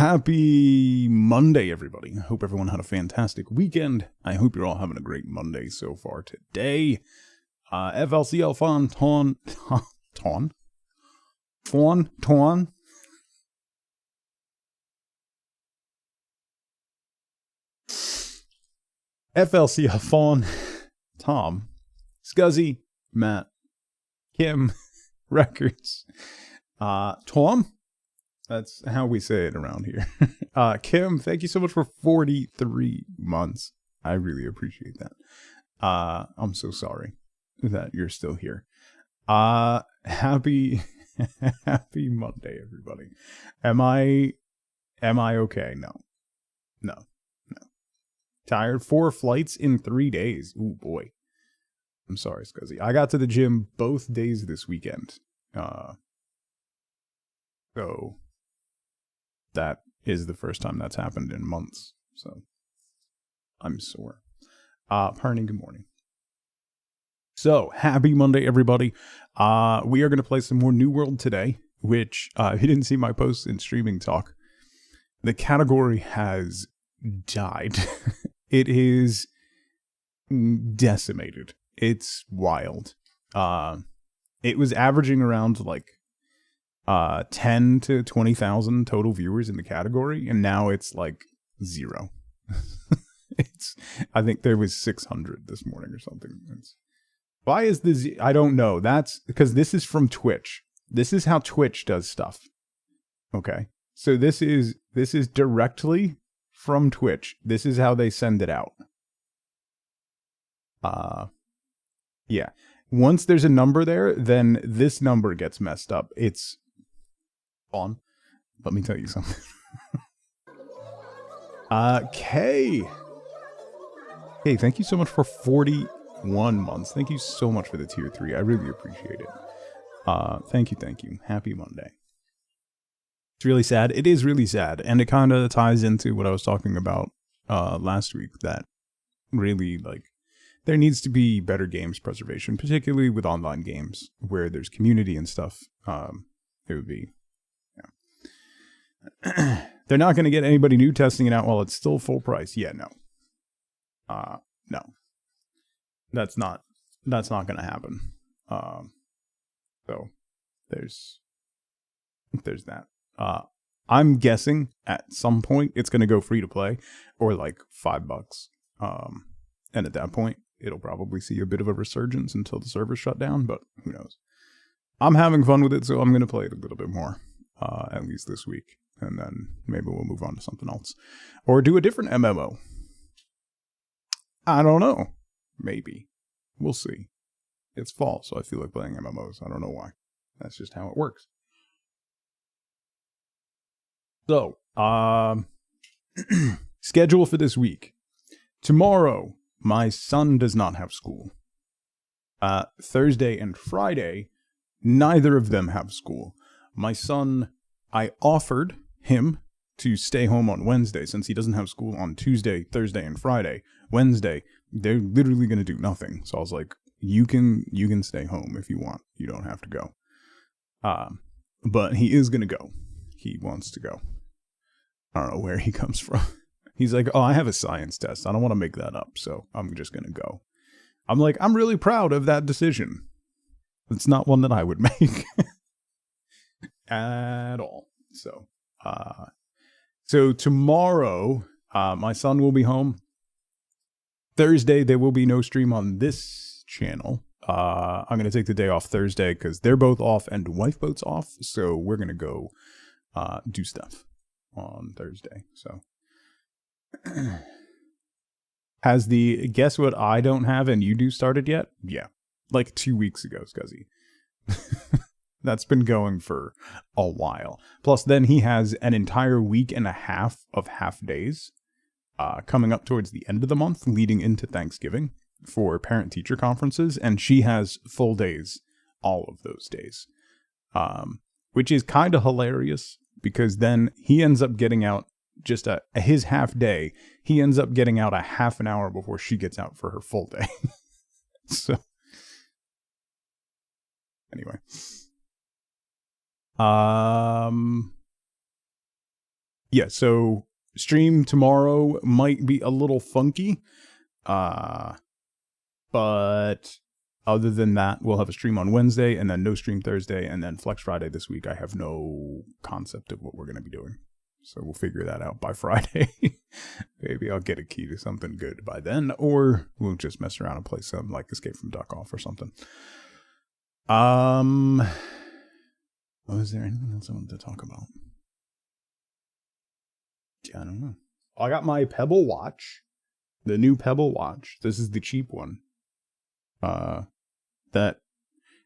Happy Monday, everybody. I hope everyone had a fantastic weekend. I hope you're all having a great Monday so far today. FLCL Fawn Ton. FLCL Fawn, Tom, Scuzzy, Matt, Kim, Records, Tom. That's how we say it around here. Kim, thank you so much for 43 months. I really appreciate that. I'm so sorry that you're still here. Happy Monday, everybody. Am I okay? No. Tired? 4 flights in 3 days. Ooh, boy. I'm sorry, Scuzzy. I got to the gym both days this weekend. So that is the first time that's happened in months. So I'm sore. Parney, good morning. So happy Monday, everybody. We are going to play some more New World today, which if you didn't see my posts in streaming talk, the category has died. It is decimated. It's wild. It was averaging around like 10 to 20,000 total viewers in the category, and now it's like 0. I think there was 600 this morning or something. Why is this? I don't know. That's because this is from Twitch. This is how Twitch does stuff. Okay. So this is directly from Twitch. This is how they send it out. Yeah. Once there's a number there, then this number gets messed up. It's on. Let me tell you something. Kay, thank you so much for 41 months. Thank you so much for the tier 3. I really appreciate it. Thank you. Happy Monday. It's really sad. It is really sad. And it kind of ties into what I was talking about last week, that really, like, there needs to be better games preservation, particularly with online games where there's community and stuff. It would be, yeah. They're not going to get anybody new testing it out while it's still full price. Yeah, no. No. That's not going to happen. So there's that. I'm guessing at some point it's going to go free to play, or like $5. And at that point, it'll probably see a bit of a resurgence until the servers shut down, but who knows? I'm having fun with it, so I'm going to play it a little bit more, at least this week. And then maybe we'll move on to something else. Or do a different MMO. I don't know. Maybe. We'll see. It's fall, so I feel like playing MMOs. I don't know why. That's just how it works. So, schedule for this week. Tomorrow, my son does not have school. Thursday and Friday, neither of them have school. My son, I offered him to stay home on Wednesday since he doesn't have school on Tuesday, Thursday, and Friday. Wednesday, they're literally going to do nothing. So I was like, you can stay home if you want. You don't have to go. But he is going to go. He wants to go. I don't know where he comes from. He's like, oh, I have a science test. I don't want to make that up, so I'm just going to go. I'm like, I'm really proud of that decision. It's not one that I would make at all. So tomorrow, my son will be home. Thursday, there will be no stream on this channel. I'm going to take the day off Thursday because they're both off and Wifeboat's off. So we're going to go do stuff on Thursday. So has the guess what I don't have and you do started yet? Yeah, like 2 weeks ago, Scuzzy. That's been going for a while. Plus, then he has an entire week and a half of half days coming up towards the end of the month, leading into Thanksgiving for parent-teacher conferences, and she has full days all of those days, which is kind of hilarious because then he ends up getting out just his half day. He ends up getting out a half an hour before she gets out for her full day. So, anyway. Yeah, so stream tomorrow might be a little funky. But other than that, we'll have a stream on Wednesday and then no stream Thursday and then Flex Friday this week. I have no concept of what we're going to be doing. So we'll figure that out by Friday. Maybe I'll get a key to something good by then, or we'll just mess around and play some like Escape from Duck Off or something. Was there anything else I wanted to talk about? Yeah, I don't know. I got my Pebble watch, the new Pebble watch. This is the cheap one. That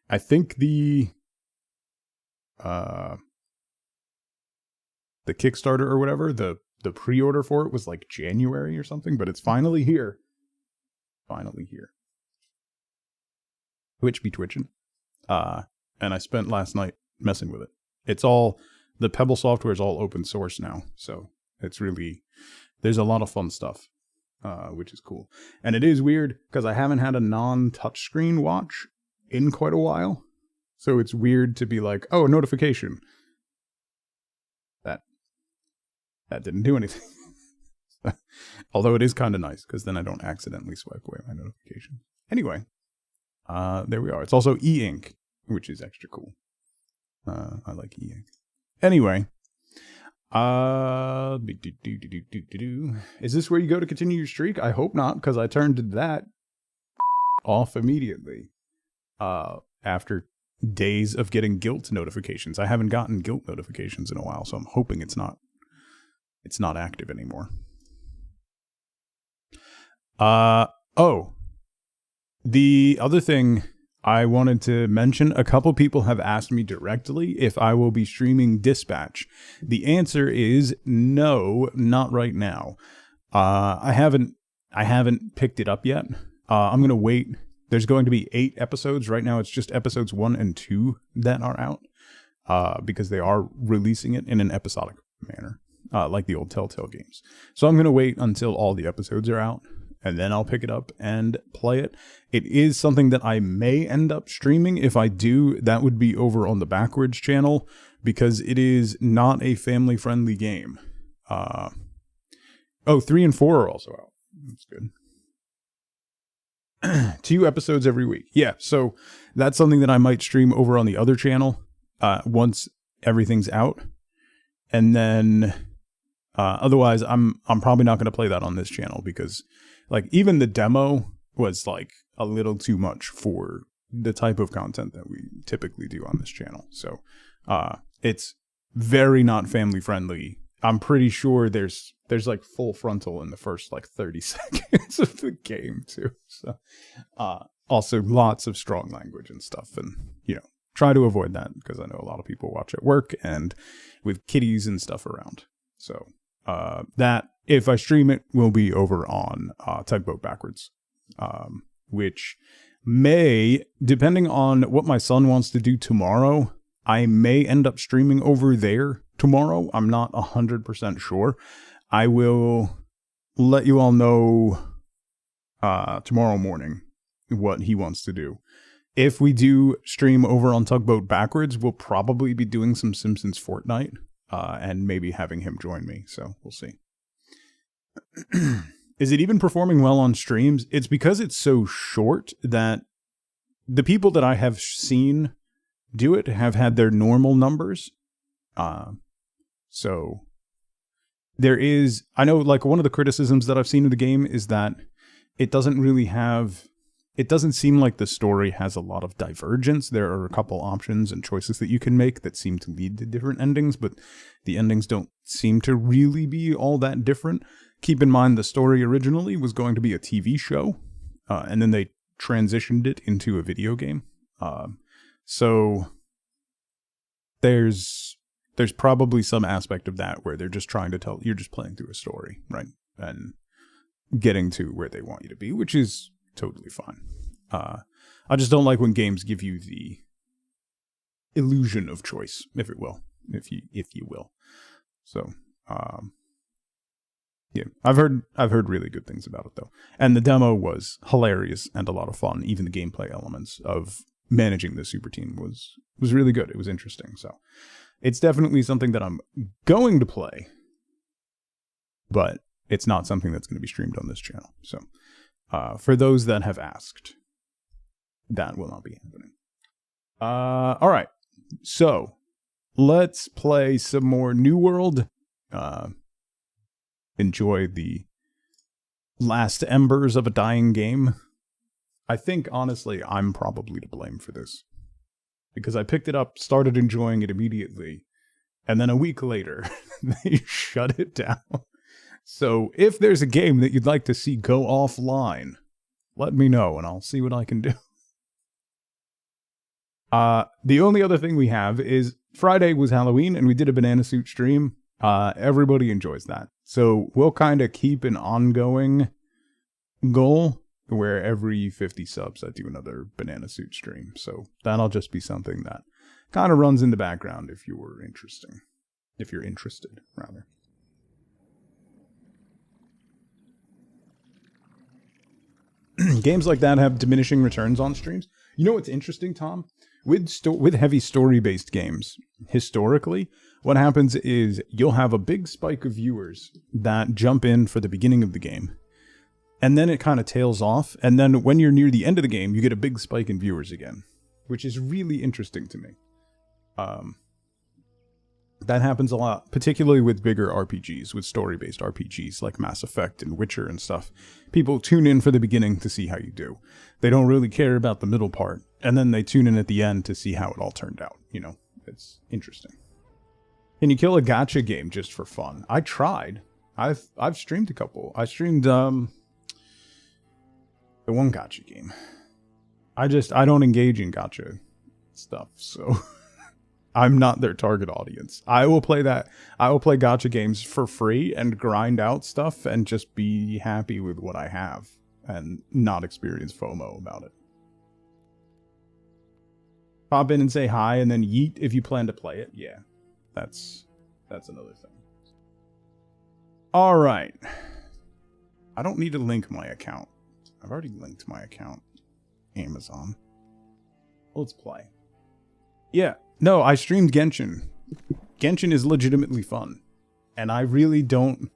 I think the Kickstarter or whatever, the pre-order for it was like January or something, but it's finally here. Finally here. Twitch be twitching. And I spent last night messing with it. It's all, the Pebble software is all open source now, so it's really, there's a lot of fun stuff, which is cool. And it is weird because I haven't had a non-touchscreen watch in quite a while, so it's weird to be like, oh, a notification. That didn't do anything. Although it is kind of nice because then I don't accidentally swipe away my notification. Anyway, there we are. It's also e-ink, which is extra cool. I like e-ink. Anyway, is this where you go to continue your streak? I hope not, because I turned that off immediately after days of getting guilt notifications. I haven't gotten guilt notifications in a while, so I'm hoping it's not active anymore. Oh, the other thing I wanted to mention, a couple people have asked me directly if I will be streaming Dispatch. The answer is no, not right now. I haven't picked it up yet. I'm going to wait. There's going to be 8 episodes. Right now it's just episodes 1 and 2 that are out, because they are releasing it in an episodic manner, like the old Telltale games. So I'm going to wait until all the episodes are out, and then I'll pick it up and play it. It is something that I may end up streaming. If I do, that would be over on the Backwards channel, because it is not a family-friendly game. 3 and 4 are also out. That's good. 2 episodes every week. Yeah, so that's something that I might stream over on the other channel once everything's out. And then otherwise, I'm probably not going to play that on this channel, because like even the demo was like a little too much for the type of content that we typically do on this channel. So it's very not family friendly. I'm pretty sure there's like full frontal in the first like 30 seconds of the game too. So also lots of strong language and stuff, and try to avoid that because I know a lot of people watch at work and with kiddies and stuff around. So that, if I stream it, will be over on Tugboat Backwards, which may, depending on what my son wants to do tomorrow, I may end up streaming over there tomorrow. I'm not 100% sure. I will let you all know tomorrow morning what he wants to do. If we do stream over on Tugboat Backwards, we'll probably be doing some Simpsons Fortnite, and maybe having him join me. So we'll see. Is it even performing well on streams? It's because it's so short that the people that I have seen do it have had their normal numbers. So there is, I know like one of the criticisms that I've seen of the game is that it doesn't seem like the story has a lot of divergence. There are a couple options and choices that you can make that seem to lead to different endings, but the endings don't seem to really be all that different. Keep in mind, the story originally was going to be a TV show, and then they transitioned it into a video game. So there's probably some aspect of that where they're just trying to tell, you're just playing through a story, right? And getting to where they want you to be, which is totally fine. I just don't like when games give you the illusion of choice, if you will. So, yeah, I've heard really good things about it though, and the demo was hilarious and a lot of fun. Even the gameplay elements of managing the super team was really good. It was interesting. So, it's definitely something that I'm going to play. but it's not something that's going to be streamed on this channel. So for those that have asked, that will not be happening. All right, so let's play some more New World. Enjoy the last embers of a dying game. I think, honestly, I'm probably to blame for this. Because I picked it up, started enjoying it immediately, and then a week later, they shut it down. So if there's a game that you'd like to see go offline, let me know, and I'll see what I can do. The only other thing we have is Friday was Halloween, and we did a banana suit stream. Everybody enjoys that. So we'll kind of keep an ongoing goal where every 50 subs I do another banana suit stream. So that'll just be something that kind of runs in the background if you're interested, rather. Games like that have diminishing returns on streams. You know what's interesting, Tom? With heavy story-based games, historically, what happens is you'll have a big spike of viewers that jump in for the beginning of the game. And then it kind of tails off. And then when you're near the end of the game, you get a big spike in viewers again, which is really interesting to me. That happens a lot, particularly with bigger RPGs, with story-based RPGs like Mass Effect and Witcher and stuff. People tune in for the beginning to see how you do. They don't really care about the middle part. And then they tune in at the end to see how it all turned out. You know, it's interesting. Can you kill a gacha game just for fun? I tried. I've streamed a couple. I streamed, the one gacha game. I don't engage in gacha stuff, so I'm not their target audience. I will play gacha games for free and grind out stuff and just be happy with what I have and not experience FOMO about it. Pop in and say hi and then yeet if you plan to play it. Yeah, that's another thing. All right. I don't need to link my account. I've already linked my account. Amazon. Let's play. Yeah. No, I streamed Genshin. Genshin is legitimately fun. And I really don't...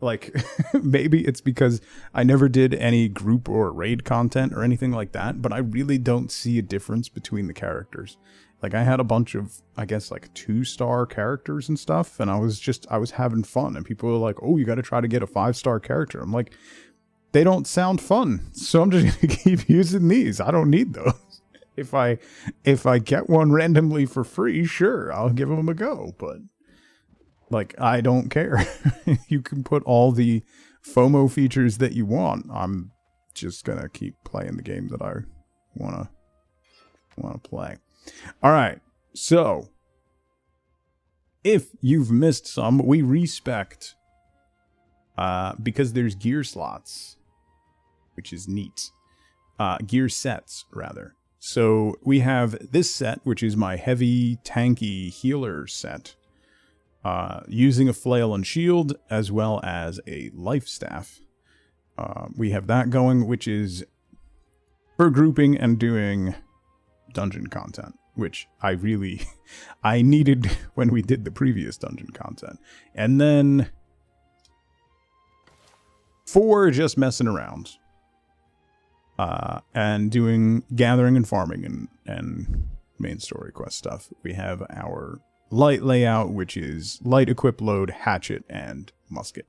Like, maybe it's because I never did any group or raid content or anything like that, but I really don't see a difference between the characters. Like, I had a bunch of, I guess, like, 2-star characters and stuff, and I was having fun, and people were like, oh, you gotta try to get a 5-star character. I'm like... They don't sound fun, so I'm just gonna keep using these. I don't need those. If I get one randomly for free, sure, I'll give them a go. But like, I don't care. You can put all the FOMO features that you want. I'm just gonna keep playing the game that I wanna play. All right, so if you've missed some, we respect because there's gear slots, which is neat. Gear sets, rather. So we have this set, which is my heavy, tanky healer set, using a flail and shield, as well as a life staff. We have that going, which is for grouping and doing dungeon content, which I needed when we did the previous dungeon content. And then for just messing around. And doing gathering and farming and main story quest stuff. We have our light layout, which is light equip load, hatchet, and musket,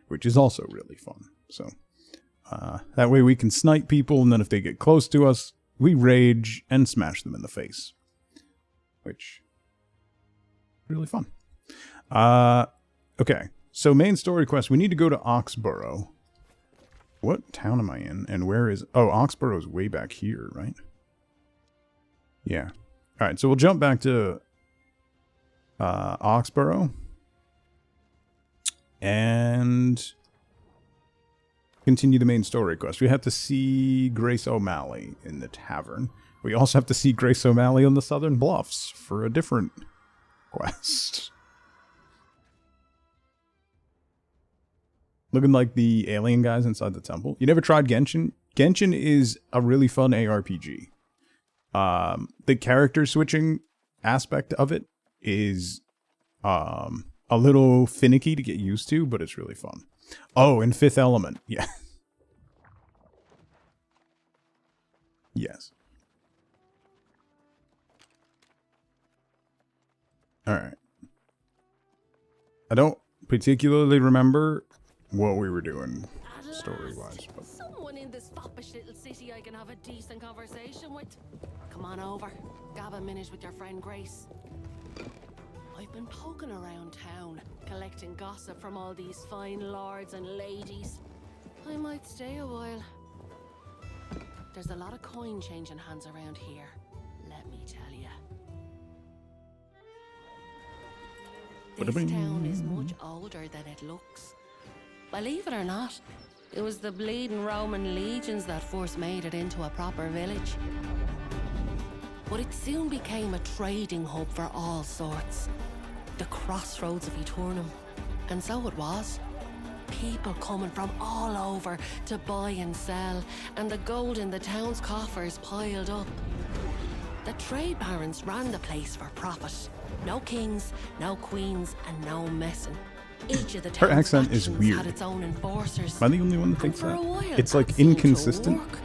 which is also really fun. So that way we can snipe people, and then if they get close to us, we rage and smash them in the face, which is really fun. Okay, so main story quest. We need to go to Oxborough. What town am I in? And where is... Oh, Oxborough's way back here, right? Yeah. Alright, so we'll jump back to Oxborough. And continue the main story quest. We have to see Grace O'Malley in the tavern. We also have to see Grace O'Malley on the Southern Bluffs for a different quest. Looking like the alien guys inside the temple. You never tried Genshin? Genshin is a really fun ARPG. The character switching aspect of it is a little finicky to get used to, but it's really fun. Oh, in Fifth Element. Yeah. Yes. Alright. I don't particularly remember what we were doing story-wise, but... Someone in this foppish little city I can have a decent conversation with. Come on over. Gab a minute with your friend Grace. I've been poking around town, collecting gossip from all these fine lords and ladies. I might stay a while. There's a lot of coin changing hands around here, let me tell you. This town is much older than it looks. Believe it or not, it was the bleeding Roman legions that first made it into a proper village. But it soon became a trading hub for all sorts. The crossroads of Eternum. And so it was. People coming from all over to buy and sell, and the gold in the town's coffers piled up. The trade barons ran the place for profit. No kings, no queens, and no messing. Each of the Her town's accent is factions weird. had its own enforcers. Am I the only one that thinks For a that? while, It's that like seemed to inconsistent. work.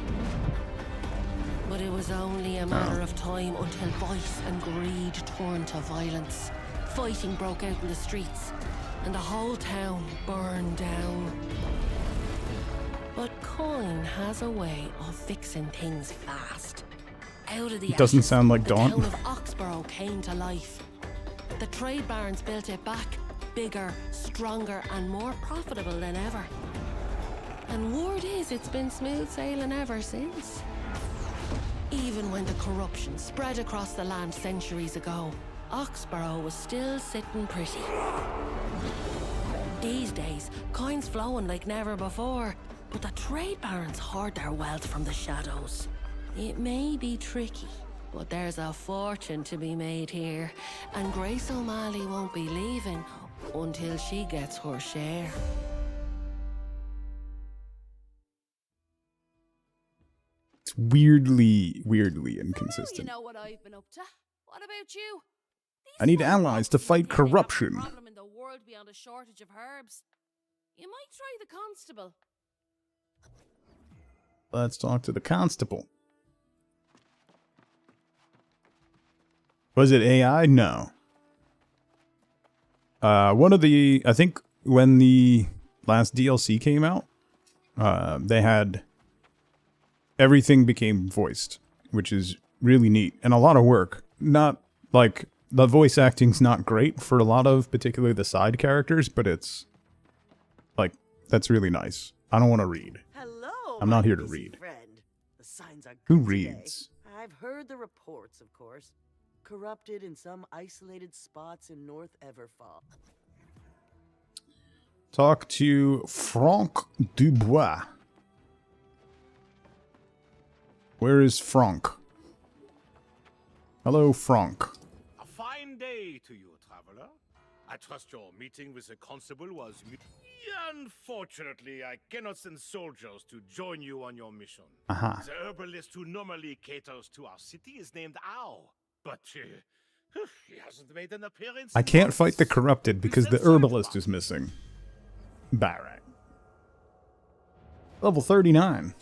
But it was only a matter of time until vice and greed turned to violence. Fighting broke out in the streets, and the whole town burned down. But coin has a way of fixing things fast. Out of the It doesn't ashes, sound like the Dawn. town of Oxborough came to life. The trade barons built it back, bigger, stronger, and more profitable than ever. And word is it's been smooth sailing ever since. Even when the corruption spread across the land centuries ago, Oxborough was still sitting pretty. These days, coins flowing like never before, but the trade barons hoard their wealth from the shadows. It may be tricky, but there's a fortune to be made here, and Grace O'Malley won't be leaving until she gets her share. It's weirdly You inconsistent. know what I've been up to. What about you? I need allies to fight corruption. Problem in the world beyond a shortage of herbs. You might try the constable. Let's talk to the constable. Was it AI? No. One of the... I think when the last DLC came out, they had... Everything became voiced, which is really neat. And a lot of work. Not, like... The voice acting's not great for a lot of, particularly the side characters, but it's... Like, that's really nice. I don't want to read. Hello, I'm not my here to busy read. Friend. The signs are Who good today. reads? I've heard the reports, of course. Corrupted in some isolated spots in North Everfall. Talk to Franck Dubois. Where is Franck? Hello, Franck. A fine day to you, traveler. I trust your meeting with the constable was... Unfortunately, I cannot send soldiers to join you on your mission. Aha. The herbalist who normally caters to our city is named Ao, but he hasn't made an appearance. I can't fight the corrupted because the herbalist is missing. Barak. Level 39.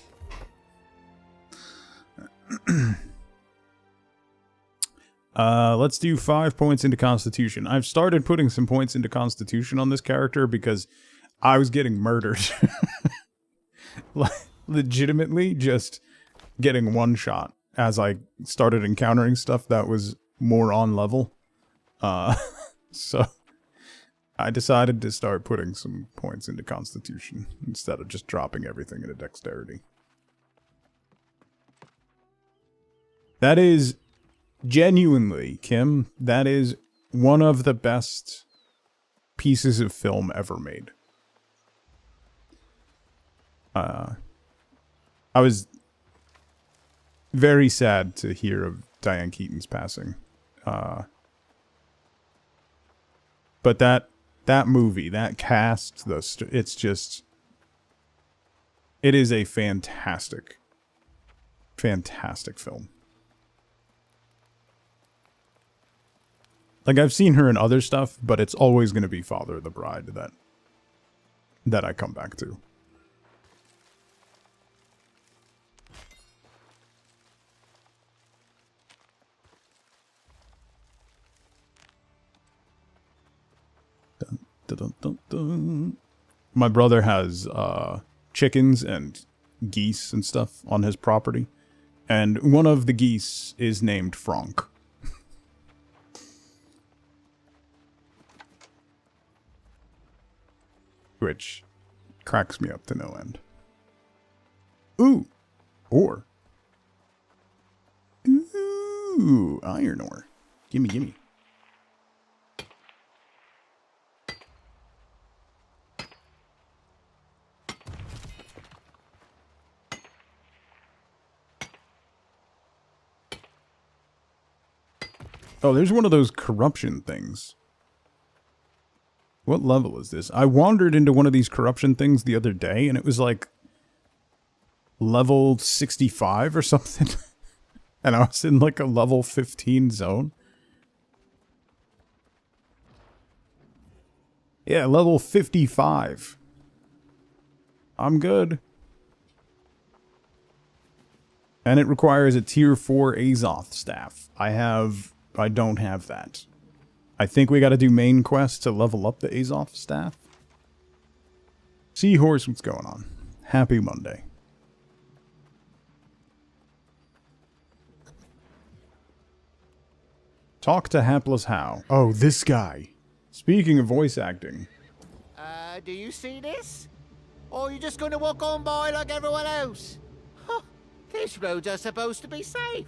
Let's do 5 points into Constitution. I've started putting some points into Constitution on this character because I was getting murdered. Legitimately just getting one shot as I started encountering stuff that was more on level. So I decided to start putting some points into Constitution instead of just dropping everything into Dexterity. That is genuinely, Kim, that is one of the best pieces of film ever made. I was very sad to hear of Diane Keaton's passing. But that movie, that cast, it's just... It is a fantastic, fantastic film. Like, I've seen her in other stuff, but it's always going to be Father of the Bride that that I come back to. Dun, dun, dun, dun, dun. My brother has chickens and geese and stuff on his property, and one of the geese is named Frank. Which cracks me up to no end. Ooh, ore. Ooh, iron ore. Gimme, gimme. Oh, there's one of those corruption things. What level is this? I wandered into one of these corruption things the other day, and it was like level 65 or something. And I was in like a level 15 zone. Yeah, level 55. I'm good. And it requires a tier 4 Azoth staff. I don't have that. I think we gotta do main quest to level up the Azoth staff. Seahorse, what's going on? Happy Monday. Talk to Hapless How. Oh, this guy. Speaking of voice acting. Do you see this? Or are you just going to walk on by like everyone else? Huh, these roads are supposed to be safe.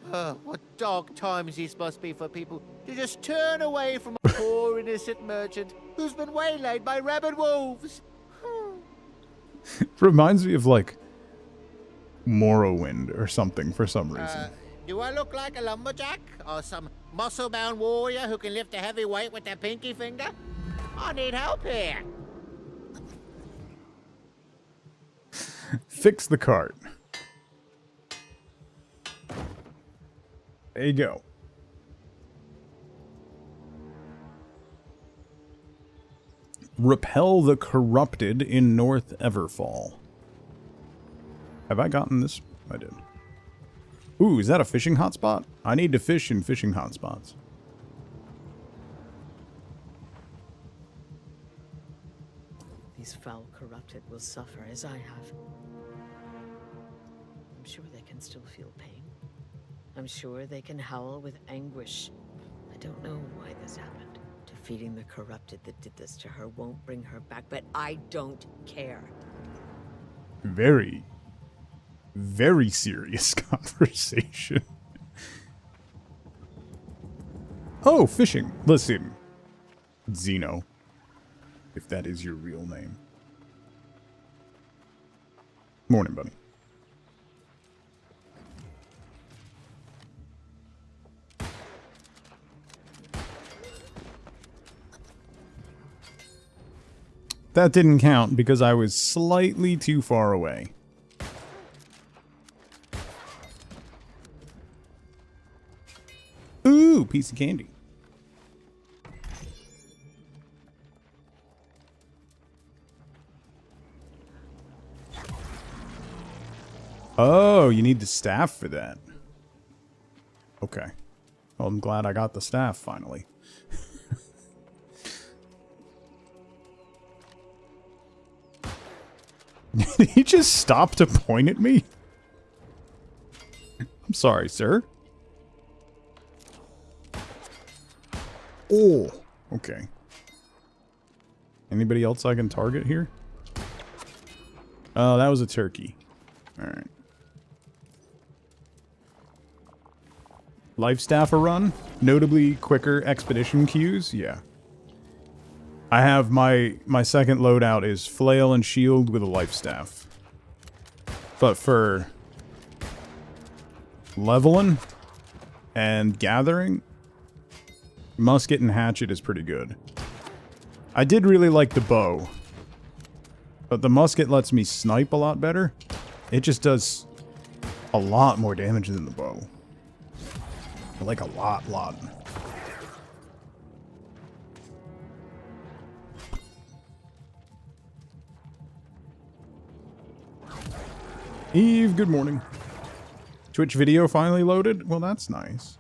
What dark times these must be for people to just turn away from a poor innocent merchant who's been waylaid by rabid wolves. Reminds me of like Morrowind or something for some reason. Do I look like a lumberjack or some muscle-bound warrior who can lift a heavy weight with their pinky finger? I need help here. Fix the cart. There you go. Repel the corrupted in North Everfall. Have I gotten this? I did. Ooh, is that a fishing hotspot? I need to fish in fishing hotspots. These foul corrupted will suffer as I have. I'm sure they can still feel pain. I'm sure they can howl with anguish. I don't know why this happened. Defeating the corrupted that did this to her won't bring her back, but I don't care. Very serious conversation. Oh, fishing. Listen, Xeno, if that is your real name. Morning, buddy. That didn't count because I was slightly too far away. Ooh, piece of candy. Oh, you need the staff for that. Okay. Well, I'm glad I got the staff finally. Did he just stop to point at me? I'm sorry, sir. Oh, okay. Anybody else I can target here? Oh, that was a turkey. Alright. Life staff a run? Notably quicker expedition queues? Yeah. I have my second loadout is flail and shield with a life staff. But for leveling and gathering, musket and hatchet is pretty good. I did really like the bow, but the musket lets me snipe a lot better. It just does a lot more damage than the bow. Like a lot. Eve, good morning. Twitch video finally loaded? Well, that's nice.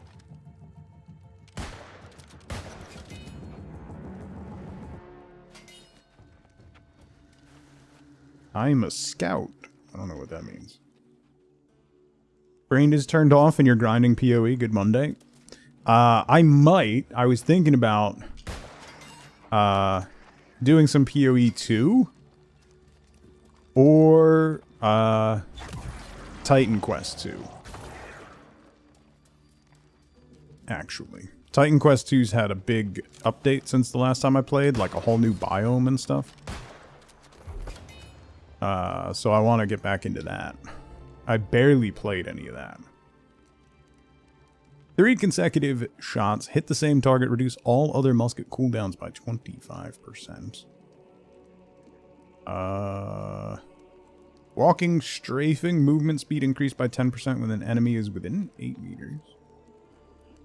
I'm a scout. I don't know what that means. Brain is turned off and you're grinding PoE. Good Monday. I was thinking about doing some PoE 2 or Titan Quest 2. Actually, Titan Quest 2's had a big update since the last time I played, like a whole new biome and stuff. So I want to get back into that. I barely played any of that. 3 consecutive shots, hit the same target, reduce all other musket cooldowns by 25%. Walking, strafing, movement speed increased by 10% when an enemy is within 8 meters.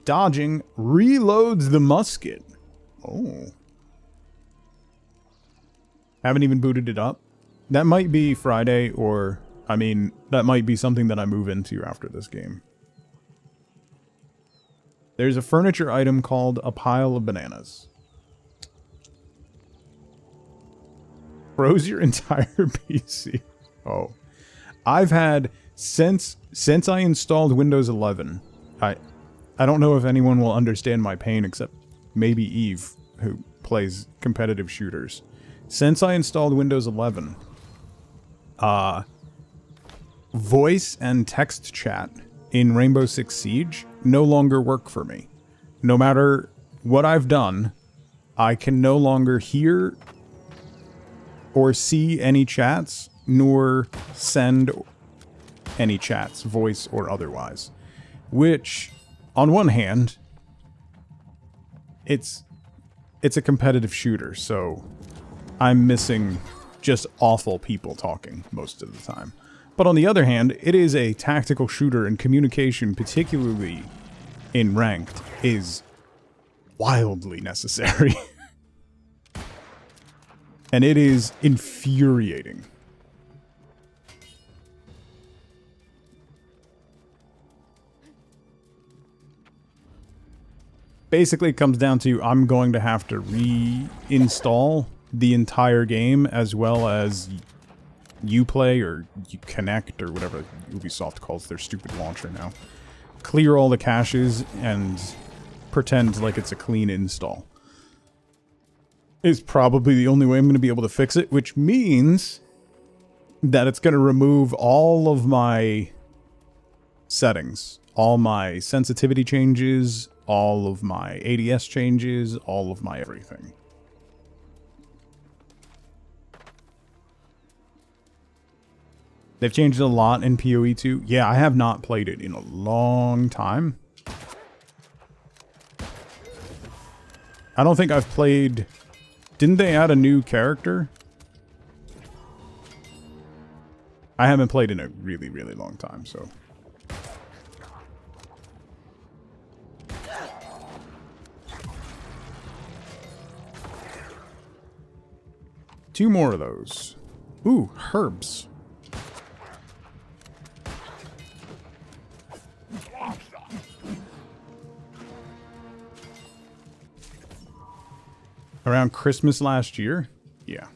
Dodging, reloads the musket. Oh. Haven't even booted it up. That might be Friday, or, I mean, that might be something that I move into after this game. There's a furniture item called a pile of bananas. Froze your entire PC. Oh. I've had, since I installed Windows 11, I don't know if anyone will understand my pain except maybe Eve, who plays competitive shooters. Since I installed Windows 11, voice and text chat in Rainbow Six Siege no longer work for me. No matter what I've done, I can no longer hear or see any chats, nor send any chats, voice or otherwise. Which, on one hand, it's a competitive shooter, so I'm missing just awful people talking most of the time. But on the other hand, it is a tactical shooter, and communication, particularly in ranked, is wildly necessary. And it is infuriating. Basically, it comes down to I'm going to have to reinstall the entire game, as well as Uplay or Connect or whatever Ubisoft calls their stupid launcher now. Clear all the caches and pretend like it's a clean install. Is probably the only way I'm going to be able to fix it, which means that it's going to remove all of my settings, all my sensitivity changes, all of my ADS changes, all of my everything. They've changed a lot in PoE 2. Yeah, I have not played it in a long time. I don't think I've played... Didn't they add a new character? I haven't played in a really, really long time, so... Two more of those. Ooh, herbs. Around Christmas last year? Yeah.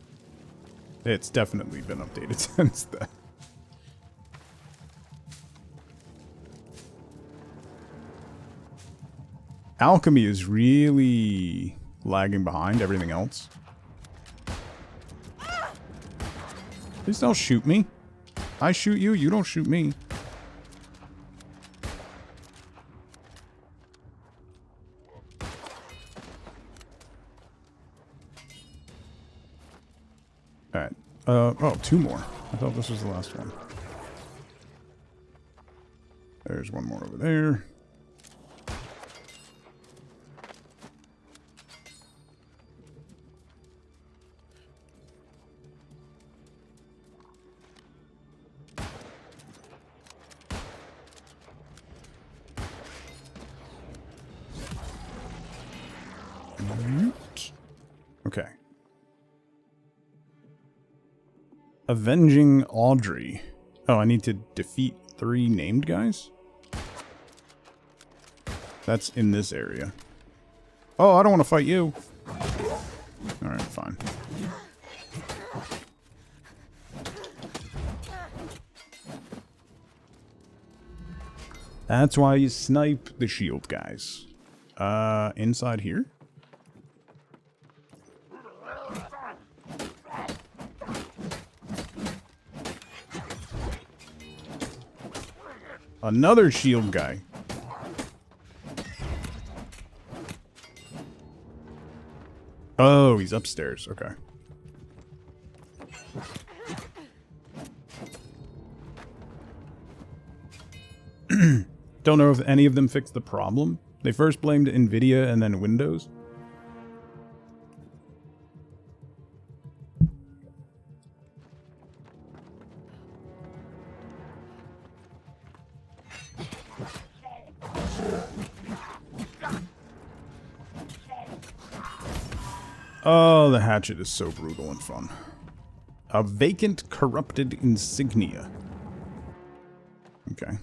It's definitely been updated since then. Alchemy is really lagging behind everything else. Please don't shoot me. I shoot you, you don't shoot me. Alright. Oh, two more. I thought this was the last one. There's one more over there. Okay. Avenging Audrey. Oh, I need to defeat 3 named guys? That's in this area. Oh, I don't want to fight you. Alright, fine. That's why you snipe the shield guys. Inside here? Another shield guy. Oh, he's upstairs. Okay. Don't know if any of them fixed the problem. They first blamed Nvidia and then Windows. Oh, the hatchet is so brutal and fun. A vacant, corrupted insignia. Okay.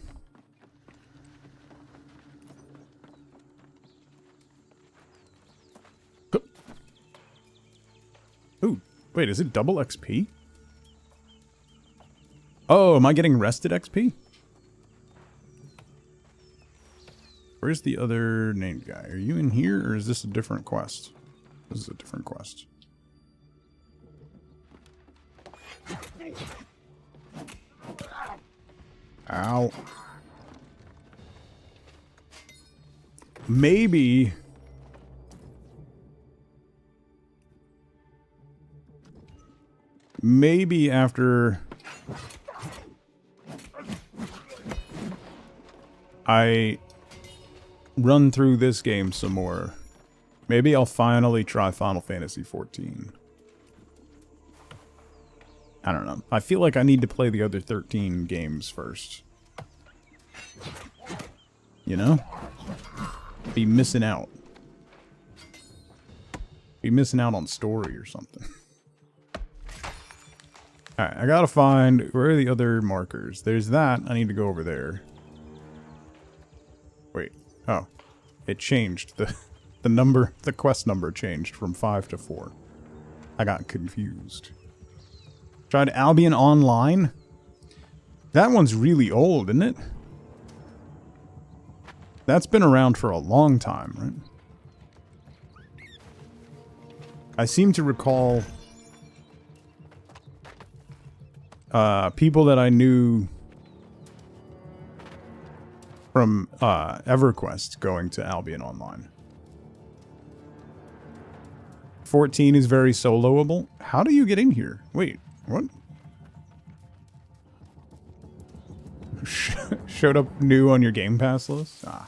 Ooh, wait, is it double XP? Oh, am I getting rested XP? Where's the other named guy? Are you in here, or is this a different quest? This is a different quest. Ow. Maybe... Maybe after... I run through this game some more, maybe I'll finally try Final Fantasy XIV. I don't know. I feel like I need to play the other 13 games first. You know? Be missing out. Be missing out on story or something. Alright, I gotta find... Where are the other markers? There's that. I need to go over there. Wait. Oh. It changed. The quest number changed from 5 to 4. I got confused. Tried Albion Online? That one's really old, isn't it? That's been around for a long time, right? I seem to recall... people that I knew from EverQuest going to Albion Online. 14 is very soloable. How do you get in here? Wait, what? Showed up new on your Game Pass list? Ah.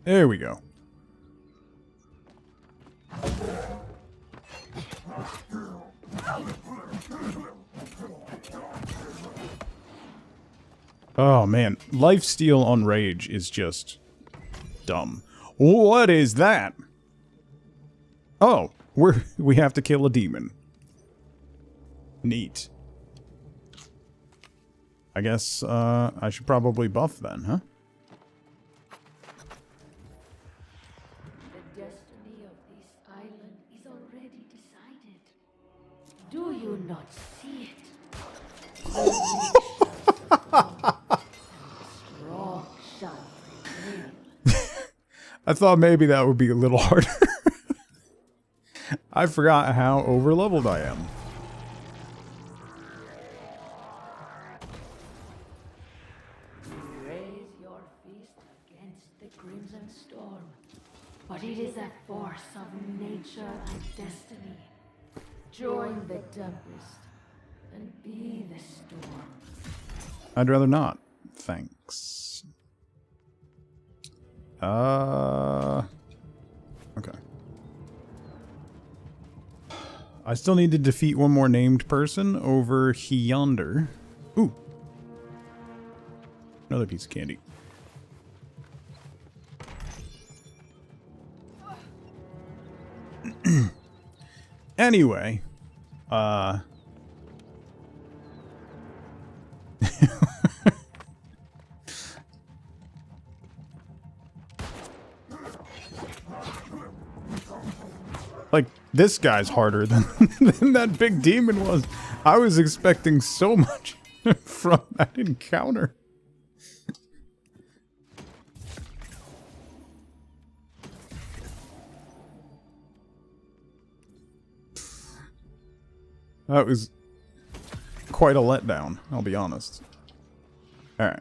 There we go. Oh man, lifesteal on Rage is just dumb. What is that? Oh, we have to kill a demon. Neat. I guess I should probably buff then, huh? The destiny of this island is already decided. Do you not see it? Strong shall prevail. I thought maybe that would be a little harder. I forgot how overleveled I am. Raise your fist against the crimson storm, but it is a force of nature and destiny. Join the tempest and be the storm. I'd rather not. Thanks. Okay. I still need to defeat one more named person over yonder. Ooh. Another piece of candy. Anyway, like, this guy's harder than, than that big demon was. I was expecting so much from that encounter. That was quite a letdown, I'll be honest. Alright.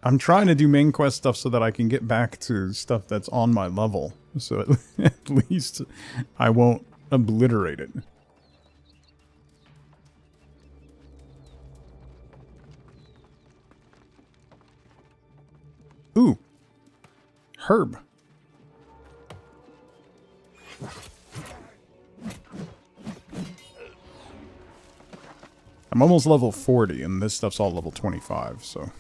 I'm trying to do main quest stuff so that I can get back to stuff that's on my level. So at least I won't obliterate it. Ooh. Herb. I'm almost level 40, and this stuff's all level 25, so...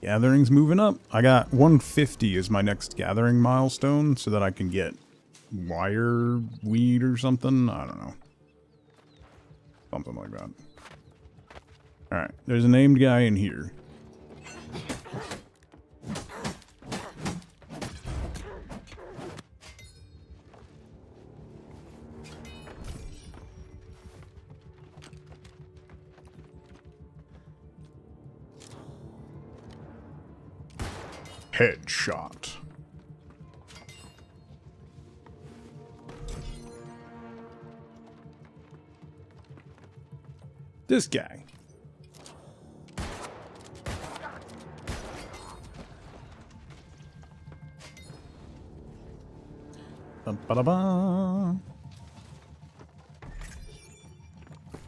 Gathering's moving up. I got 150 as my next gathering milestone, so that I can get wire weed or something. I don't know. Something like that. Alright, there's a named guy in here. Headshot. This guy. Ba-da-ba.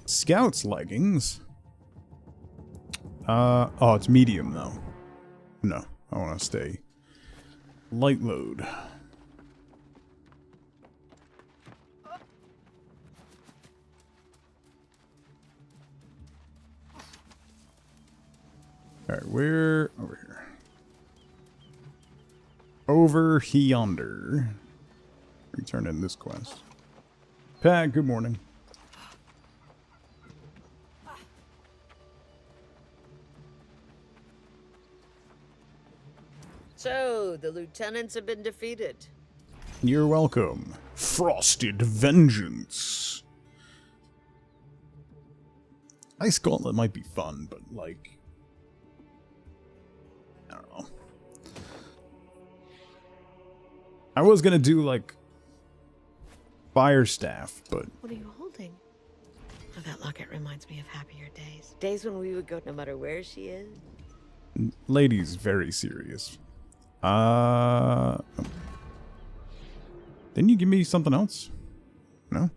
Scout's leggings. Oh, it's medium though. No. I want to stay light load. Alright, where? Over here. Over yonder. Return in this quest. Pat, good morning. So, the lieutenants have been defeated. You're welcome. Frosted Vengeance. Ice Gauntlet might be fun, but like... I don't know. I was gonna do like... Fire Staff, but... What are you holding? Oh, that locket reminds me of happier days. Days when we would go no matter where she is. Lady's very serious. Didn't you give me something else? No?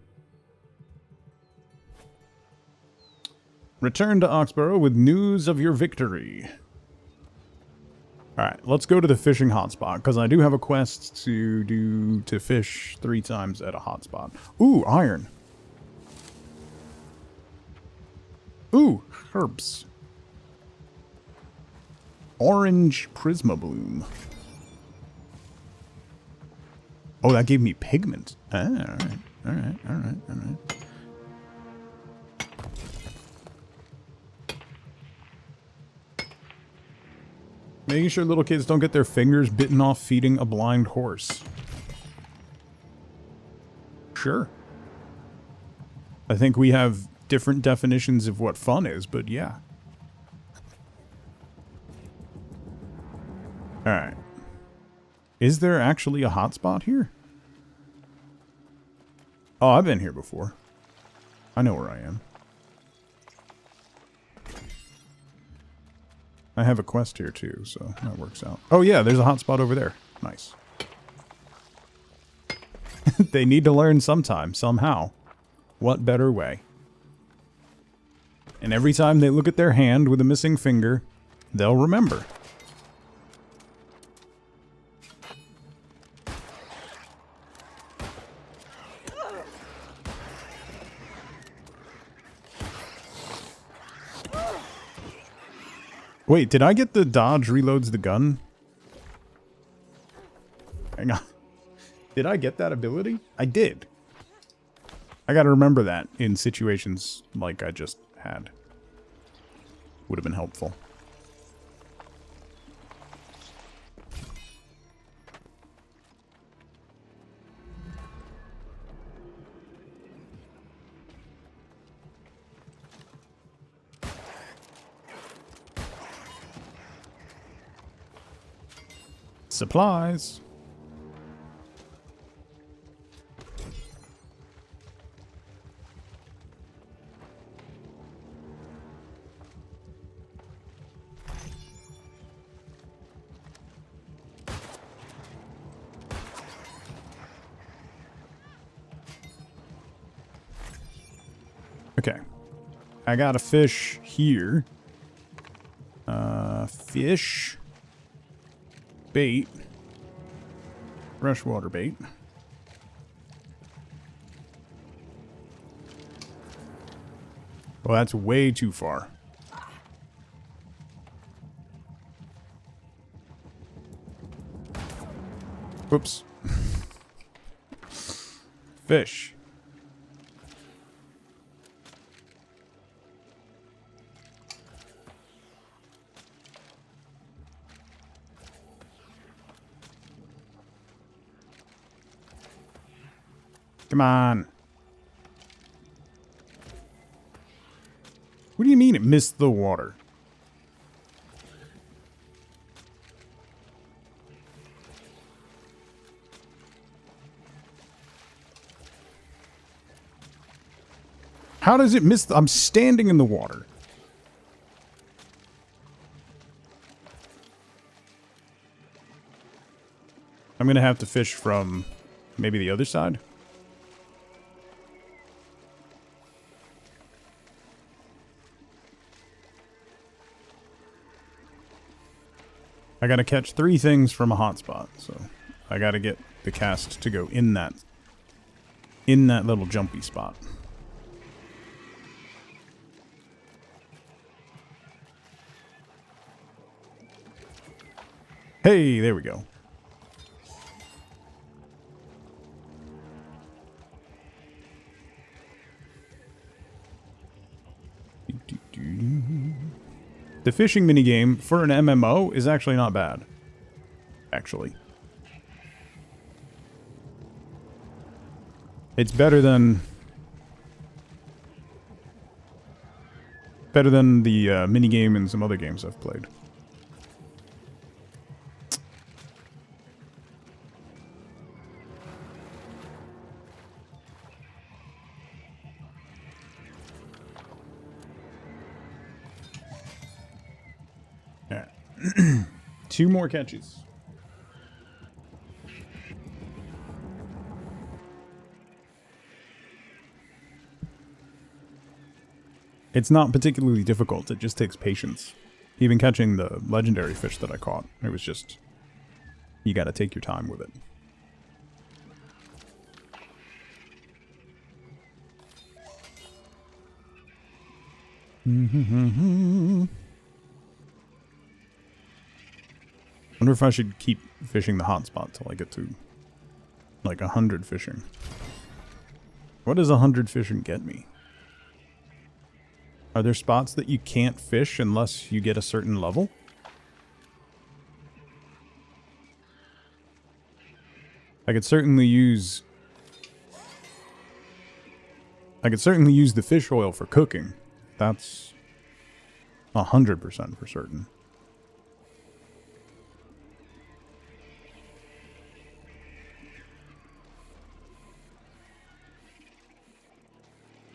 Return to Oxborough with news of your victory. Alright, let's go to the fishing hotspot, because I do have a quest to do to fish 3 times at a hotspot. Ooh, iron. Ooh, herbs. Orange Prisma Bloom. Oh, that gave me pigment. Ah, alright, alright, alright, alright. Making sure little kids don't get their fingers bitten off feeding a blind horse. Sure. I think we have different definitions of what fun is, but yeah. Alright. Is there actually a hotspot here? Oh, I've been here before. I know where I am. I have a quest here too, so that works out. Oh yeah, there's a hotspot over there. Nice. They need to learn sometime, somehow. What better way? And every time they look at their hand with a missing finger, they'll remember. Wait, did I get the dodge reloads the gun? Hang on. Did I get that ability? I did. I gotta remember that in situations like I just had. Would have been helpful. Supplies. Okay. I got a fish here. Fish. Bait. Freshwater bait. Well, that's way too far. Whoops. Fish. Come on. What do you mean it missed the water? How does it miss? I'm standing in the water. I'm gonna have to fish from maybe the other side. I gotta catch 3 things from a hotspot, so I gotta get the cast to go in that little jumpy spot. Hey, there we go. The fishing minigame for an MMO is actually not bad. Actually. It's better than the minigame in some other games I've played. Yeah. 2 more catches. It's not particularly difficult, it just takes patience. Even catching the legendary fish that I caught, it was just... you gotta take your time with it. Wonder if I should keep fishing the hotspot till I get to like 100 fishing. What does 100 fishing get me? Are there spots that you can't fish unless you get a certain level? I could certainly use the fish oil for cooking. That's 100% for certain.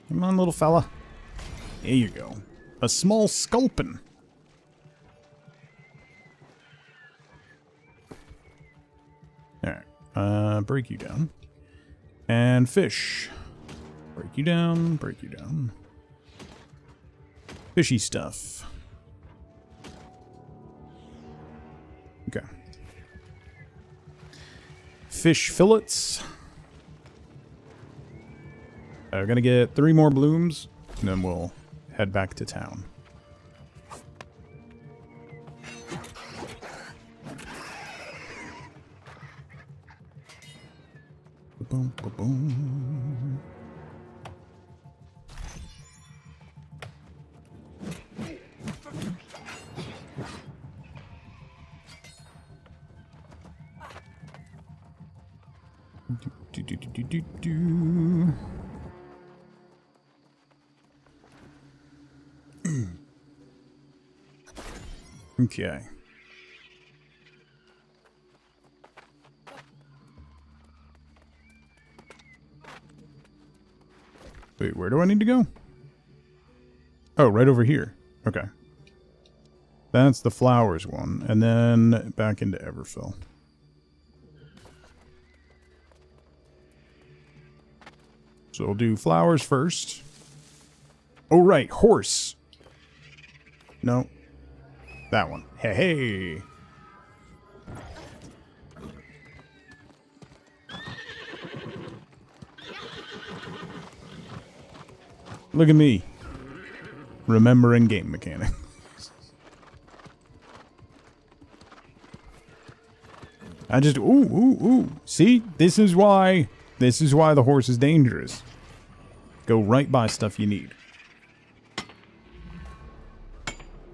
Come on, little fella. There you go. A small sculpin. Alright. Break you down. And fish. Break you down, break you down. Fishy stuff. Okay. Fish fillets. We're gonna get 3 more blooms, and then we'll head back to town. boom, boom, boom. Do, do, do, do, do, do. Okay. Wait, where do I need to go? Oh, right over here. Okay. That's the flowers one. And then back into Everfill. So we'll do flowers first. Oh, right. Horse. No. That one. Hey, hey. Look at me. Remembering game mechanics. I just, ooh. See? This is why the horse is dangerous. Go right by stuff you need.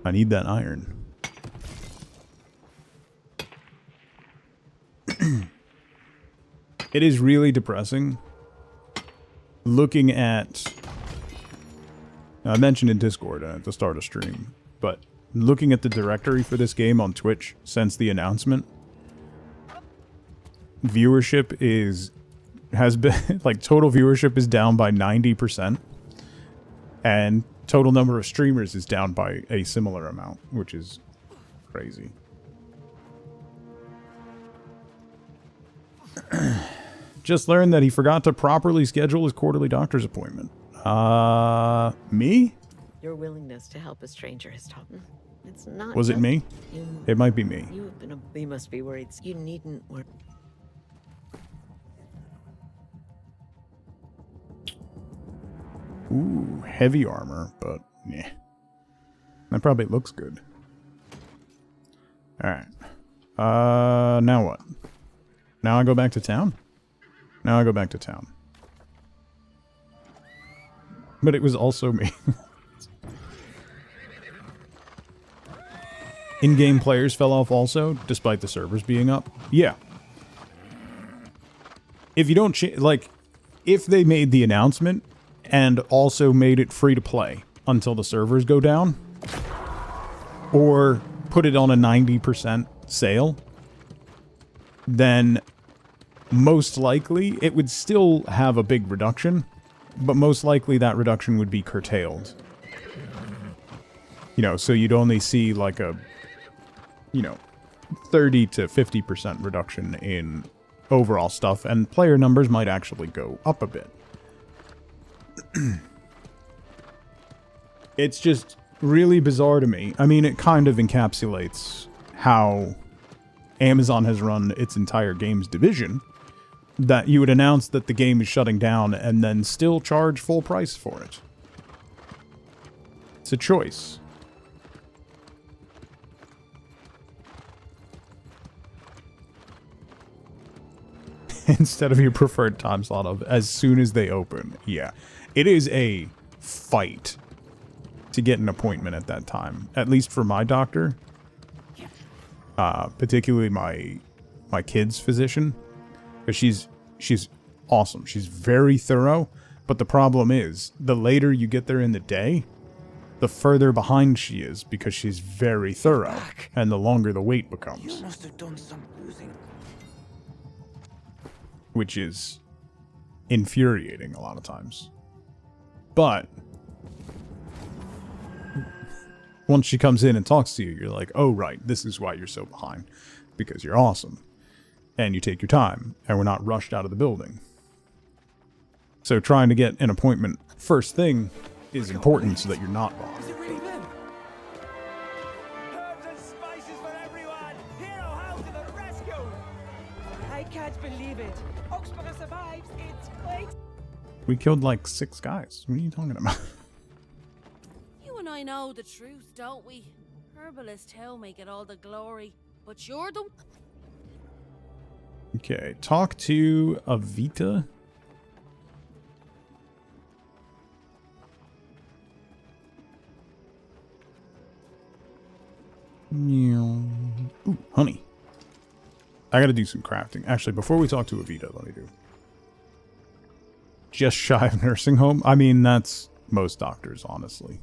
I need that iron. It is really depressing looking at, I mentioned in Discord at the start of stream, but looking at the directory for this game on Twitch since the announcement, viewership has been, like, total viewership is down by 90%, and total number of streamers is down by a similar amount, which is crazy. Just learned that he forgot to properly schedule his quarterly doctor's appointment. Me? Your willingness to help a stranger has taught me. It's not. Was it me? It might be me. You have been you must be worried. You needn't worry. Ooh, heavy armor, but yeah. That probably looks good. Alright. Now what? Now I go back to town? Now I go back to town. But it was also me. In-game players fell off also, despite the servers being up. Yeah. If you don't like, if they made the announcement and also made it free to play until the servers go down, or put it on a 90% sale, then most likely it would still have a big reduction, but most likely that reduction would be curtailed. You know, so you'd only see like a, 30 to 50% reduction in overall stuff, and player numbers might actually go up a bit. It's just really bizarre to me. I mean, it kind of encapsulates how Amazon has run its entire games division, that you would announce that the game is shutting down and then still charge full price for it. It's a choice. Instead of your preferred time slot of as soon as they open. Yeah. It is a fight to get an appointment at that time. At least for my doctor. Particularly my kid's physician. Because she's awesome. She's very thorough. But the problem is, the later you get there in the day, the further behind she is, because she's very thorough. And the longer the wait becomes. You must have done some losing. Which is infuriating a lot of times. But once she comes in and talks to you, you're like, oh, right, this is why you're so behind. Because you're awesome. And you take your time, and we're not rushed out of the building. So trying to get an appointment first thing is important so that you're not wrong. Is it really them? Herbs and spices for everyone! Hero House to the rescue! I can't believe it. Oxford survives. It's great. We killed like 6 guys. What are you talking about? You and I know the truth, don't we? Herbalists tell me get all the glory, but you're the... Okay, talk to Avita. Ooh, honey. I gotta do some crafting. Actually, before we talk to Avita, let me do. Just shy of nursing home? I mean, that's most doctors, honestly.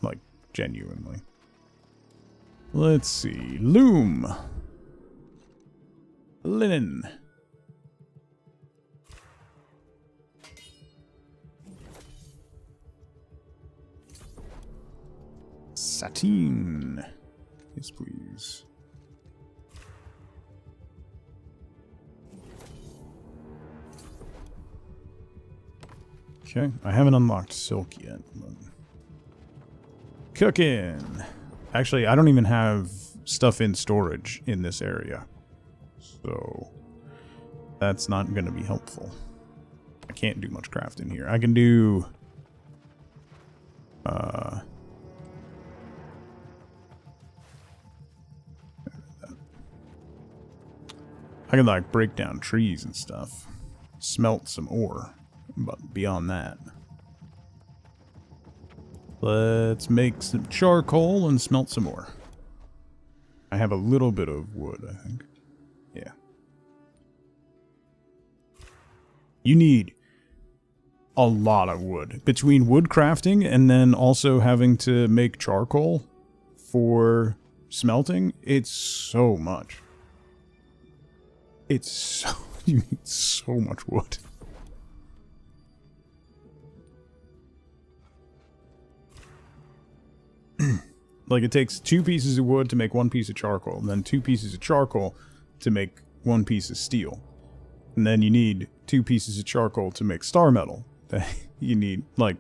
Like, genuinely. Let's see. Loom. Linen. Sateen. Yes, please. Okay, I haven't unlocked silk yet. But... Cooking. Actually, I don't even have stuff in storage in this area. So, that's not going to be helpful. I can't do much crafting here. I can do... I can, like, break down trees and stuff. Smelt some ore. But beyond that... Let's make some charcoal and smelt some ore. I have a little bit of wood, I think. Yeah. You need a lot of wood. Between wood crafting and then also having to make charcoal for smelting, it's so much. It's so... You need so much wood. Like, it takes 2 pieces of wood to make 1 piece of charcoal, and then 2 pieces of charcoal to make 1 piece of steel. And then you need 2 pieces of charcoal to make star metal. You need, like...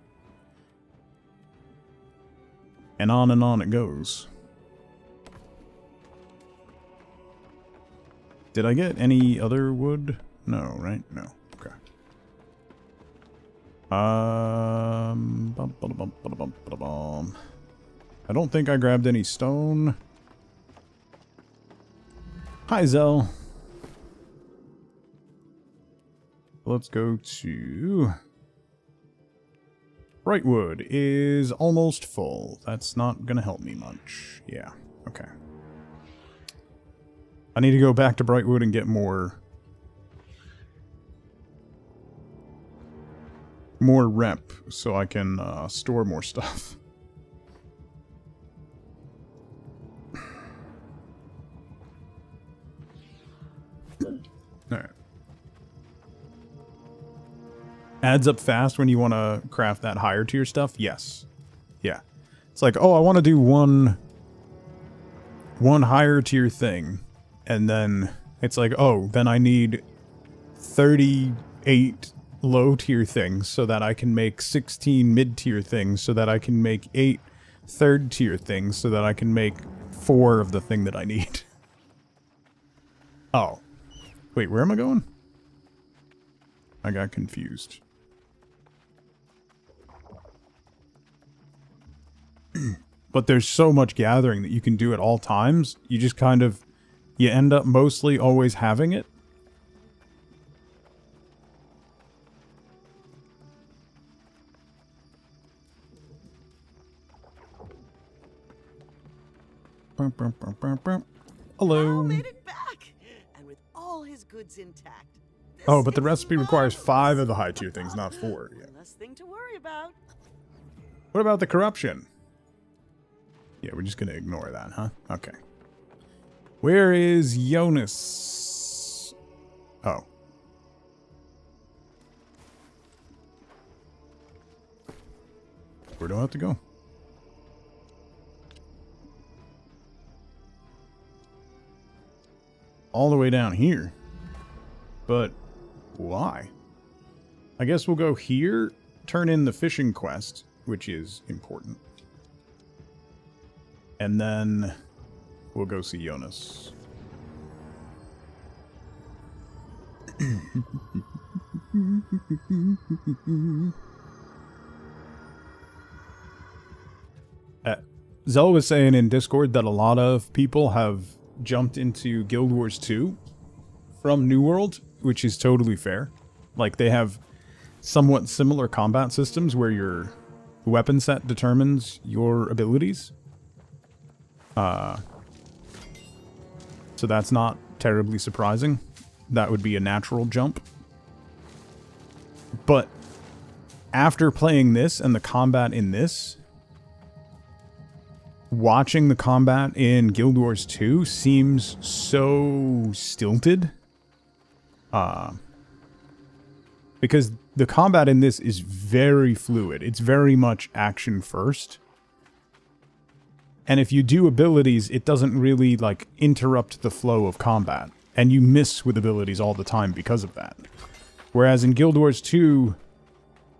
And on it goes. Did I get any other wood? No, right? No. Okay. I don't think I grabbed any stone. Hi, Zell. Let's go to... Brightwood is almost full. That's not gonna help me much. Yeah, okay. I need to go back to Brightwood and get more rep so I can store more stuff. Alright. Adds up fast when you want to craft that higher tier stuff? Yes. Yeah. It's like, oh, I want to do one higher tier thing. And then it's like, oh, then I need 38 low tier things so that I can make 16 mid tier things so that I can make 8 third tier things so that I can make 4 of the thing that I need. Oh. Wait, where am I going? I got confused. But there's so much gathering that you can do at all times. You just kind of... You end up mostly always having it. Hello. Made it back, and with all his goods intact. Oh, but the recipe requires 5 of the high tier things, not 4. Yeah. Less thing to worry about. What about the corruption? Yeah, we're just gonna ignore that, huh? Okay. Where is Jonas? Oh. Where do I have to go? All the way down here. But why? I guess we'll go here, turn in the fishing quest, which is important. And then we'll go see Jonas. Zell was saying in Discord that a lot of people have jumped into Guild Wars 2 from New World, which is totally fair. Like, they have somewhat similar combat systems where your weapon set determines your abilities. So that's not terribly surprising. That would be a natural jump. But after playing this and the combat in this, watching the combat in Guild Wars 2 seems so stilted. Because the combat in this is very fluid. It's very much action first. And if you do abilities, it doesn't really, like, interrupt the flow of combat. And you miss with abilities all the time because of that. Whereas in Guild Wars 2,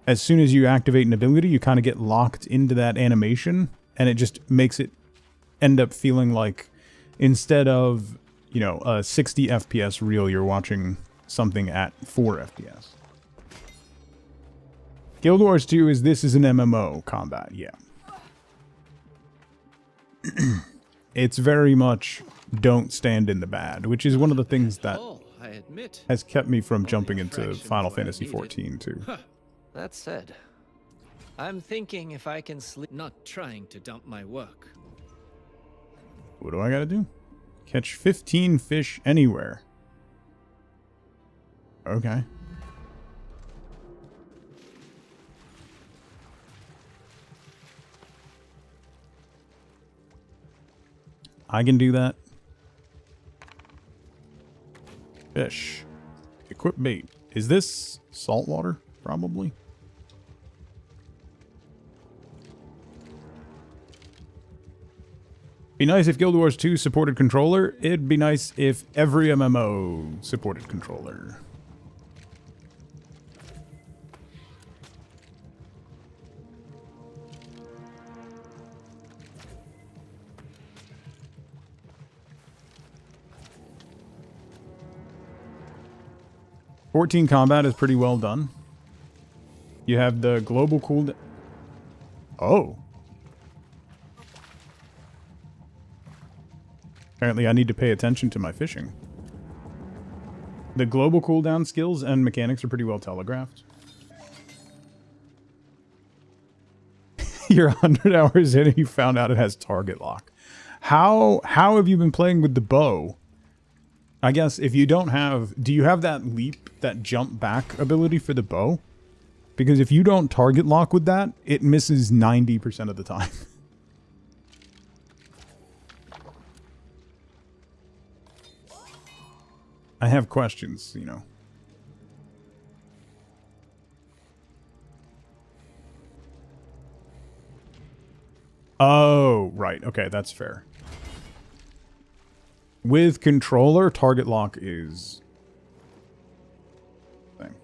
as soon as you activate an ability, you kind of get locked into that animation. And it just makes it end up feeling like, instead of, you know, a 60 FPS reel, you're watching something at 4 FPS. Guild Wars 2 is, this is an MMO combat, yeah. It's very much don't stand in the bad, which is one of the things that I admit, has kept me from jumping into Final Fantasy XIV too. that said, I'm thinking if I can sleep, not trying to dump my work. What do I gotta do? Catch 15 fish anywhere. Okay. I can do that. Fish. Equip bait. Is this saltwater? Probably. Be nice if Guild Wars 2 supported controller. It'd be nice if every MMO supported controller. '14 combat is pretty well done. You have the global cooldown. Oh. Apparently I need to pay attention to my fishing. The global cooldown skills and mechanics are pretty well telegraphed. You're 100 hours in and you found out it has target lock. How have you been playing with the bow? I guess if you don't have... Do you have that leap, that jump back ability for the bow? Because if you don't target lock with that, it misses 90% of the time. I have questions, you know. Oh, right. Okay, that's fair. With controller, target lock is... thing.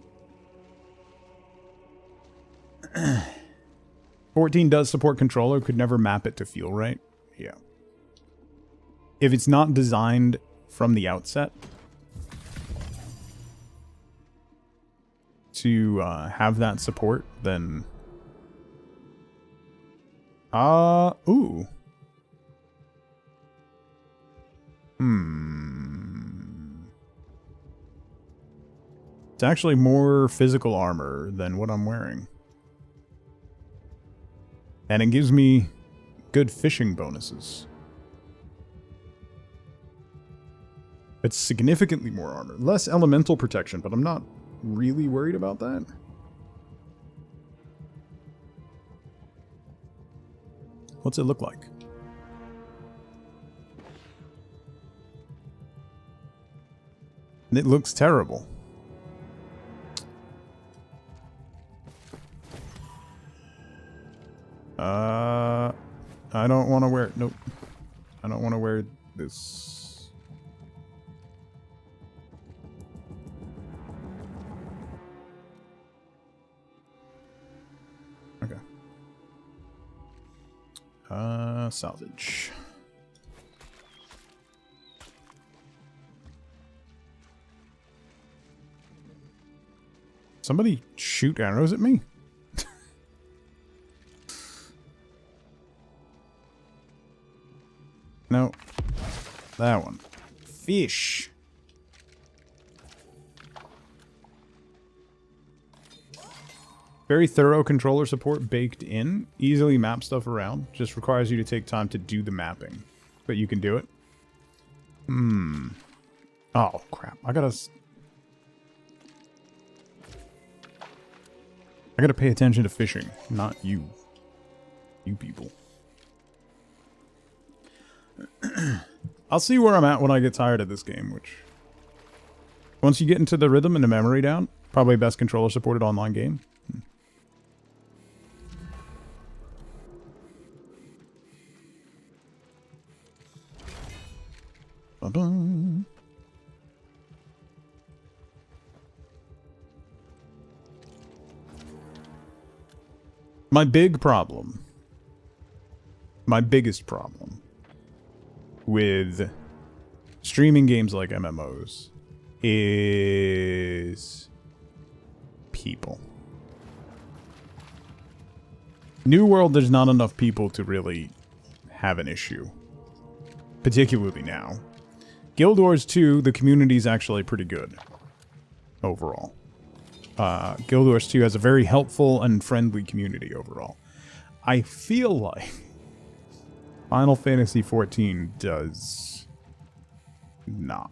14 does support controller, could never map it to feel right. Yeah. If it's not designed from the outset to have that support, then... ooh. It's actually more physical armor than what I'm wearing. And it gives me good fishing bonuses. It's significantly more armor. Less elemental protection, but I'm not really worried about that. What's it look like? It looks terrible. I don't want to wear... Nope. I don't want to wear this. Okay. Salvage. Somebody shoot arrows at me? No. That one. Fish. Very thorough controller support baked in. Easily map stuff around. Just requires you to take time to do the mapping. But you can do it. Oh, crap. I gotta pay attention to fishing, not you. You people. I'll see where I'm at when I get tired of this game, which... Once you get into the rhythm and the memory down, probably best controller supported online game. Ba-dum. My biggest problem with streaming games like MMOs is people. New World, there's not enough people to really have an issue, particularly now. Guild Wars 2, the community is actually pretty good overall. Guild Wars 2 has a very helpful and friendly community overall. I feel like Final Fantasy XIV does not.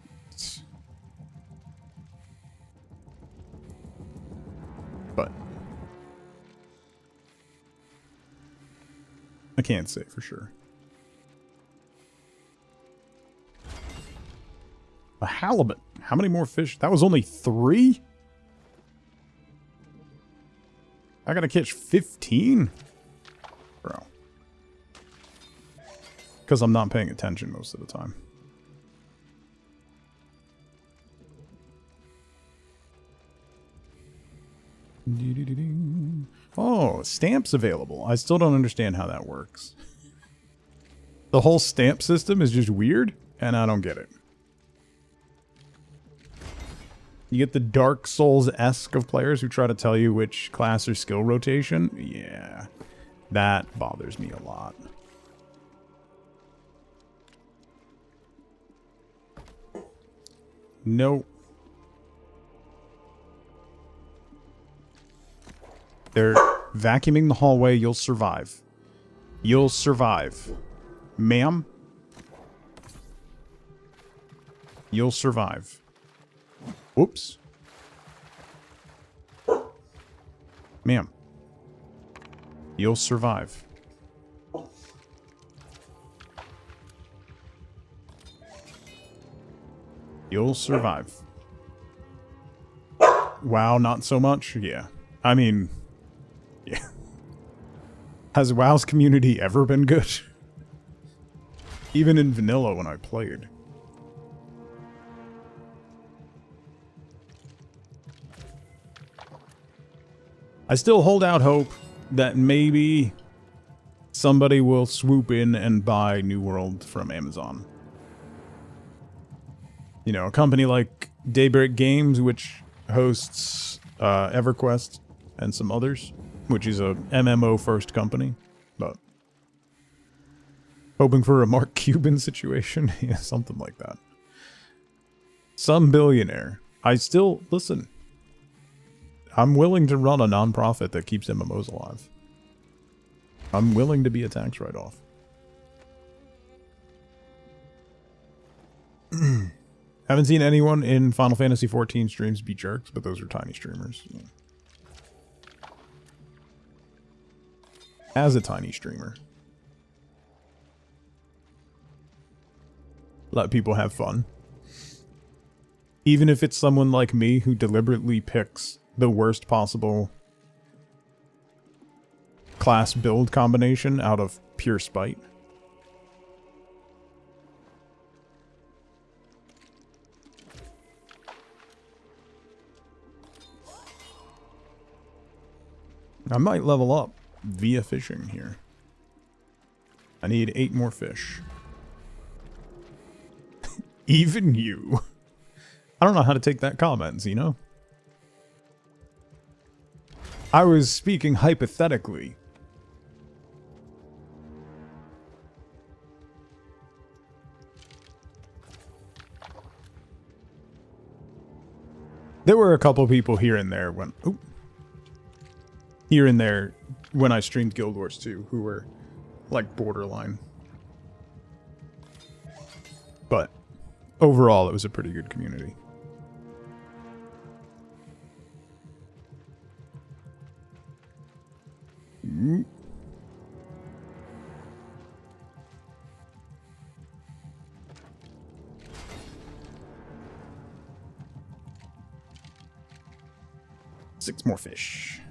But I can't say for sure. A halibut. How many more fish? That was only 3? I gotta catch 15? Bro. Because I'm not paying attention most of the time. Oh, stamps available. I still don't understand how that works. The whole stamp system is just weird, and I don't get it. You get the Dark Souls-esque of players who try to tell you which class or skill rotation. Yeah, that bothers me a lot. Nope. They're vacuuming the hallway. You'll survive. You'll survive. Ma'am? You'll survive. Whoops. Ma'am. You'll survive. You'll survive. WoW, not so much? Yeah. I mean... yeah. Has WoW's community ever been good? Even in vanilla when I played. I still hold out hope that maybe somebody will swoop in and buy New World from Amazon. You know, a company like Daybreak Games, which hosts EverQuest and some others, which is a MMO first company, but hoping for a Mark Cuban situation. Yeah, something like that. Some billionaire. I still, listen, I'm willing to run a nonprofit that keeps MMOs alive. I'm willing to be a tax write-off. Haven't seen anyone in Final Fantasy XIV streams be jerks, but those are tiny streamers. Yeah. As a tiny streamer, let people have fun. Even if it's someone like me who deliberately picks the worst possible class build combination out of pure spite. I might level up via fishing here. I need 8 more fish. Even you. I don't know how to take that comment, you know? I was speaking hypothetically. There were a couple people here and there when... Ooh. here and there when I streamed Guild Wars 2 who were like borderline. But overall, it was a pretty good community. Six more fish.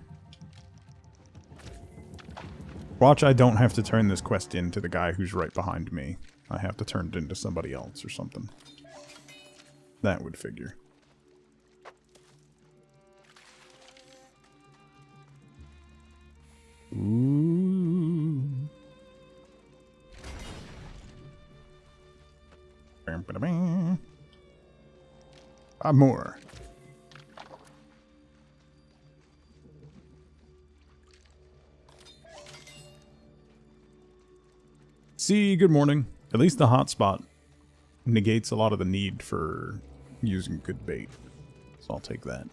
Watch, I don't have to turn this quest in to the guy who's right behind me. I have to turn it into somebody else or something. That would figure. Ooh. Five more. See, good morning. At least the hotspot negates a lot of the need for using good bait. So I'll take that.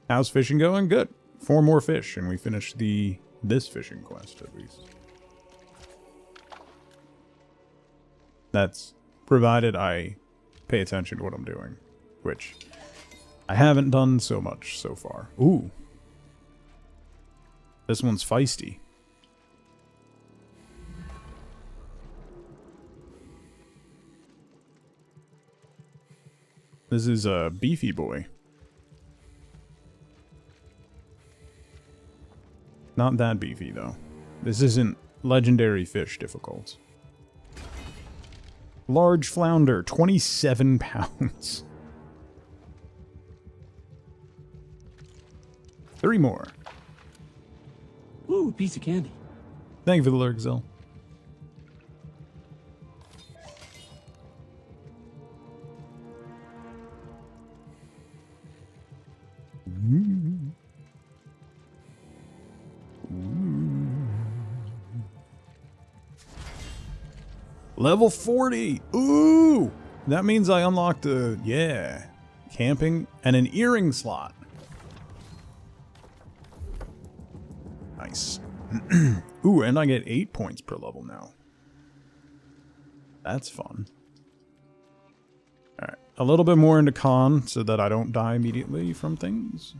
How's fishing going? Good. 4 more fish, and we finish this fishing quest at least. That's provided I pay attention to what I'm doing, which I haven't done so much so far. Ooh. This one's feisty. This is a beefy boy. Not that beefy, though. This isn't legendary fish difficult. Large flounder, 27 pounds. 3 more. Ooh, piece of candy. Thank you for the lurk, Zell. Level 40! Ooh! That means I unlocked a, camping and an earring slot. Nice. Ooh, and I get 8 points per level now. That's fun. Alright, a little bit more into con so that I don't die immediately from things.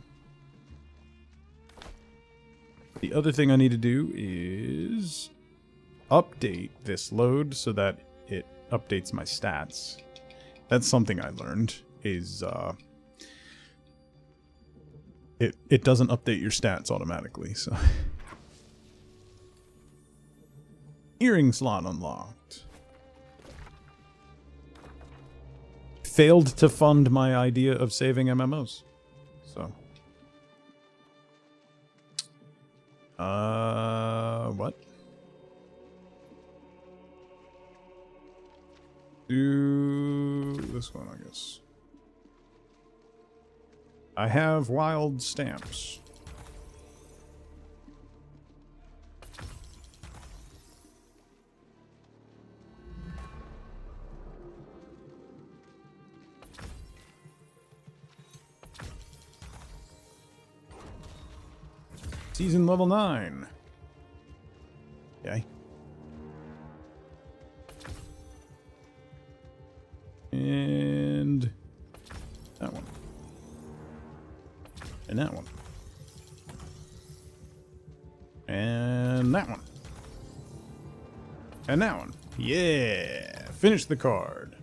The other thing I need to do is update this load so that it updates my stats. That's something I learned, is it doesn't update your stats automatically, so. Earring slot unlocked. Failed to fund my idea of saving MMOs. So. What? Do this one, I guess. I have wild stamps. Season level 9. Okay. And that one. And that one. And that one. And that one. Yeah. Finish the card.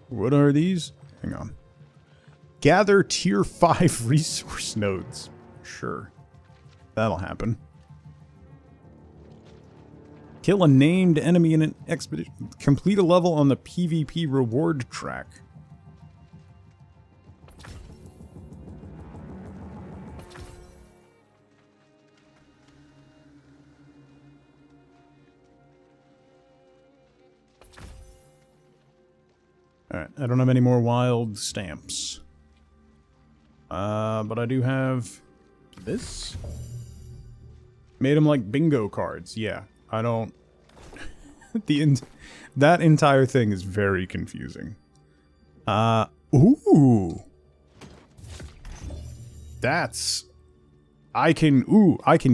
What are these? Hang on. Gather tier 5 resource nodes. Sure. That'll happen. Kill a named enemy in an expedition. Complete a level on the PvP reward track. Alright, I don't have any more wild stamps. But I do have this. Made them like bingo cards, yeah. I don't That entire thing is very confusing. Ooh. That's... I can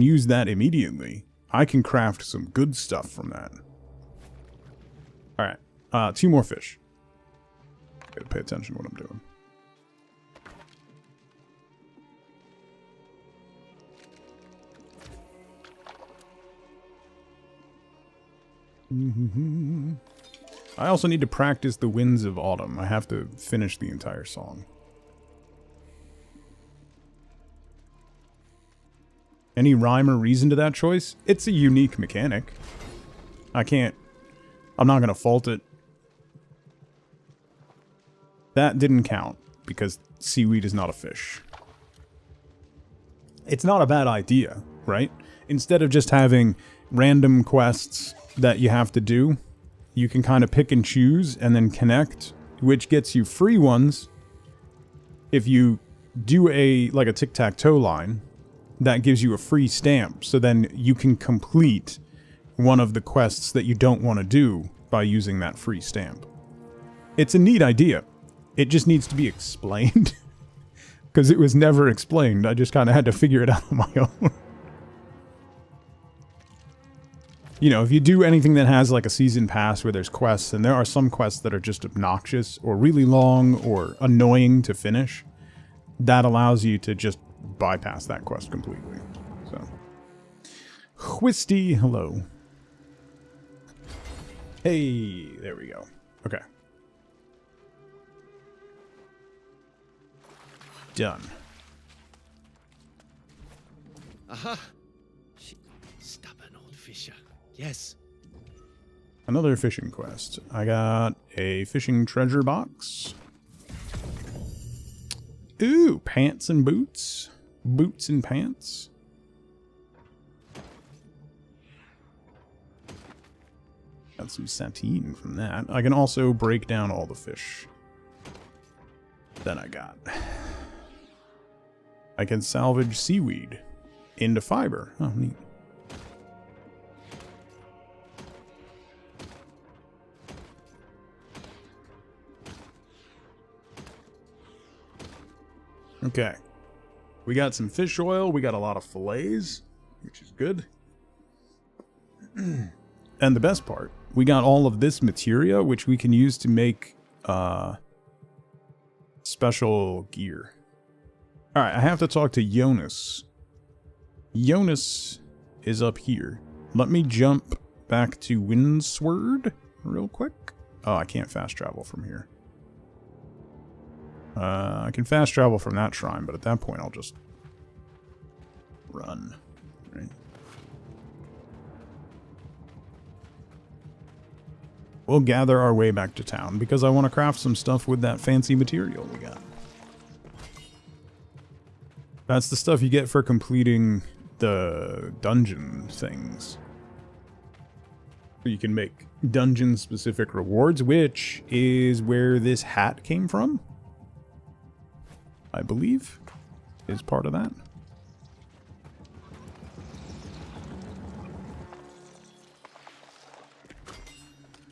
use that immediately. I can craft some good stuff from that. Alright, 2 more fish. Gotta pay attention to what I'm doing. I also need to practice the Winds of Autumn. I have to finish the entire song. Any rhyme or reason to that choice? It's a unique mechanic. I'm not gonna fault it. That didn't count, because seaweed is not a fish. It's not a bad idea, right? Instead of just having random quests that you have to do, you can kind of pick and choose and then connect, which gets you free ones. If you do like a tic-tac-toe line, that gives you a free stamp, so then you can complete one of the quests that you don't want to do by using that free stamp. It's a neat idea. It just needs to be explained, because it was never explained. I just kind of had to figure it out on my own. You know, if you do anything that has like a season pass where there's quests, and there are some quests that are just obnoxious or really long or annoying to finish, that allows you to just bypass that quest completely. So, Whisty, hello. Hey, there we go. Okay. Done. Aha! Stubborn old fisher. Yes. Another fishing quest. I got a fishing treasure box. Ooh, pants and boots. Boots and pants. Got some sateen from that. I can also break down all the fish that I got. I can salvage seaweed into fiber. Oh, neat. Okay. We got some fish oil. We got a lot of fillets, which is good. And the best part, we got all of this materia, which we can use to make special gear. Alright, I have to talk to Jonas. Jonas is up here. Let me jump back to Windsward real quick. Oh, I can't fast travel from here. I can fast travel from that shrine, but at that point I'll just run. Right? We'll gather our way back to town because I want to craft some stuff with that fancy material we got. That's the stuff you get for completing the dungeon things. So you can make dungeon-specific rewards, which is where this hat came from. I believe is part of that.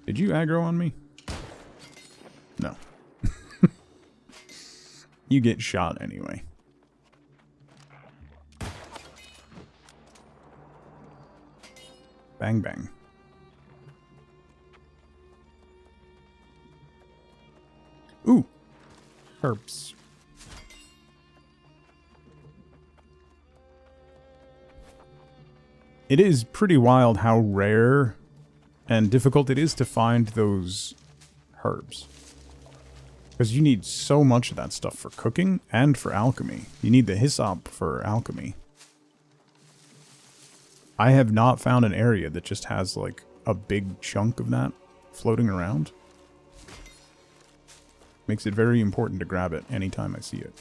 Did you aggro on me? No. You get shot anyway. Bang bang. Ooh. Herbs. It is pretty wild how rare and difficult it is to find those herbs. Because you need so much of that stuff for cooking and for alchemy. You need the hyssop for alchemy. I have not found an area that just has like a big chunk of that floating around. Makes it very important to grab it anytime I see it.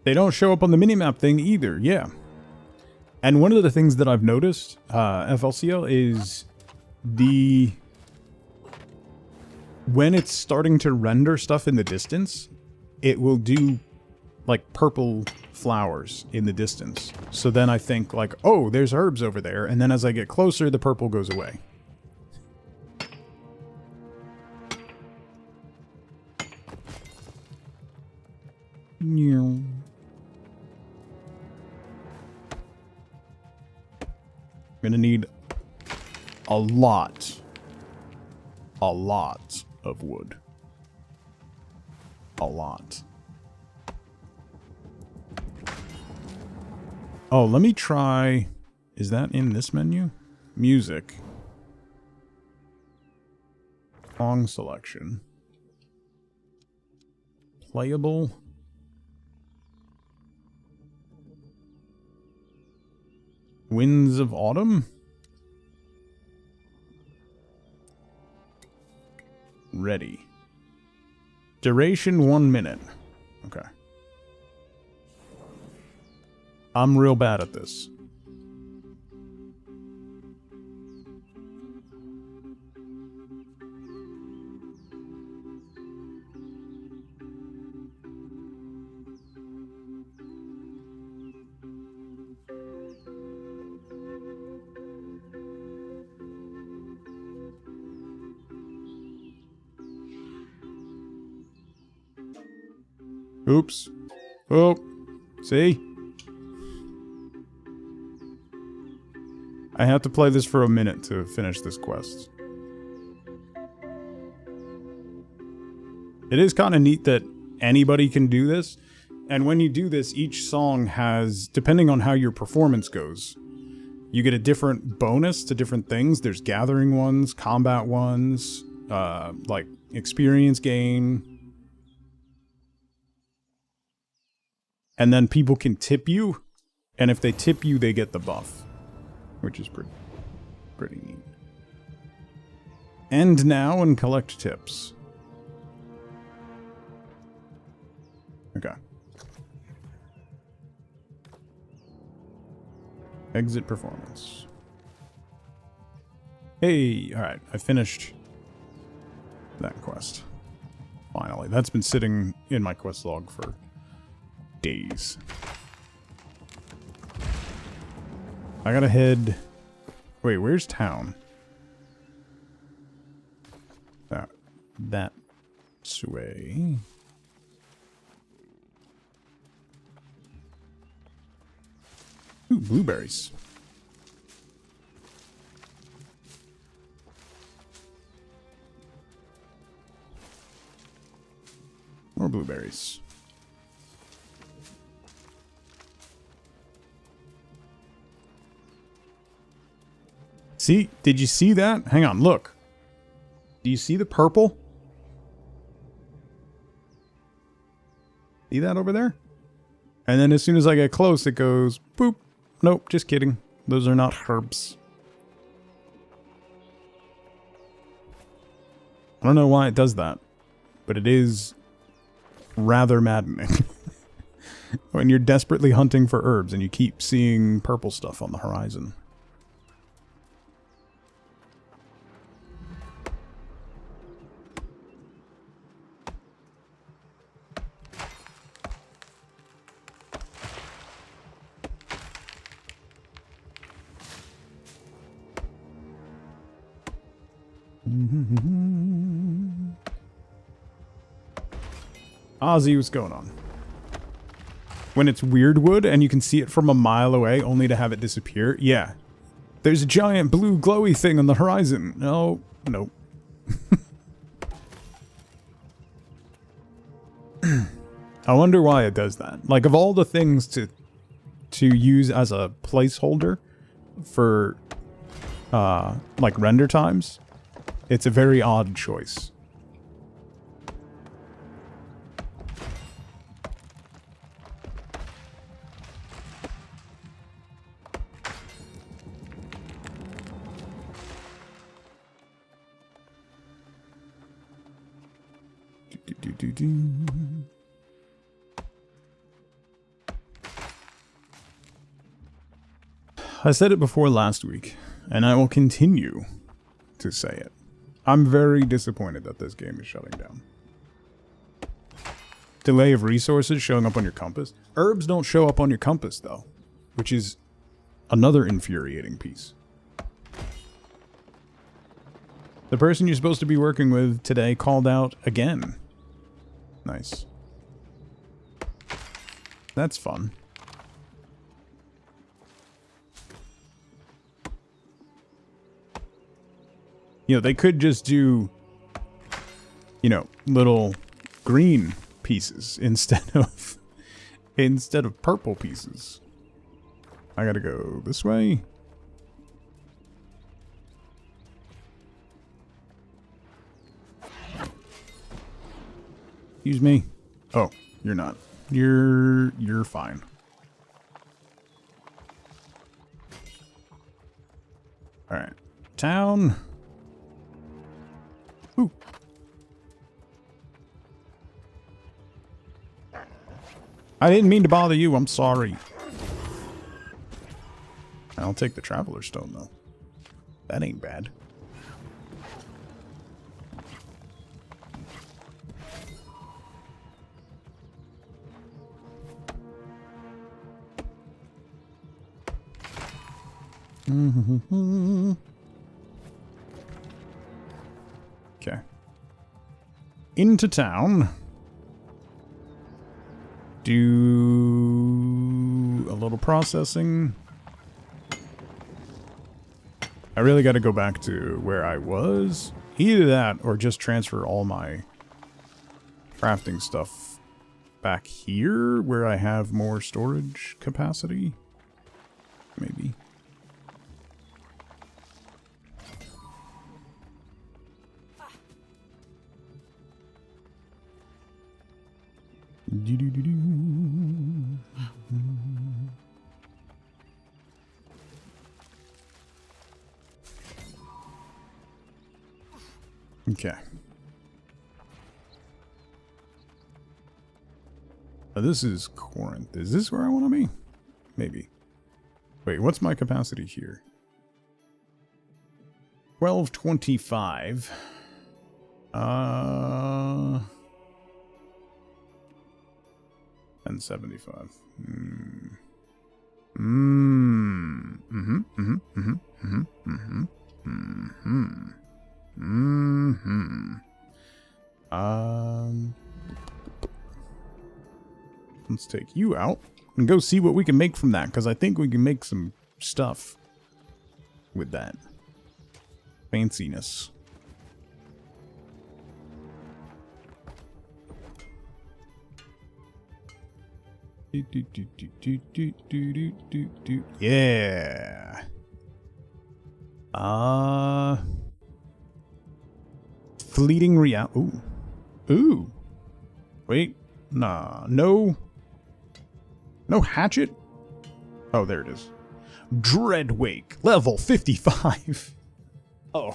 They don't show up on the minimap thing either, yeah. And one of the things that I've noticed, FLCL, is when it's starting to render stuff in the distance, it will do like purple flowers in the distance. So then I think like, oh, there's herbs over there. And then as I get closer, the purple goes away. I'm gonna need a lot of wood. A lot. Oh, let me try... Is that in this menu? Music. Song selection. Playable. Winds of Autumn? Ready. Duration 1 minute. Okay. I'm real bad at this. Oops. Oh. See? I have to play this for a minute to finish this quest. It is kind of neat that anybody can do this. And when you do this, each song has, depending on how your performance goes, you get a different bonus to different things. There's gathering ones, combat ones, like experience gain. And then people can tip you, and if they tip you, they get the buff, which is pretty neat. End now and collect tips. Okay. Exit performance. Hey, alright, I finished that quest. Finally. That's been sitting in my quest log for days. I gotta head... Wait, where's town? That way. Ooh, blueberries. More blueberries. See? Did you see that? Hang on, look. Do you see the purple? See that over there? And then as soon as I get close, it goes boop. Nope, just kidding. Those are not herbs. I don't know why it does that, but it is rather maddening. When you're desperately hunting for herbs and you keep seeing purple stuff on the horizon. Ozzy, what's going on? When it's weird wood and you can see it from a mile away only to have it disappear? Yeah. There's a giant blue glowy thing on the horizon. No, nope. I wonder why it does that. Like, of all the things to use as a placeholder for like render times, it's a very odd choice. I said it before last week, and I will continue to say it. I'm very disappointed that this game is shutting down. Delay of resources showing up on your compass. Herbs don't show up on your compass, though, which is another infuriating piece. The person you're supposed to be working with today called out again. Nice. That's fun. You know, they could just do, you know, little green pieces instead of purple pieces. I gotta go this way. Excuse me. Oh, you're not. You're fine. All right. Town. Ooh. I didn't mean to bother you. I'm sorry. I'll take the Traveler Stone, though. That ain't bad. Okay. Into town. Do a little processing. I really got to go back to where I was. Either that or just transfer all my crafting stuff back here where I have more storage capacity. Maybe. Okay. This is Corinth. Is this where I want to be? Maybe. Wait, what's my capacity here? 1225. And 75. Let's take you out and go see what we can make from that, because I think we can make some stuff with that fanciness. Yeah. Fleeting real. Ooh. Ooh. Wait. Nah. No. No hatchet? Oh, there it is. Dreadwake. Level 55. Oh.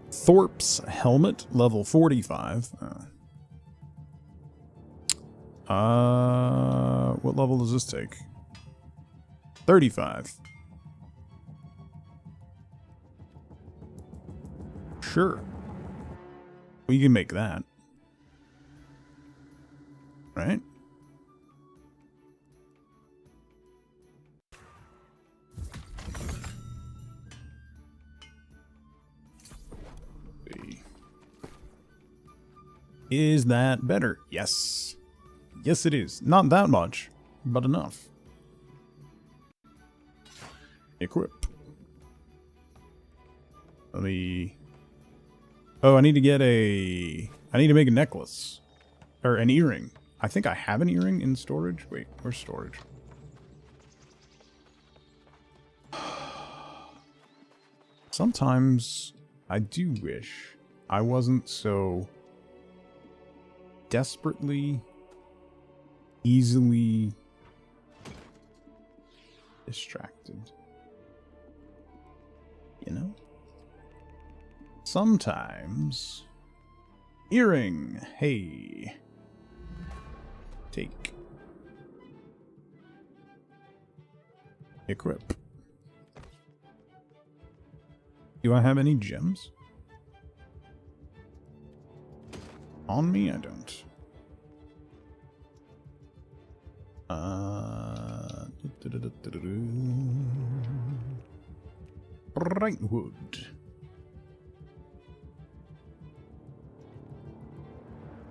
Thorpe's helmet. Level 45. What level does this take? 35. Sure. We can make that. Right? Is that better? Yes. Yes, it is. Not that much, but enough. Equip. Let me... Oh, I need to get a... I need to make a necklace. Or an earring. I think I have an earring in storage. Wait, where's storage? Sometimes I do wish I wasn't so desperately, easily distracted. You know? Sometimes... Earring! Hey. Take. Equip. Do I have any gems? On me, I don't. Brightwood.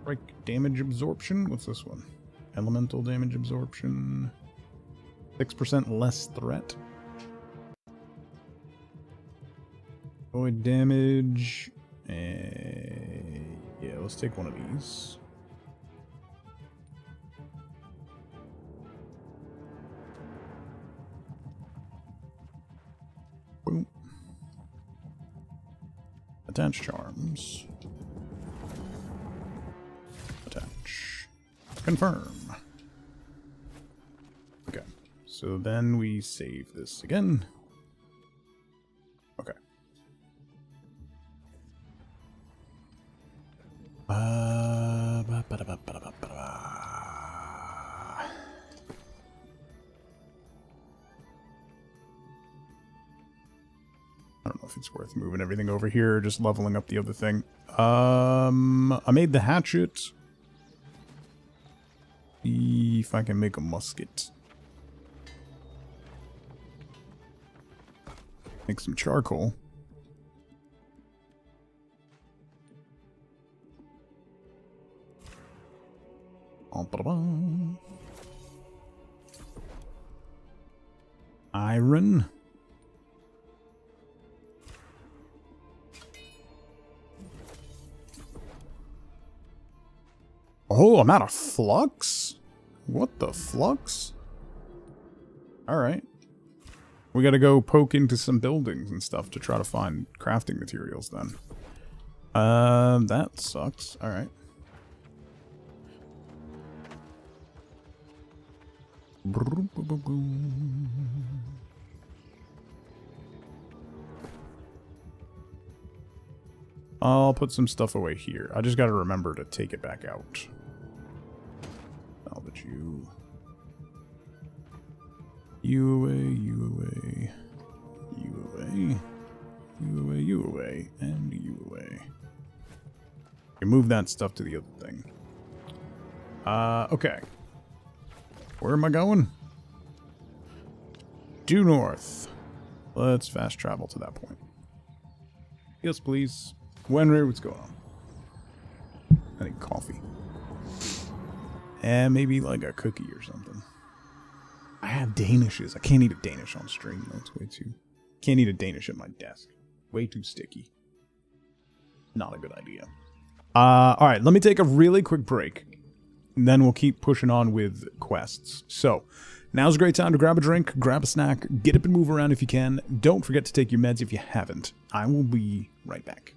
Break damage absorption. What's this one? Elemental damage absorption. 6% less threat. Void damage. Yeah, let's take one of these. Boom. Attach charms. Attach. Confirm. Okay. So then we save this again. Okay. I don't know if it's worth moving everything over here or just leveling up the other thing. I made the hatchet. See if I can make a musket. Make some charcoal. Iron. Oh, I'm out of flux? What the flux? Alright. We gotta go poke into some buildings and stuff to try to find crafting materials then. That sucks. Alright. I'll put some stuff away here. I just gotta remember to take it back out. Salvage you. You away, you away. You away. You away, you away. And you away. You move that stuff to the other thing. Okay. Where am I going? Due north. Let's fast travel to that point. Yes, please. Wenry, what's going on? I need coffee. And maybe like a cookie or something. I have Danishes. I can't eat a Danish on stream though. It's way too... Can't eat a Danish at my desk. Way too sticky. Not a good idea. Alright, let me take a really quick break. And then we'll keep pushing on with quests. So, now's a great time to grab a drink, grab a snack, get up and move around if you can. Don't forget to take your meds if you haven't. I will be right back.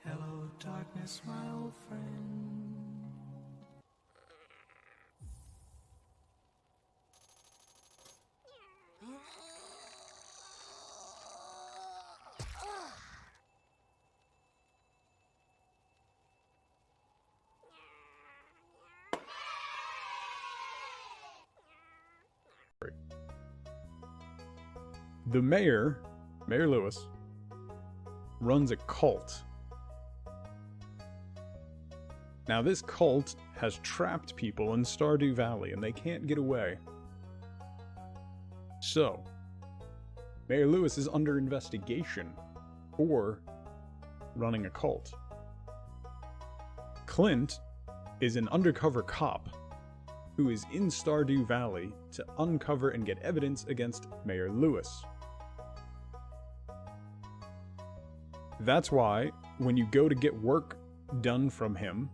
Hello, darkness, my old friend. The mayor, Mayor Lewis, runs a cult. Now this cult has trapped people in Stardew Valley and they can't get away. So, Mayor Lewis is under investigation for running a cult. Clint is an undercover cop who is in Stardew Valley to uncover and get evidence against Mayor Lewis. That's why when you go to get work done from him,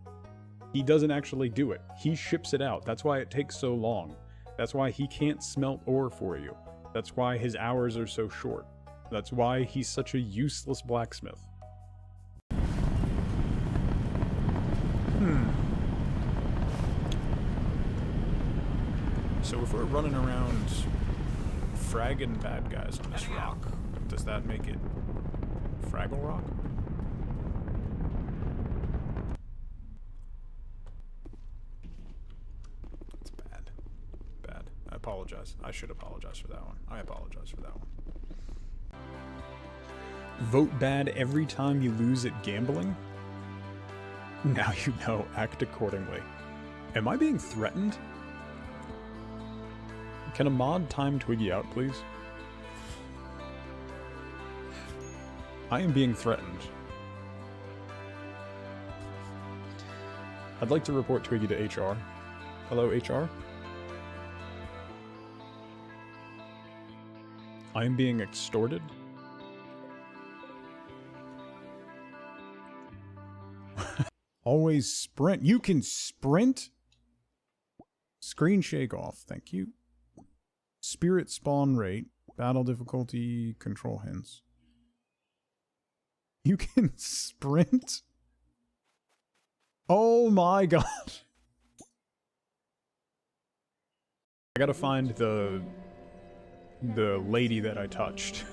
he doesn't actually do it. He ships it out. That's why it takes so long. That's why he can't smelt ore for you. That's why his hours are so short. That's why he's such a useless blacksmith. So if we're running around fragging bad guys on this rock, does that make it Fraggle Rock? It's bad. Bad. I apologize. I should apologize for that one. I apologize for that one. Vote bad every time you lose at gambling? Now you know, act accordingly. Am I being threatened? Can a mod time Twiggy out, please? I am being threatened. I'd like to report Twiggy to HR. Hello, HR? I am being extorted? Always sprint. You can sprint? Screen shake off, thank you. Spirit spawn rate. Battle difficulty. Control hints. You can sprint? Oh my god. I gotta find the lady that I touched.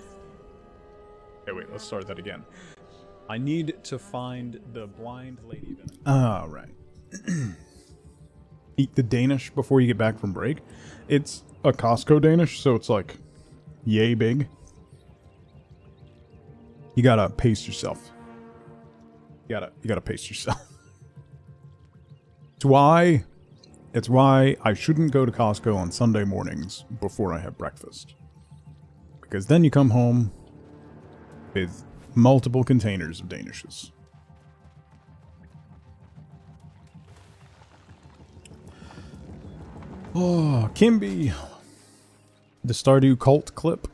Okay, wait, let's start that again. I need to find the blind lady that I... right. Eat the Danish before you get back from break. It's a Costco Danish, so it's like yay big. You gotta pace yourself. You gotta pace yourself. It's why I shouldn't go to Costco on Sunday mornings before I have breakfast. Because then you come home with multiple containers of Danishes. Oh, Kimby. The Stardew cult clip.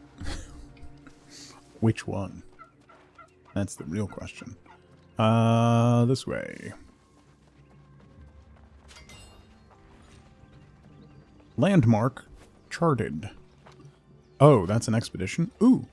Which one? That's the real question. This way. Landmark charted. Oh, that's an expedition? Ooh.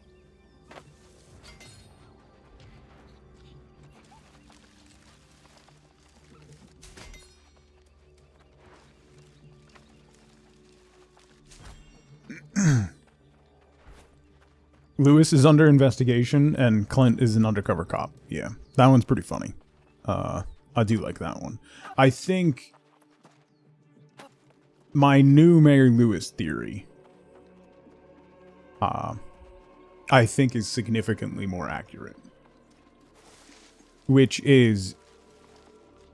Lewis is under investigation and Clint is an undercover cop. Yeah, that one's pretty funny. I do like that one. I think my new Mayor Lewis theory, I think is significantly more accurate. Which is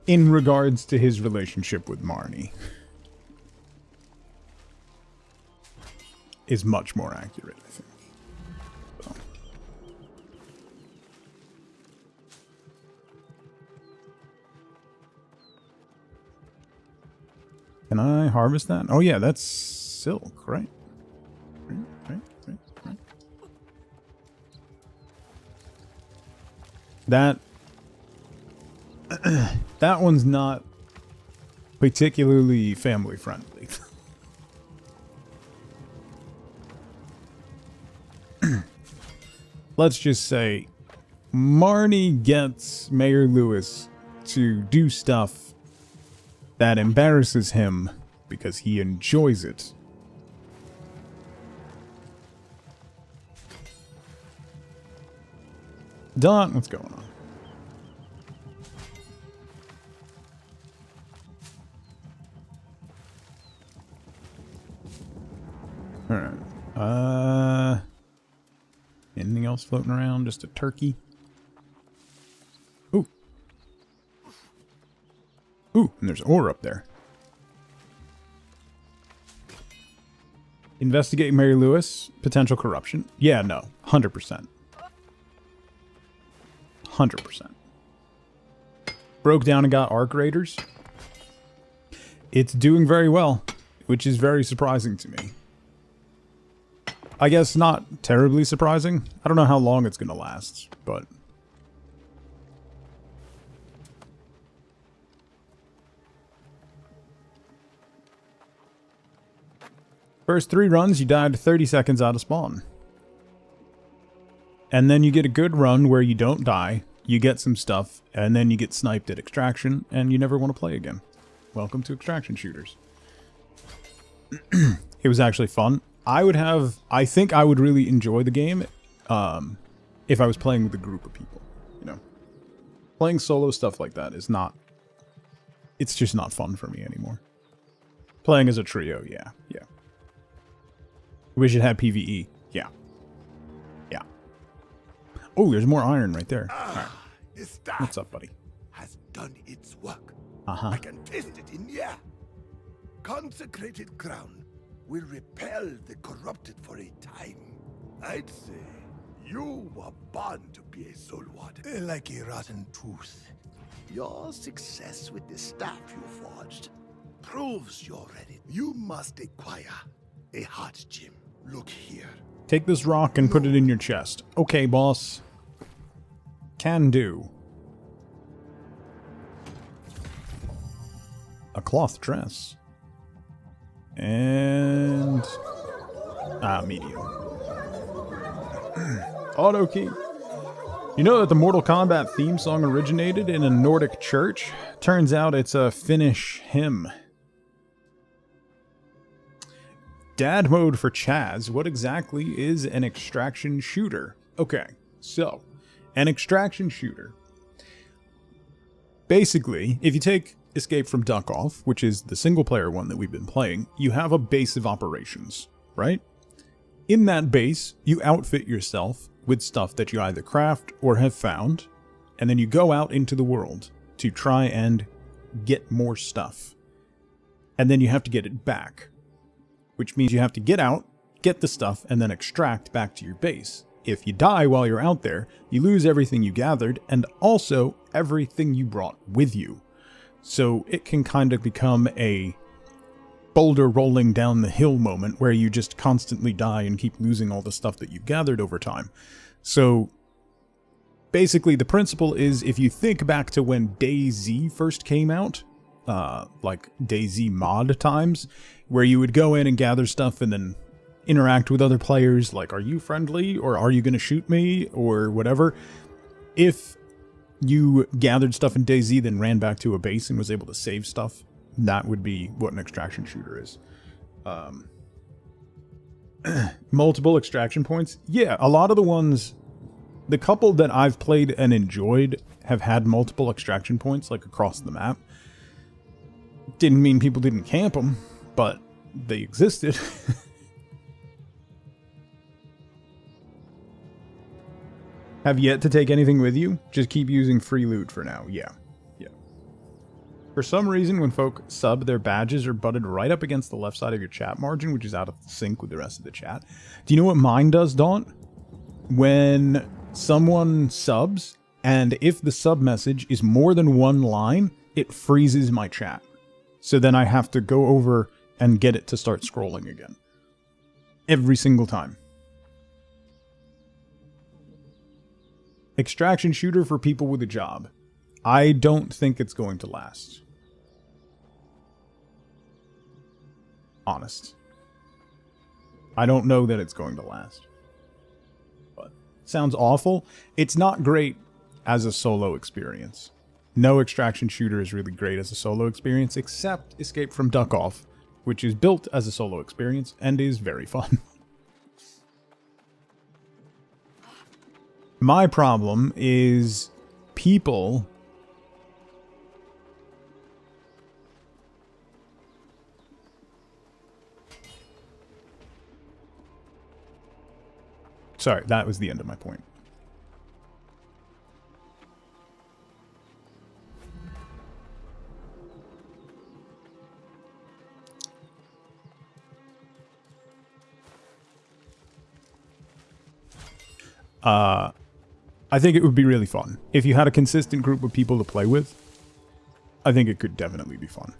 in regards to his relationship with Marnie. Is much more accurate, I think. So. Can I harvest that? Oh yeah, that's silk, right? Right. That that one's not particularly family friendly. Let's just say Marnie gets Mayor Lewis to do stuff that embarrasses him because he enjoys it. Don, what's going on? Alright. Anything else floating around? Just a turkey? Ooh. Ooh, and there's ore up there. Investigate Mary Lewis. Potential corruption. Yeah, no. 100%. 100%. Broke down and got arc raiders. It's doing very well, which is very surprising to me. I guess not terribly surprising. I don't know how long it's going to last, but... First 3 runs, you died 30 seconds out of spawn. And then you get a good run where you don't die, you get some stuff, and then you get sniped at extraction, and you never want to play again. Welcome to extraction shooters. It was actually fun. I think I would really enjoy the game if I was playing with a group of people, you know. Playing solo stuff like that is not, it's just not fun for me anymore. Playing as a trio, yeah. Wish it had PvE, yeah. Oh, there's more iron right there. All right. What's up, buddy? Has done its work. Uh-huh. I can taste it in the air. Consecrated ground will repel the corrupted for a time. I'd say you were born to be a soul warden. Like a rotten tooth. Your success with the staff you forged proves you're ready. You must acquire a heart gem. Look here. Take this rock and put it in your chest. Okay, boss. Can do. A cloth dress. And... medium. Auto key. You know that the Mortal Kombat theme song originated in a Nordic church? Turns out it's a Finnish hymn. Dad mode for Chaz. What exactly is an extraction shooter? Okay, so, an extraction shooter. Basically, if you take Escape from Duck-Off, which is the single-player one that we've been playing, you have a base of operations, right? In that base, you outfit yourself with stuff that you either craft or have found, and then you go out into the world to try and get more stuff. And then you have to get it back, which means you have to get out, get the stuff, and then extract back to your base. If you die while you're out there, you lose everything you gathered, and also everything you brought with you. So it can kind of become a boulder rolling down the hill moment where you just constantly die and keep losing all the stuff that you've gathered over time. So basically the principle is, if you think back to when DayZ first came out, like DayZ mod times, where you would go in and gather stuff and then interact with other players, like, are you friendly, or are you going to shoot me, or whatever. If you gathered stuff in DayZ, then ran back to a base and was able to save stuff, that would be what an extraction shooter is. Multiple extraction points? Yeah, a lot of the ones, the couple that I've played and enjoyed have had multiple extraction points, like, across the map. Didn't mean people didn't camp them, but they existed. Have yet to take anything with you? Just keep using free loot for now. Yeah. For some reason, when folk sub, their badges are butted right up against the left side of your chat margin, which is out of sync with the rest of the chat. Do you know what mine does, Daunt? When someone subs, and if the sub message is more than one line, it freezes my chat. So then I have to go over and get it to start scrolling again. Every single time. Extraction shooter for people with a job. I don't think it's going to last. Honest. I don't know that it's going to last. But sounds awful. It's not great as a solo experience. No extraction shooter is really great as a solo experience, except Escape from Duck-Off, which is built as a solo experience and is very fun. My problem is people sorry, that was the end of my point. I think it would be really fun. If you had a consistent group of people to play with, I think it could definitely be fun.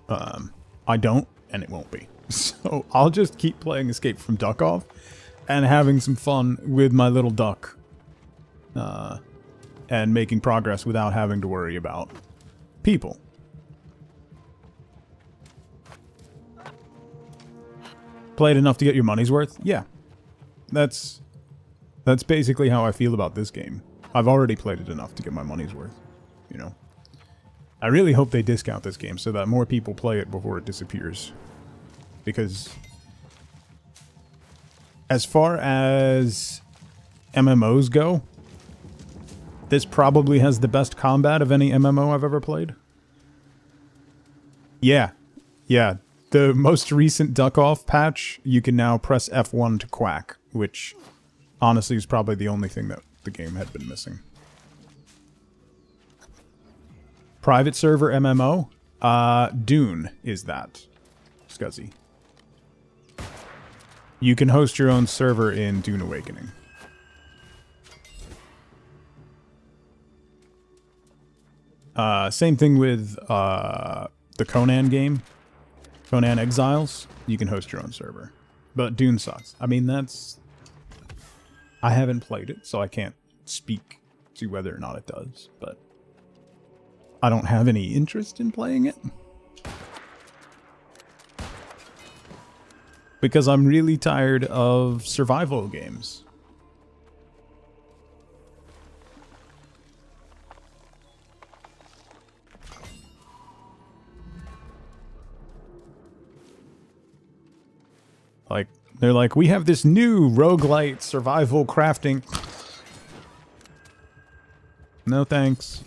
I don't, and it won't be. So I'll just keep playing Escape from Duck-Off and having some fun with my little duck. And making progress without having to worry about people. Played enough to get your money's worth? Yeah. That's basically how I feel about this game. I've already played it enough to get my money's worth, you know. I really hope they discount this game so that more people play it before it disappears. Because as far as MMOs go, this probably has the best combat of any MMO I've ever played. Yeah. Yeah. The most recent Duck Off patch, you can now press F1 to quack, which honestly is probably the only thing that the game had been missing. Private server MMO? Dune is that. Scuzzy. You can host your own server in Dune Awakening. Same thing with the Conan game. Conan Exiles. You can host your own server. But Dune sucks. I mean, that's... I haven't played it, so I can't speak to whether or not it does, but I don't have any interest in playing it. Because I'm really tired of survival games. Like, they're like, we have this new roguelite survival crafting. No thanks.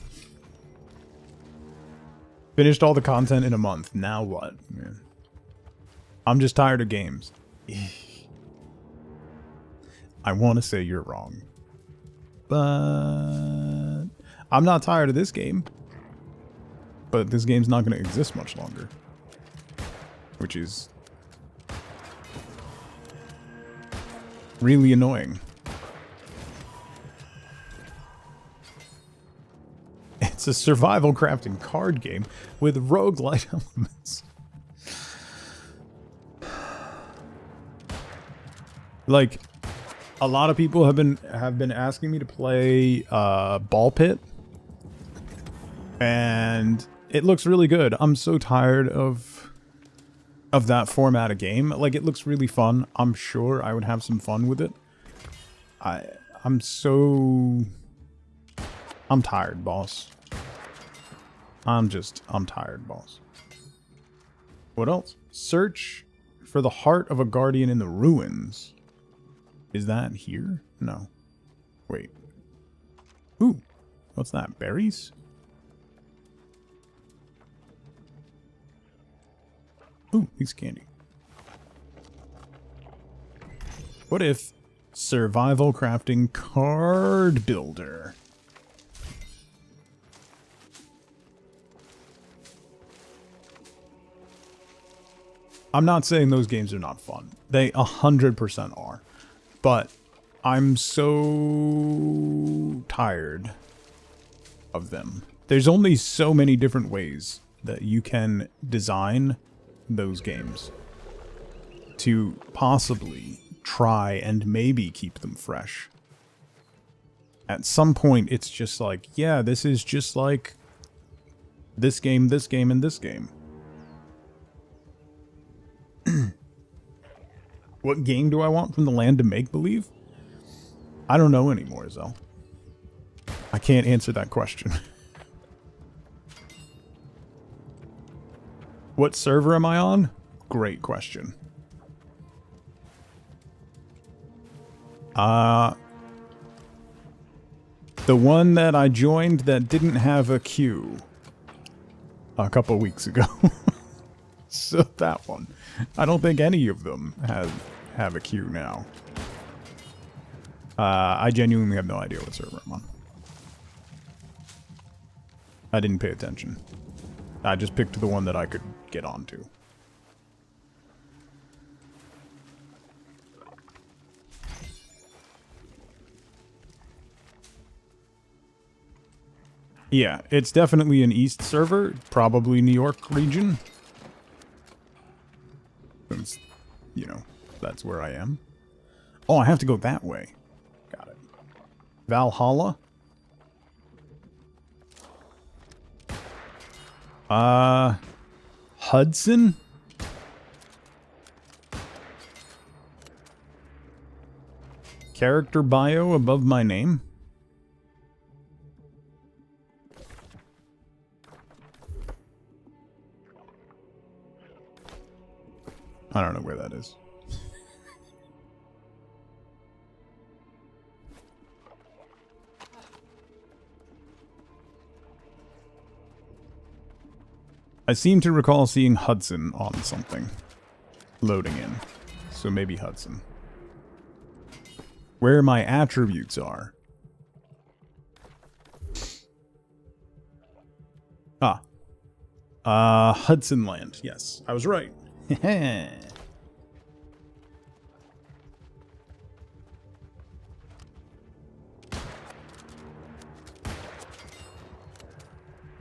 Finished all the content in a month. Now what? Yeah. I'm just tired of games. I want to say you're wrong. But I'm not tired of this game. But this game's not going to exist much longer. Which is really annoying. It's a survival crafting card game with roguelite elements. Like, a lot of people have been asking me to play Ball Pit, and it looks really good. I'm so tired of that format of game. Like, it looks really fun. I'm sure I would have some fun with it. I'm tired, boss. I'm tired, boss. What else? Search for the heart of a guardian in the ruins. Is that here? No. Wait. Ooh. What's that? Berries? Ooh, piece of candy. What if survival crafting card builder? I'm not saying those games are not fun. They 100% are. But I'm so tired of them. There's only so many different ways that you can design those games to possibly try and maybe keep them fresh. At some point, it's just like, yeah, this is just like this game, and this game. What game do I want from the land of make-believe? I don't know anymore, Zell. I can't answer that question. What server am I on? Great question. The one that I joined that didn't have a queue a couple weeks ago. So that one. I don't think any of them have a queue now. I genuinely have no idea what server I'm on. I didn't pay attention. I just picked the one that I could get onto. Yeah, it's definitely an East server, probably New York region. Since, you know, that's where I am. Oh, I have to go that way. Got it. Valhalla? Hudson? Character bio above my name? I don't know where that is. I seem to recall seeing Hudson on something. Loading in. So maybe Hudson. Where my attributes are. Hudson Land. Yes, I was right.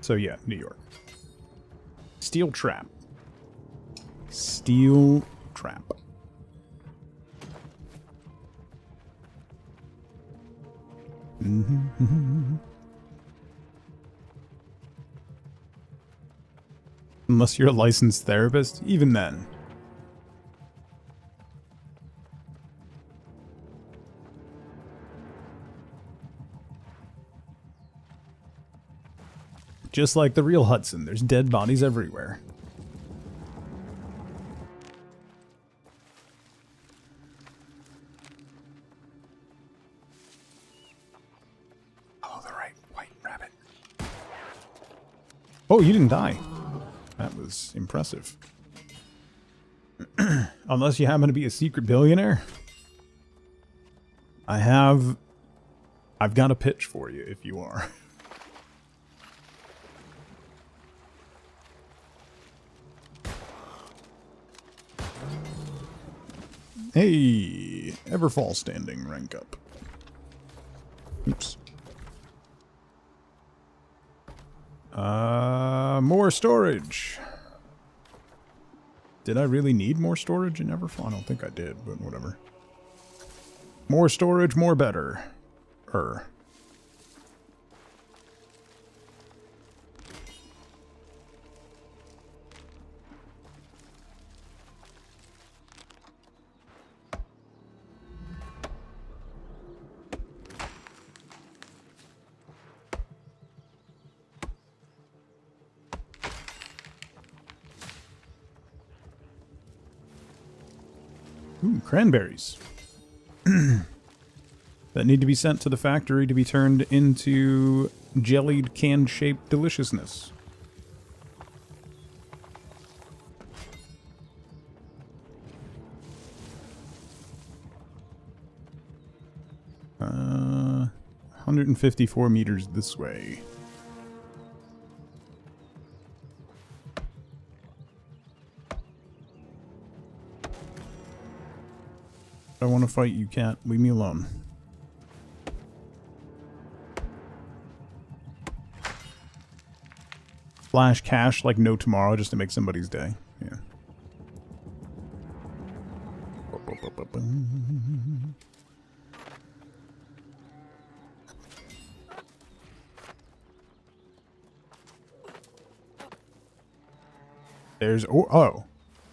So yeah, New York. Steel trap. Steel trap. Unless you're a licensed therapist, even then. Just like the real Hudson, there's dead bodies everywhere. Oh, the right white rabbit. Oh, you didn't die. That was impressive. Unless you happen to be a secret billionaire. I've got a pitch for you if you are. Hey, Everfall standing, rank up. Oops. More storage. Did I really need more storage in Everfall? I don't think I did, but whatever. More storage, more better. Ooh, cranberries. That need to be sent to the factory to be turned into jellied can-shaped deliciousness. Uh, 154 meters this way. I want to fight you, cat. Leave me alone. Flash cash like no tomorrow just to make somebody's day. Yeah. There's... Oh,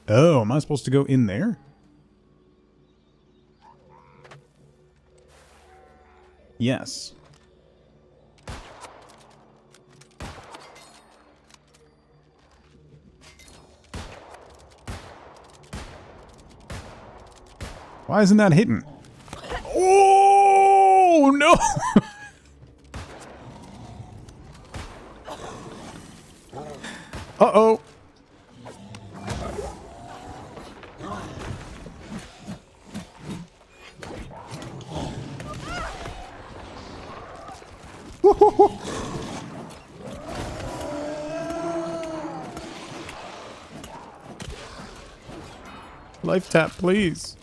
am I supposed to go in there? Yes. Why isn't that hitting? Oh, no! Uh-oh. Life tap, please.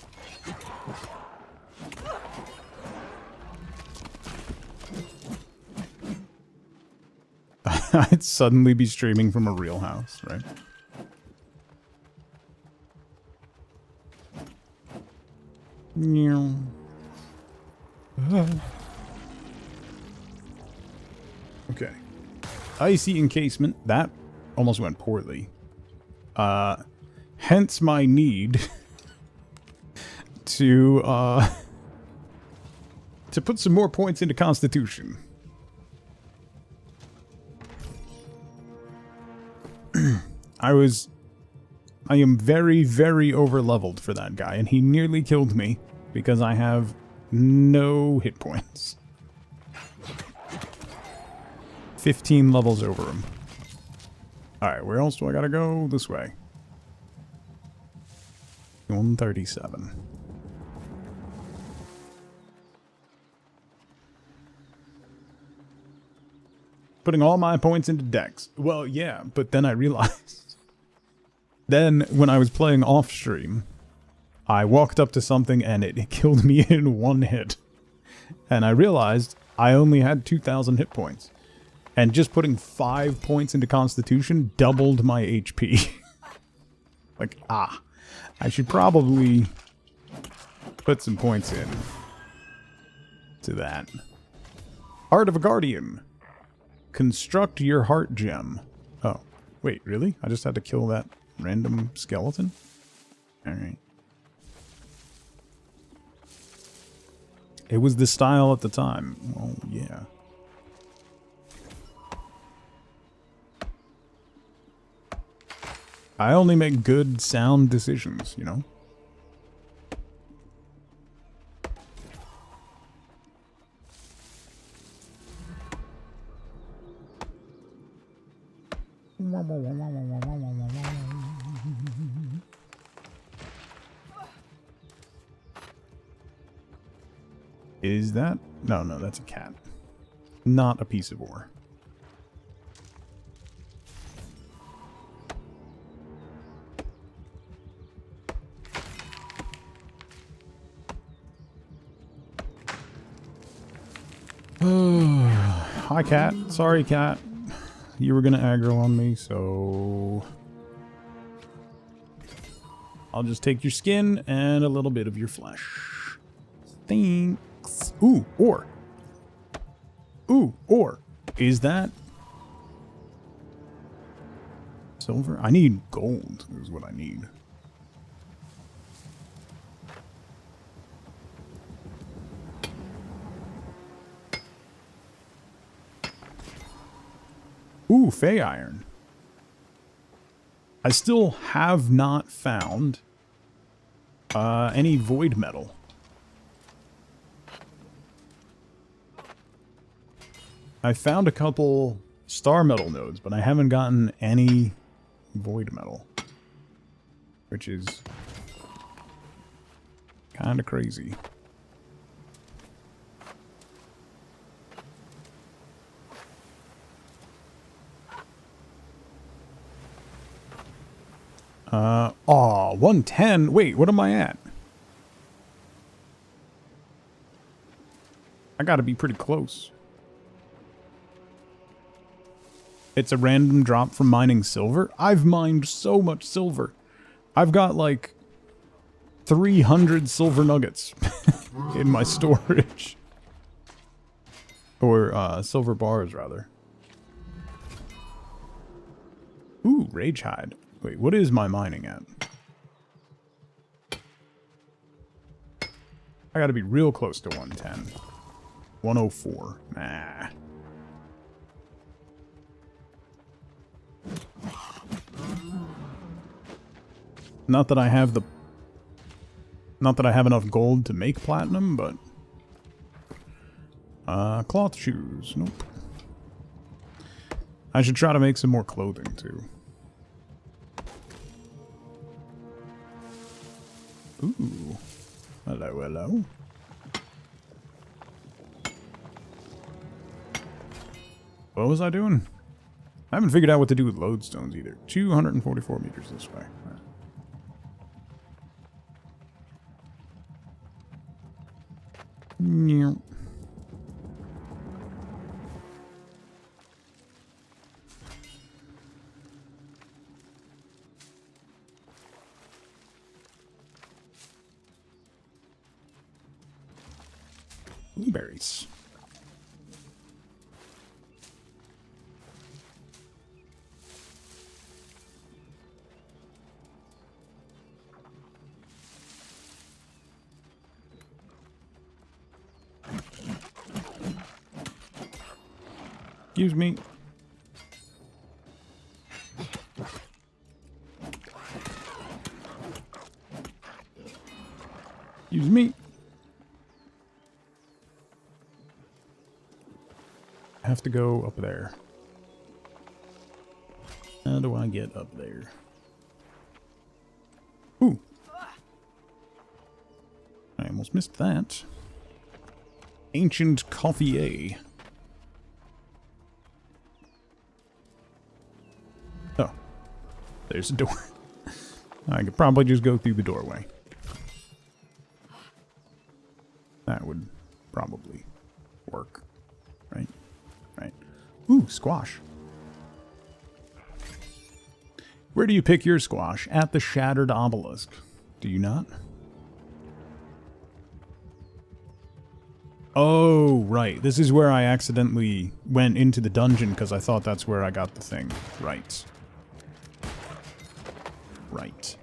I'd suddenly be streaming from a real house, right? Okay. Icy encasement. That almost went poorly. Hence my need to put some more points into Constitution. I am very, very over-leveled for that guy, and he nearly killed me because I have no hit points. 15 levels over him. Alright, where else do I gotta go? This way. 137. Putting all my points into Dex. Well, yeah, but then I realized. Then, when I was playing off stream, I walked up to something and it killed me in one hit. And I realized I only had 2,000 hit points. And just putting 5 points into Constitution doubled my HP. Like, I should probably put some points in to that. Heart of a Guardian. Construct your heart gem. Oh, wait, really? I just had to kill that random skeleton? Alright. It was the style at the time. Well, yeah. I only make good, sound decisions, you know? Is that? No, that's a cat. Not a piece of ore. Hi, cat. Sorry, cat. You were gonna aggro on me, so I'll just take your skin and a little bit of your flesh. Thanks. Ooh, ore. Ooh, ore. Is that silver? I need gold is what I need. Ooh, Fey Iron. I still have not found any void metal. I found a couple star metal nodes, but I haven't gotten any void metal, which is kind of crazy. Aw, 110. Wait, what am I at? I gotta be pretty close. It's a random drop from mining silver. I've mined so much silver. I've got like 300 silver nuggets in my storage. Or silver bars, rather. Ooh, Rage Hide. Wait, what is my mining at? I gotta be real close to 110. 104. Nah. Not that I have the... Not that I have enough gold to make platinum, but... cloth shoes. Nope. I should try to make some more clothing, too. Ooh. Hello, hello. What was I doing? I haven't figured out what to do with lodestones either. 244 meters this way. Yeah. Blueberries. Excuse me. Excuse me. I have to go up there. How do I get up there? Ooh. I almost missed that. Ancient Coffee. Oh. There's a door. I could probably just go through the doorway. That would probably work. Right? Right. Ooh, squash. Where do you pick your squash? At the Shattered Obelisk. Do you not? Oh, right. This is where I accidentally went into the dungeon because I thought that's where I got the thing. Right. Right.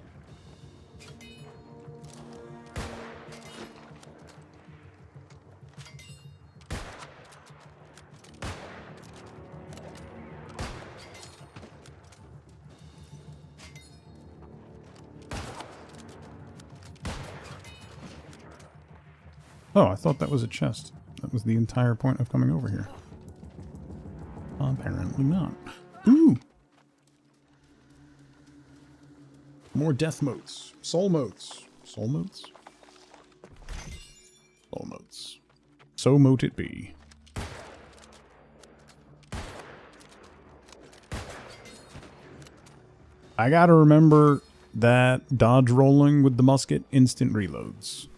Oh, I thought that was a chest. That was the entire point of coming over here. Apparently not. Ooh! More death motes. Soul motes. Soul motes? Soul motes. So mote it be. I gotta remember that dodge rolling with the musket instant reloads.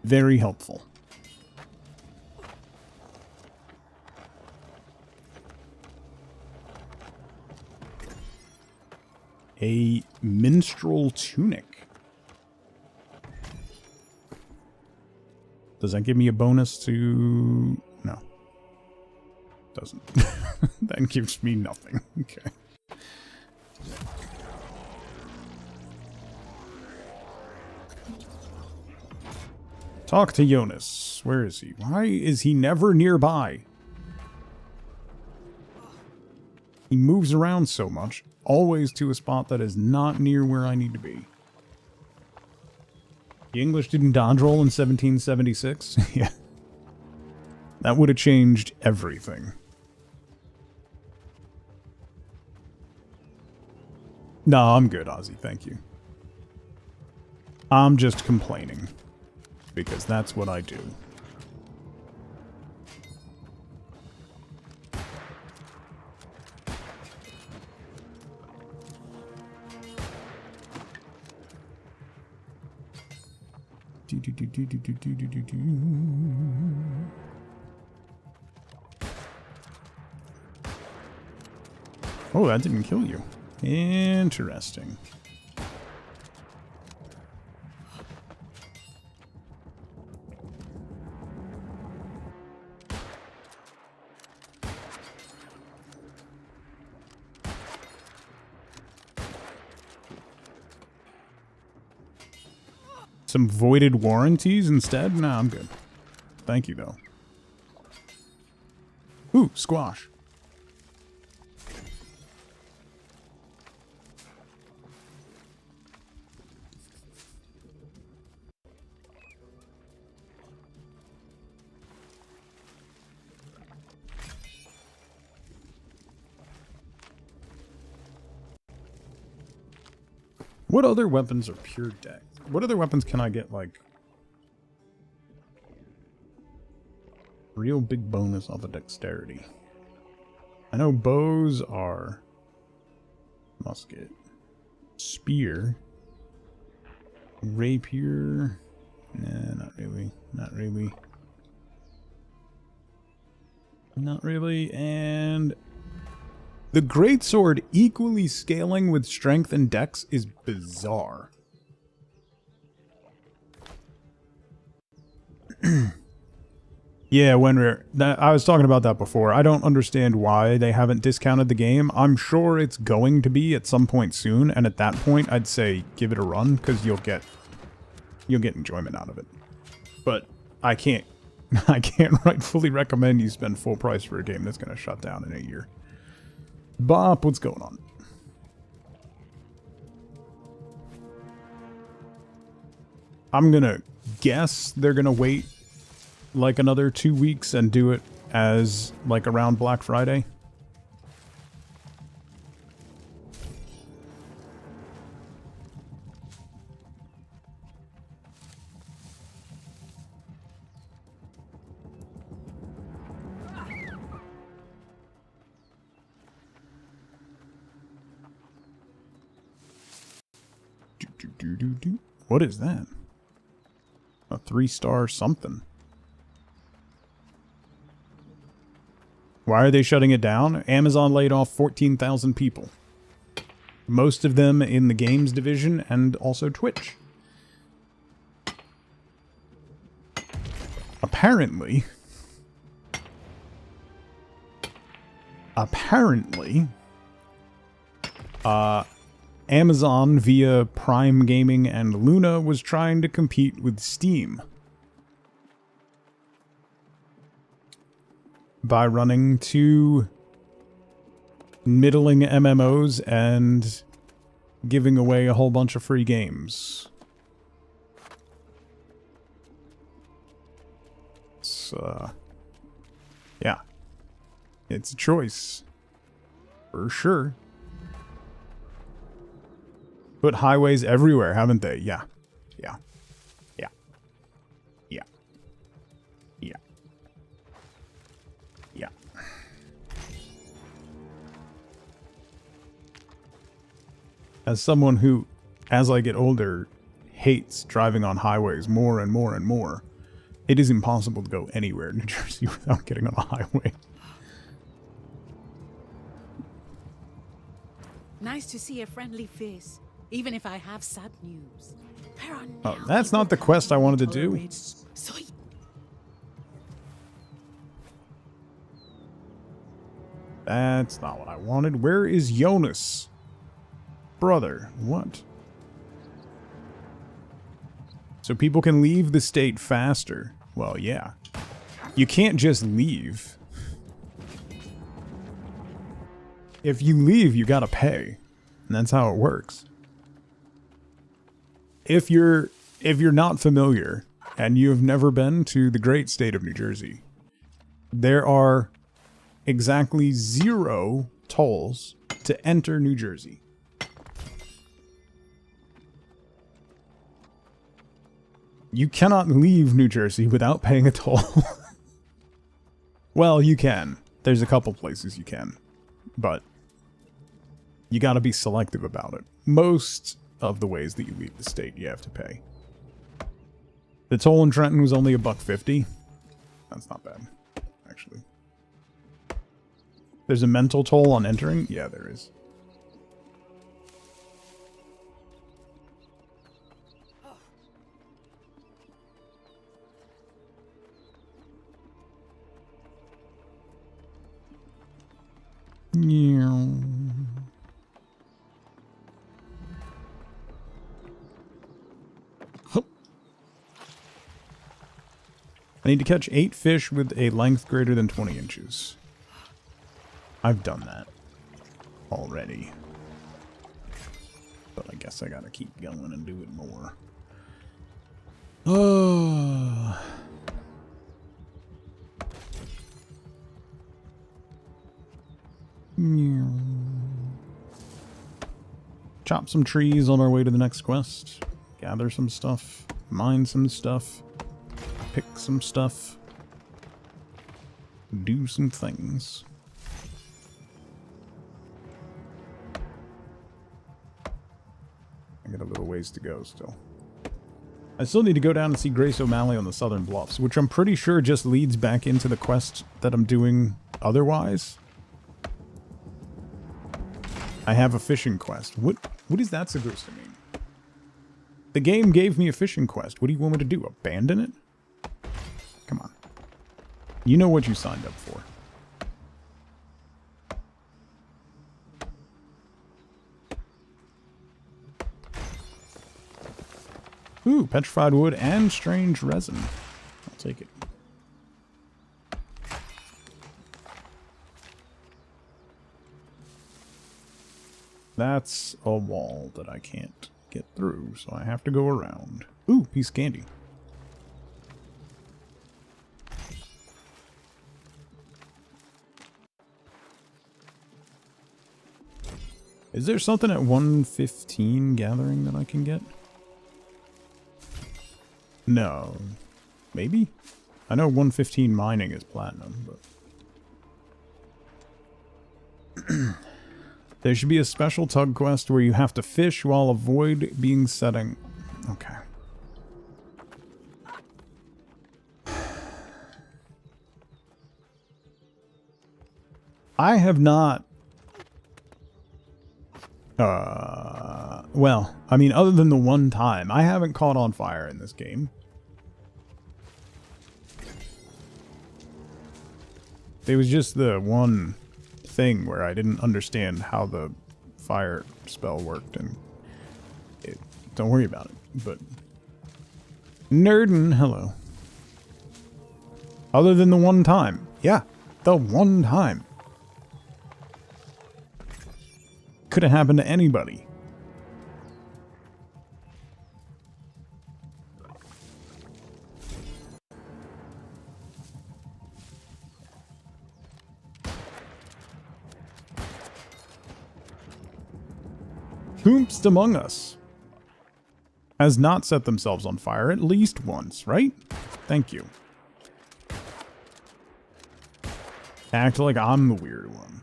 Very helpful. A minstrel tunic. Does that give me a bonus to... No. Doesn't. That gives me nothing. Okay. Talk to Jonas. Where is he? Why is he never nearby? He moves around so much, always to a spot that is not near where I need to be. The English didn't dodge roll in 1776? Yeah. That would have changed everything. No, I'm good, Ozzy. Thank you. I'm just complaining. Because that's what I do. Oh, that didn't kill you. Interesting. Some voided warranties instead? Nah, I'm good. Thank you, though. Ooh, squash. What other weapons are pure dex? What other weapons can I get, like, real big bonus off of dexterity? I know bows are musket, spear, rapier. Nah, not really. Not really. Not really. And the greatsword equally scaling with strength and dex is bizarre. Yeah, I was talking about that before. I don't understand why they haven't discounted the game. I'm sure it's going to be at some point soon, and at that point, I'd say give it a run because you'll get enjoyment out of it. But I can't rightfully recommend you spend full price for a game that's going to shut down in a year. Bop, what's going on? I'm gonna guess they're gonna wait like another 2 weeks and do it as like around Black Friday. What is that? A 3-star something. Why are they shutting it down? Amazon laid off 14,000 people. Most of them in the games division and also Twitch. Apparently, Amazon via Prime Gaming and Luna was trying to compete with Steam by running 2 middling MMOs and giving away a whole bunch of free games. It's, yeah. It's a choice. For sure. Put highways everywhere, haven't they? Yeah. Yeah. Yeah. Yeah. Yeah. Yeah. As someone who, as I get older, hates driving on highways more and more and more, it is impossible to go anywhere in New Jersey without getting on a highway. Nice to see a friendly face, even if I have sad news. Oh, that's not the quest I wanted to do. That's not what I wanted. Where is Jonas? Brother, what? So people can leave the state faster. Well, yeah. You can't just leave. If you leave, you gotta pay. And that's how it works. If you're not familiar and you have never been to the great state of New Jersey, there are exactly 0 tolls to enter New Jersey. You cannot leave New Jersey without paying a toll. Well, you can. There's a couple places you can. But you gotta be selective about it. Most of the ways that you leave the state, you have to pay. The toll in Trenton was only $1.50. That's not bad, actually. There's a mental toll on entering? Yeah, there is. Yeah. I need to catch 8 fish with a length greater than 20 inches. I've done that already. But I guess I gotta keep going and do it more. Oh. Chop some trees on our way to the next quest. Gather some stuff. Mine some stuff. Pick some stuff. Do some things. I got a little ways to go still. I still need to go down and see Grace O'Malley on the Southern Bluffs, which I'm pretty sure just leads back into the quest that I'm doing otherwise. I have a fishing quest. What is that supposed to mean? The game gave me a fishing quest. What do you want me to do? Abandon it? Come on. You know what you signed up for. Ooh, petrified wood and strange resin. I'll take it. That's a wall that I can't get through, so I have to go around. Ooh, piece of candy. Is there something at 115 gathering that I can get? No. Maybe? I know 115 mining is platinum, but... There should be a special tug quest where you have to fish while avoid being setting. Okay. I have not... well, I mean, other than the one time, I haven't caught on fire in this game. There was just the one thing where I didn't understand how the fire spell worked, and don't worry about it, but... Nerdin, hello. Other than the one time. Yeah, the one time. Could have happened to anybody. Whomst among us has not set themselves on fire at least once, right? Thank you. Act like I'm the weird one.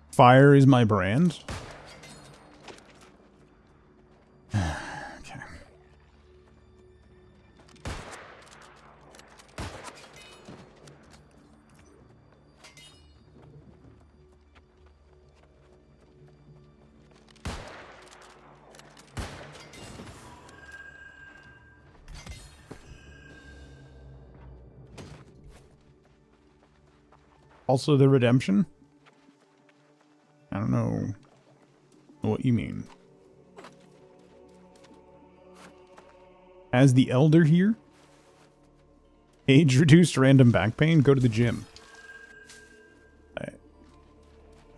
Fire is my brand. Okay. Also the redemption? I don't know what you mean. As the elder here? Age reduced random back pain? Go to the gym.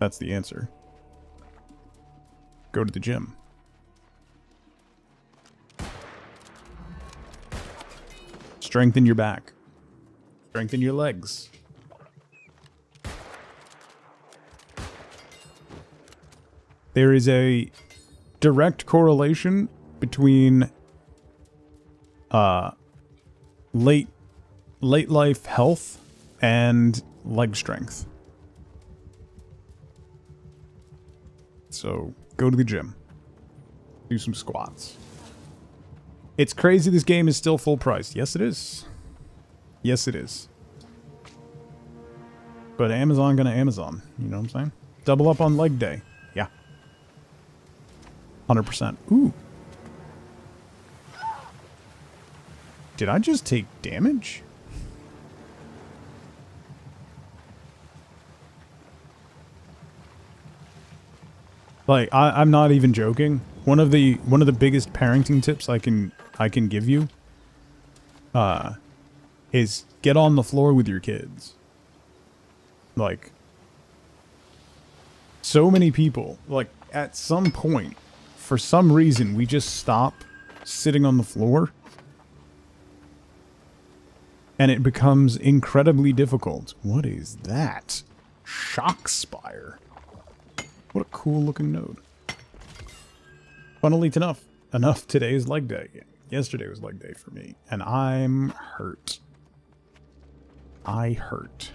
That's the answer. Go to the gym. Strengthen your back. Strengthen your legs. There is a direct correlation between late life health and leg strength. So go to the gym. Do some squats. It's crazy this game is still full price. Yes, it is. Yes, it is. But Amazon gonna Amazon. You know what I'm saying? Double up on leg day. Yeah. 100%. Ooh. Did I just take damage? Like, I'm not even joking. One of the biggest parenting tips I can give you is get on the floor with your kids. Like, so many people, like, at some point, for some reason, we just stop sitting on the floor. And it becomes incredibly difficult. What is that? Shock Spire. What a cool looking node. Funnily enough, today is leg day. Yesterday was leg day for me. And I'm hurt. I hurt.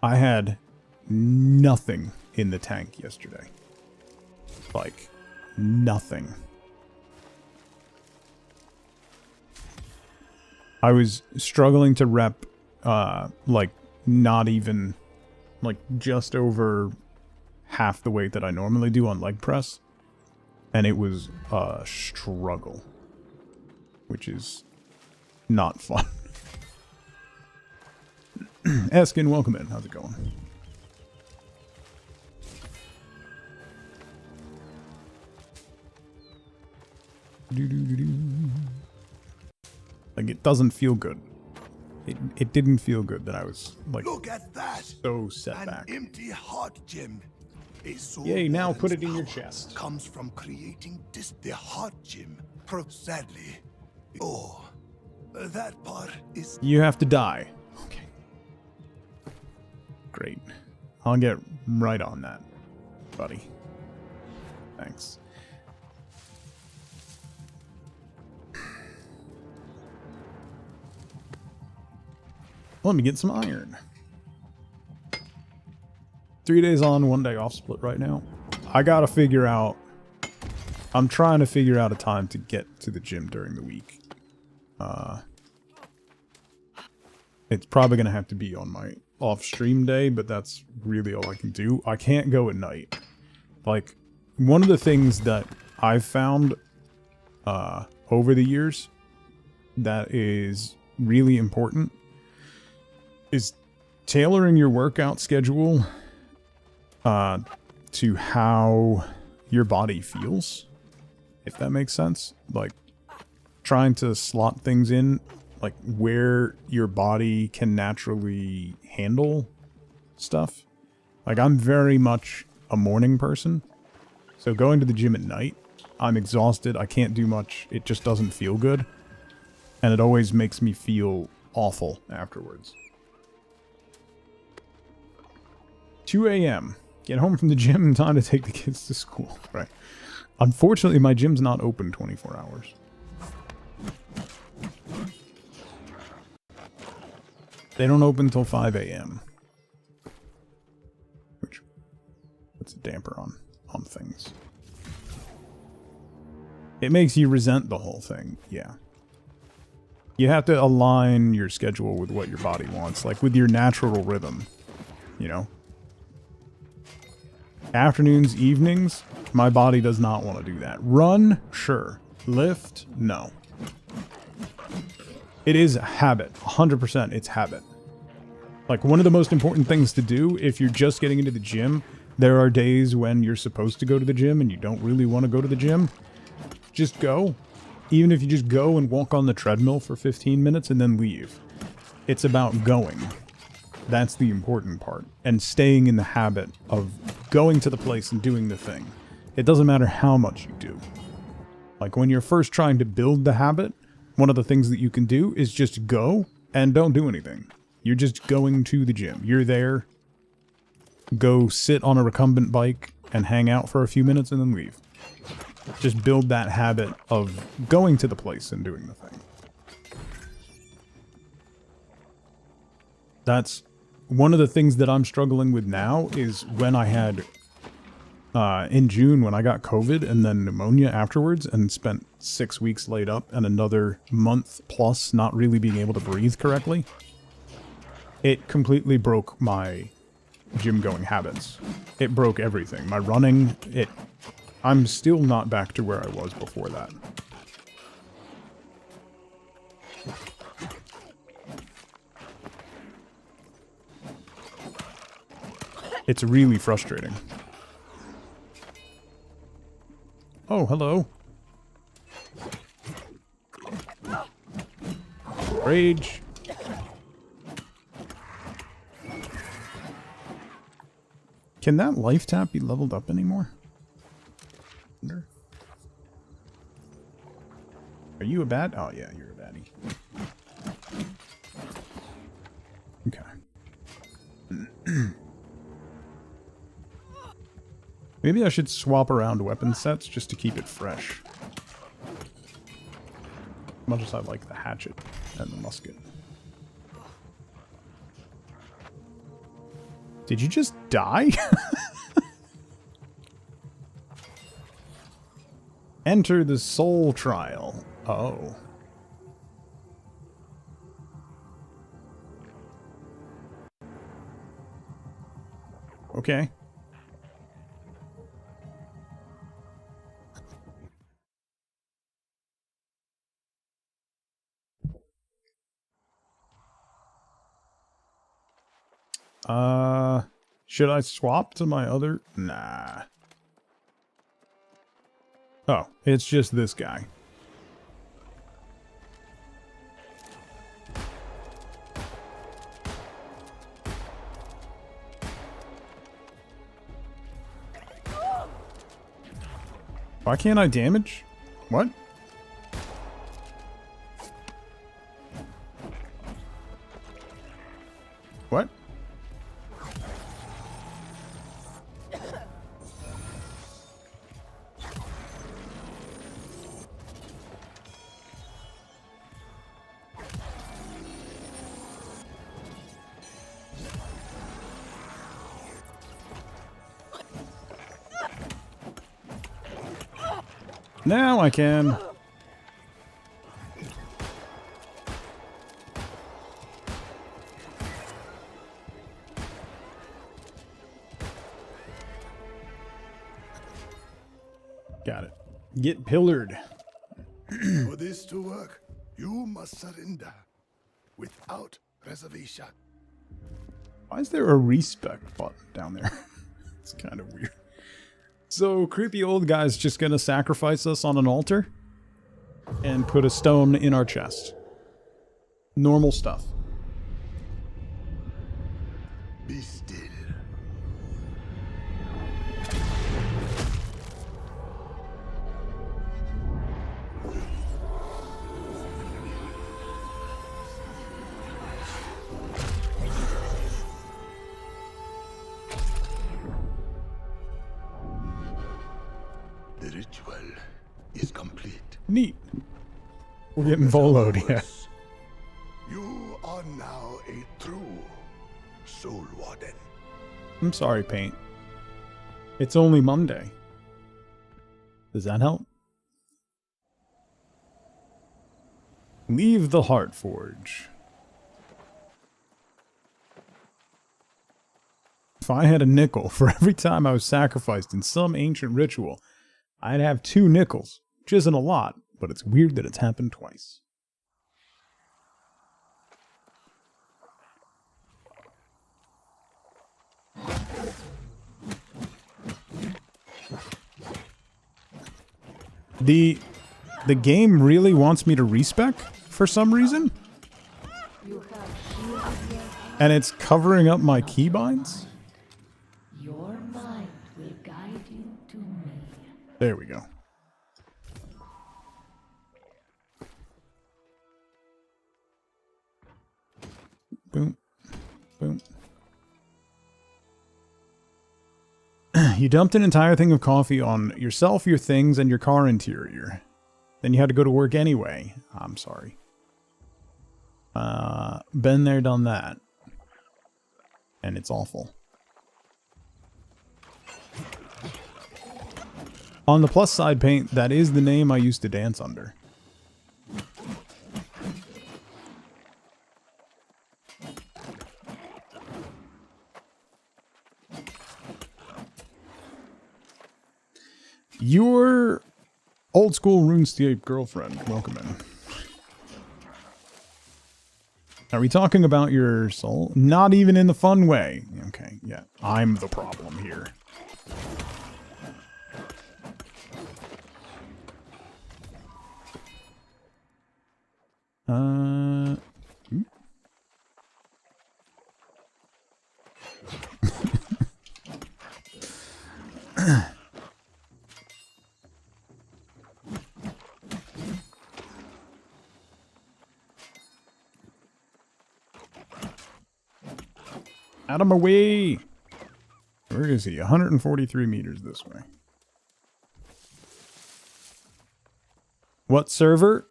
I had nothing in the tank yesterday. Like, nothing. I was struggling to rep, like, not even, like, just over half the weight that I normally do on leg press. And it was a struggle. Which is not fun. Eskin, welcome in. How's it going? Like, it doesn't feel good. It didn't feel good that I was, like, look at that. So set back. An empty heart gem. Yay, now put it in your chest. Comes from creating the heart gem. Sadly. Oh, that part is... You have to die. Okay. Great. I'll get right on that, buddy. Thanks. Let me get some iron. 3 days on, 1 day off split right now. I gotta figure out... I'm trying to figure out a time to get to the gym during the week. It's probably gonna have to be on my off-stream day, but that's really all I can do. I can't go at night. Like, one of the things that I've found over the years that is really important is tailoring your workout schedule to how your body feels, if that makes sense. Like, trying to slot things in, like, where your body can naturally handle stuff. Like, I'm very much a morning person, so going to the gym at night, I'm exhausted, I can't do much, it just doesn't feel good, and it always makes me feel awful afterwards. 2 a.m. Get home from the gym in time to take the kids to school. Right. Unfortunately, my gym's not open 24 hours. They don't open until 5 a.m. Which puts a damper on things. It makes you resent the whole thing. Yeah. You have to align your schedule with what your body wants. Like with your natural rhythm. You know? Afternoons, evenings, my body does not want to do that. Run? Sure. Lift? No. It is a habit. 100% it's habit. Like, one of the most important things to do if you're just getting into the gym, there are days when you're supposed to go to the gym and you don't really want to go to the gym. Just go. Even if you just go and walk on the treadmill for 15 minutes and then leave. It's about going. That's the important part. And staying in the habit of going to the place and doing the thing. It doesn't matter how much you do. Like, when you're first trying to build the habit, one of the things that you can do is just go and don't do anything. You're just going to the gym. You're there. Go sit on a recumbent bike and hang out for a few minutes and then leave. Just build that habit of going to the place and doing the thing. That's one of the things that I'm struggling with now is when I had, in June, when I got COVID and then pneumonia afterwards and spent 6 weeks laid up and another month plus not really being able to breathe correctly. It completely broke my gym going habits. It broke everything. My running, I'm still not back to where I was before that. It's really frustrating. Oh, hello. Rage. Can that life tap be leveled up anymore? Wonder. Are you a bat? Oh yeah, you're a baddie. Okay. Maybe I should swap around weapon sets just to keep it fresh. As much as I like the hatchet and the musket. Did you just die? Enter the soul trial. Oh. Okay. Should I swap to my other? Nah. Oh, it's just this guy. Why can't I damage? What? What? Now I can. Got it. Get pillared. For this to work, you must surrender without reservation. Why is there a respect button down there? It's kind of weird. So, creepy old guy's just gonna sacrifice us on an altar and put a stone in our chest. Normal stuff. Be still. The ritual is complete. Neat. We're getting voloed, yeah. You are now a true Soul Warden. I'm sorry, Paint. It's only Monday. Does that help? Leave the Heart Forge. If I had a nickel for every time I was sacrificed in some ancient ritual, I'd have 2 nickels, which isn't a lot, but it's weird that it's happened twice. The game really wants me to respec for some reason. And it's covering up my keybinds. Your mind will guide you to me. There we go. Boom. Boom. You dumped an entire thing of coffee on yourself, your things, and your car interior. Then you had to go to work anyway. I'm sorry. Been there, done that. And it's awful. On the plus side, Paint, that is the name I used to dance under. Your old school RuneScape girlfriend. Welcome in. Are we talking about your soul? Not even in the fun way. Okay, yeah. I'm the problem here. Out of my way! Where is he? 143 meters this way. What server?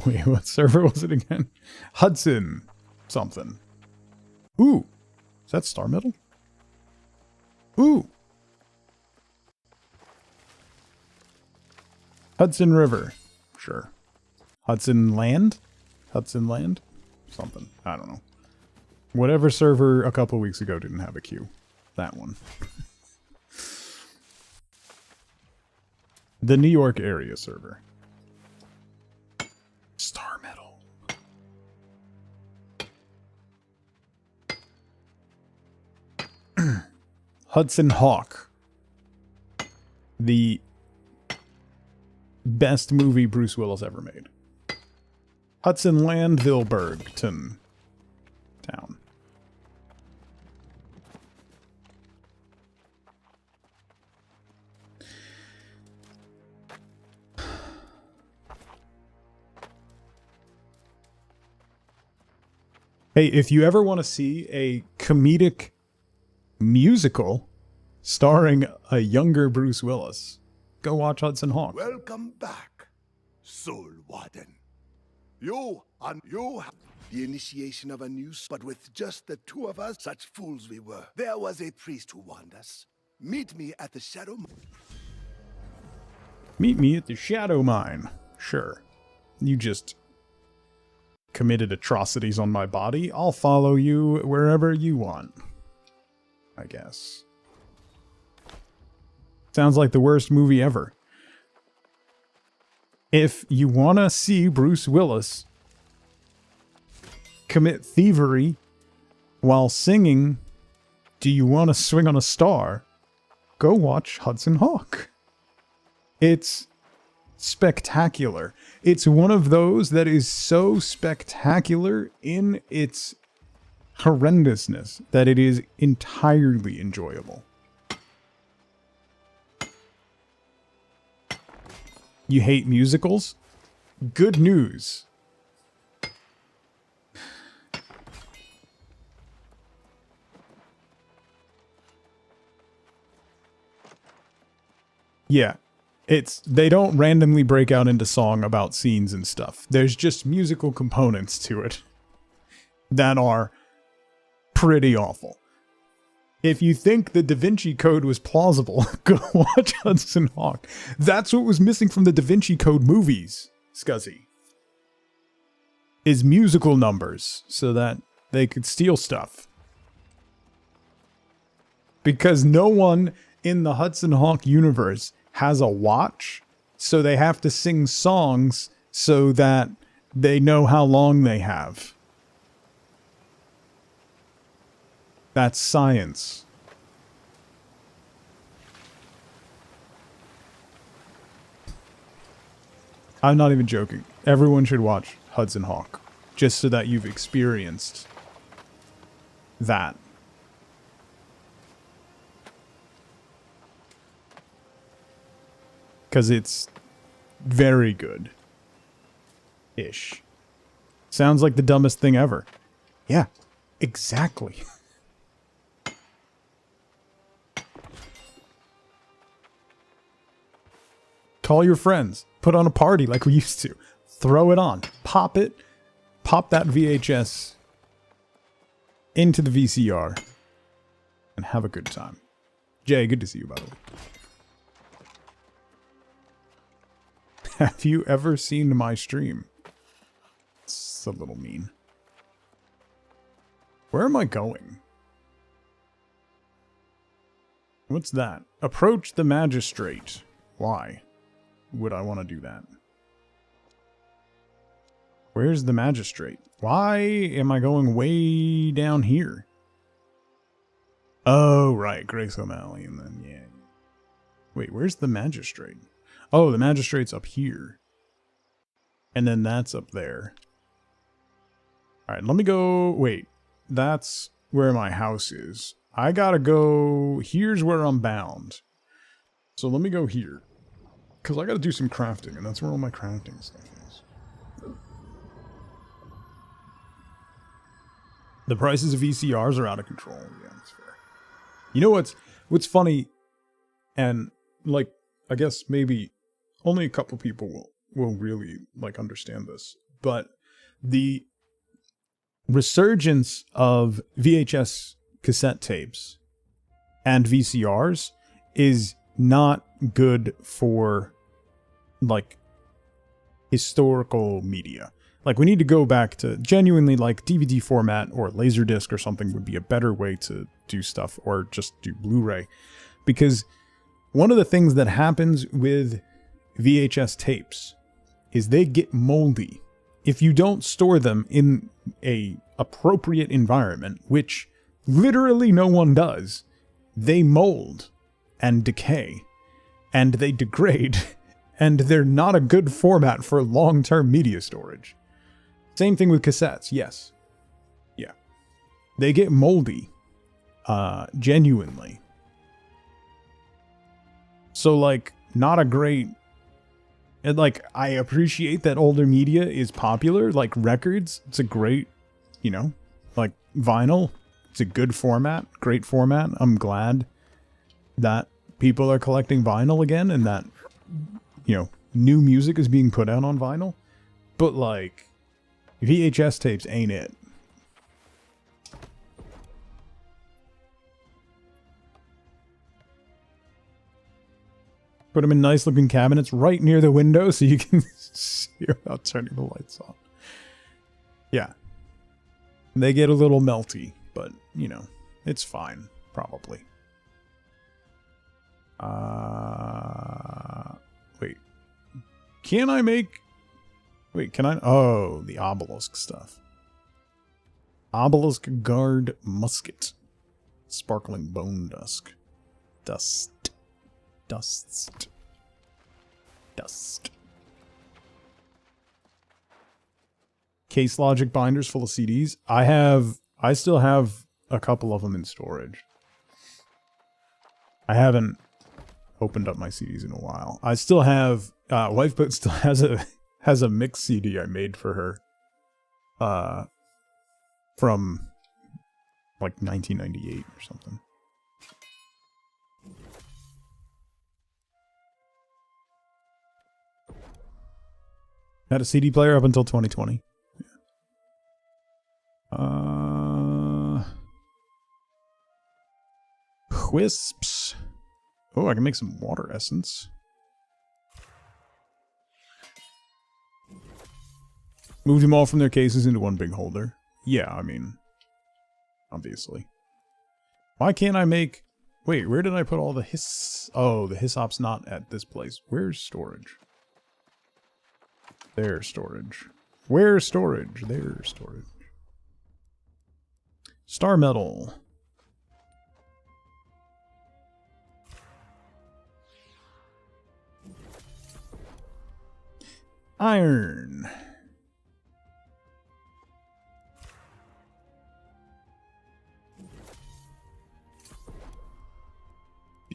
Wait, what server was it again? Hudson something. Ooh. Is that Star Metal? Ooh. Hudson River. Sure. Hudson Land? Hudson Land? Something. I don't know. Whatever server a couple weeks ago didn't have a queue. That one. The New York area server. Star Metal. Hudson Hawk. The best movie Bruce Willis ever made. Hudson Landvilleburgton town. Hey, if you ever want to see a comedic musical starring a younger Bruce Willis, go watch Hudson Hawk. Welcome back, Soul Warden. You and you. The initiation of a new, but with just the two of us, such fools we were. There was a priest who warned us. Meet me at the Shadow. Meet me at the Shadow Mine. Sure. You just committed atrocities on my body. I'll follow you wherever you want. I guess. Sounds like the worst movie ever. If you want to see Bruce Willis commit thievery while singing Do You Want to Swing on a Star, go watch Hudson Hawk. It's spectacular. It's one of those that is so spectacular in its horrendousness that it is entirely enjoyable. You hate musicals? Good news. Yeah. They don't randomly break out into song about scenes and stuff. There's just musical components to it that are pretty awful. If you think the Da Vinci Code was plausible, go watch Hudson Hawk. That's what was missing from the Da Vinci Code movies, Scuzzy. Is musical numbers so that they could steal stuff. Because no one in the Hudson Hawk universe has a watch, so they have to sing songs so that they know how long they have. That's science. I'm not even joking. Everyone should watch Hudson Hawk, just so that you've experienced that. Because it's very good. Ish. Sounds like the dumbest thing ever. Yeah, exactly. Call your friends. Put on a party like we used to. Throw it on. Pop it. Pop that VHS into the VCR. And have a good time. Jay, good to see you, by the way. Have you ever seen my stream? It's a little mean. Where am I going? What's that? Approach the magistrate. Why would I want to do that? Where's the magistrate? Why am I going way down here? Oh, right. Grace O'Malley, and then, yeah. Wait, where's the magistrate? Oh, the magistrate's up here. And then that's up there. Alright, let me go... Wait, that's where my house is. I gotta go... Here's where I'm bound. So let me go here. Because I gotta do some crafting, and that's where all my crafting stuff is. The prices of VCRs are out of control. Yeah, that's fair. You know what's funny? And, like, I guess maybe... Only a couple people will really, like, understand this. But the resurgence of VHS cassette tapes and VCRs is not good for, like, historical media. Like, we need to go back to genuinely, like, DVD format or Laserdisc or something would be a better way to do stuff, or just do Blu-ray. Because one of the things that happens with VHS tapes is they get moldy if you don't store them in a appropriate environment, which literally no one does. They mold and decay and they degrade, and they're not a good format for long-term media storage. Same thing with cassettes. Yes. Yeah. They get moldy. Genuinely. So, like, not a great... And, like, I appreciate that older media is popular, like records. It's a great, you know, like vinyl. It's a good format, great format. I'm glad that people are collecting vinyl again and that, you know, new music is being put out on vinyl. But, like, VHS tapes ain't it. Put them in nice looking cabinets right near the window so you can see without turning the lights on. Yeah. They get a little melty, but, you know, it's fine, probably. Wait. Can I make... Wait, can I... Oh, the obelisk stuff. Obelisk guard musket. Sparkling bone dust. Dust. Case Logic binders full of CDs. I still have a couple of them in storage. I haven't opened up my CDs in a while. I still have Wifeboat still has a mix CD I made for her from like 1998 or something. Had a CD player up until 2020. Wisps. Oh, I can make some water essence. Moved them all from their cases into one big holder. Yeah, I mean, obviously. Why can't I make... Wait, where did I put all the hiss... Oh, the hyssop's not at this place. Where's storage? There's storage. Where's storage? There's storage. Star metal. Iron.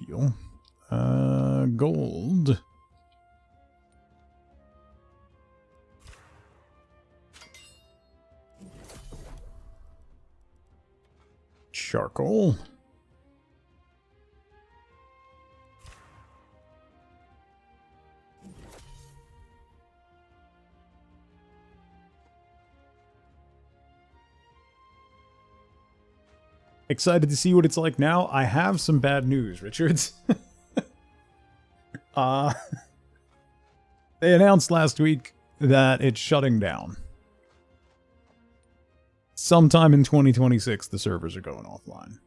Deal. Gold. Charcoal. Excited to see what it's like now. I have some bad news, Richards. They announced last week that it's shutting down. Sometime in 2026, the servers are going offline.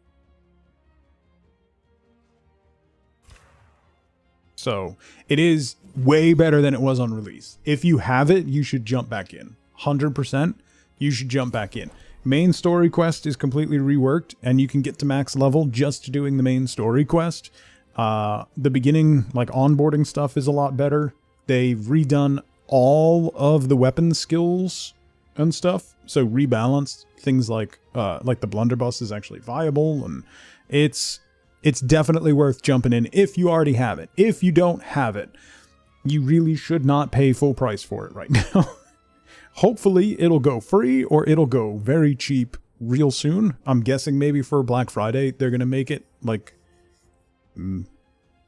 So, it is way better than it was on release. If you have it, you should jump back in. 100%, you should jump back in. Main story quest is completely reworked, and you can get to max level just doing the main story quest. The beginning, like, onboarding stuff is a lot better. They've redone all of the weapon skills and stuff, so rebalanced things like the blunderbuss is actually viable, and it's definitely worth jumping in if you already have it. If you don't have it, you really should not pay full price for it right now. Hopefully it'll go free or it'll go very cheap real soon. I'm guessing maybe for Black Friday they're gonna make it like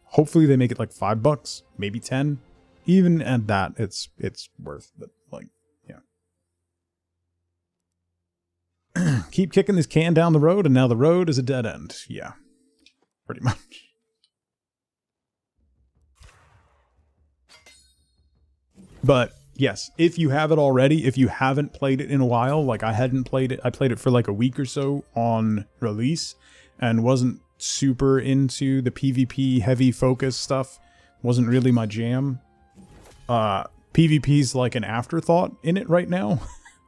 hopefully they make it like $5, maybe 10. Even at that, it's worth it. Like, yeah. Keep kicking this can down the road, and now the road is a dead end. Yeah, pretty much. But yes, if you have it already, if you haven't played it in a while, like I hadn't played it, I played it for like a week or so on release, and wasn't super into the PvP heavy focus stuff. Wasn't really my jam. PvP's like an afterthought in it right now.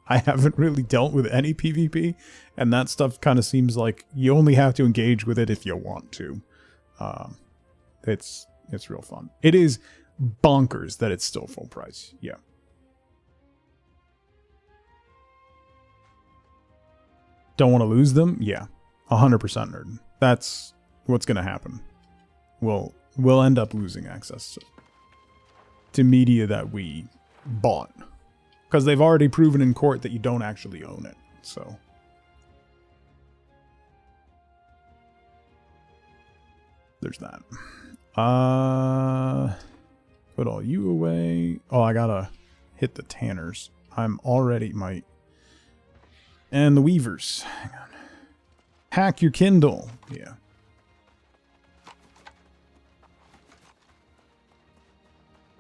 I haven't really dealt with any PvP, and that stuff kind of seems like you only have to engage with it if you want to. It's real fun. It is bonkers that it's still full price. Yeah. Don't want to lose them? Yeah. 100% nerd. That's what's going to happen. We'll end up losing access to media that we bought. Because they've already proven in court that you don't actually own it. So. There's that. Put all you away. Oh, I gotta hit the tanners. I'm already, my And the weavers. Hang on. Hack your Kindle. Yeah.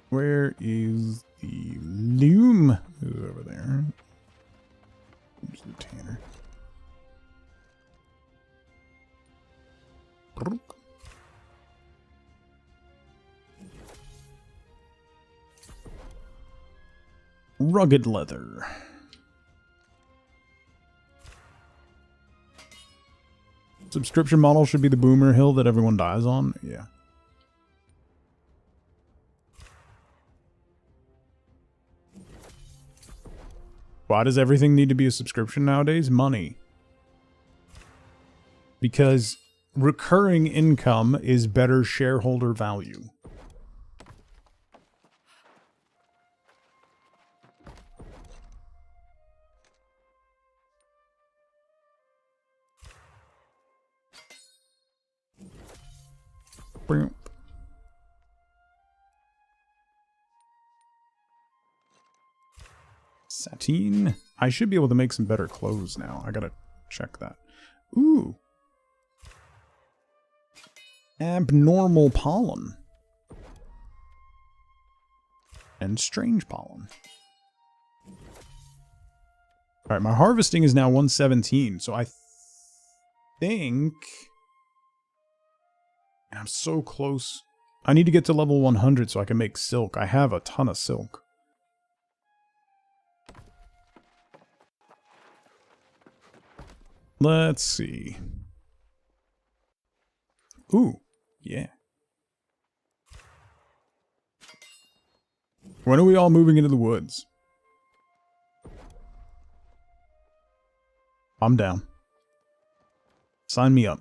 Where is the loom? It's over there. There's the tanner. Rugged leather. Subscription model should be the boomer hill that everyone dies on. Yeah. Why does everything need to be a subscription nowadays? Money. Because recurring income is better shareholder value. Sateen. I should be able to make some better clothes now. I gotta check that. Ooh. Abnormal pollen. And strange pollen. Alright, my harvesting is now 117, so I think... I'm so close. I need to get to level 100 so I can make silk. I have a ton of silk. Let's see. Ooh, yeah. When are we all moving into the woods? I'm down. Sign me up.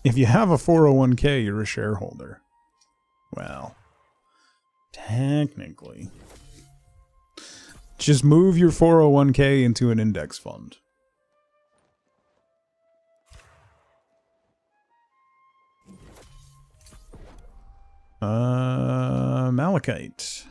If you have a 401k, you're a shareholder. Well, technically. Just move your 401k into an index fund. Malachite.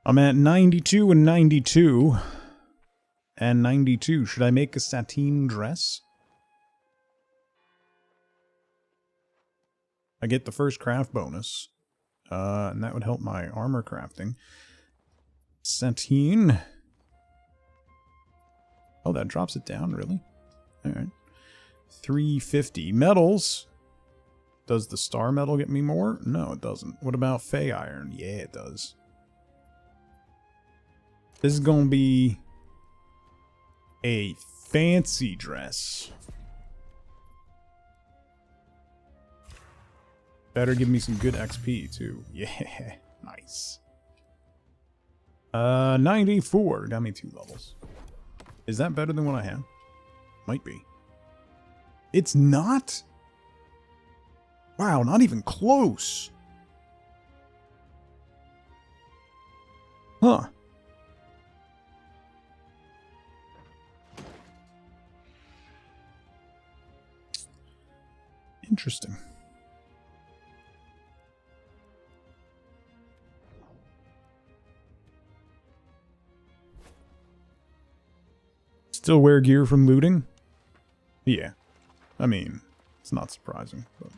I'm at 92 and 92. And 92. Should I make a sateen dress? I get the first craft bonus. And that would help my armor crafting. Sateen. Oh, that drops it down, really? Alright. 350. Metals. Does the star metal get me more? No, it doesn't. What about Fey Iron? Yeah, it does. This is gonna be a fancy dress. Better give me some good XP, too. Yeah, nice. 94. Got me 2 levels. Is that better than what I have? Might be. It's not? Wow, not even close. Huh. Interesting. Still wear gear from looting? Yeah. I mean, it's not surprising. But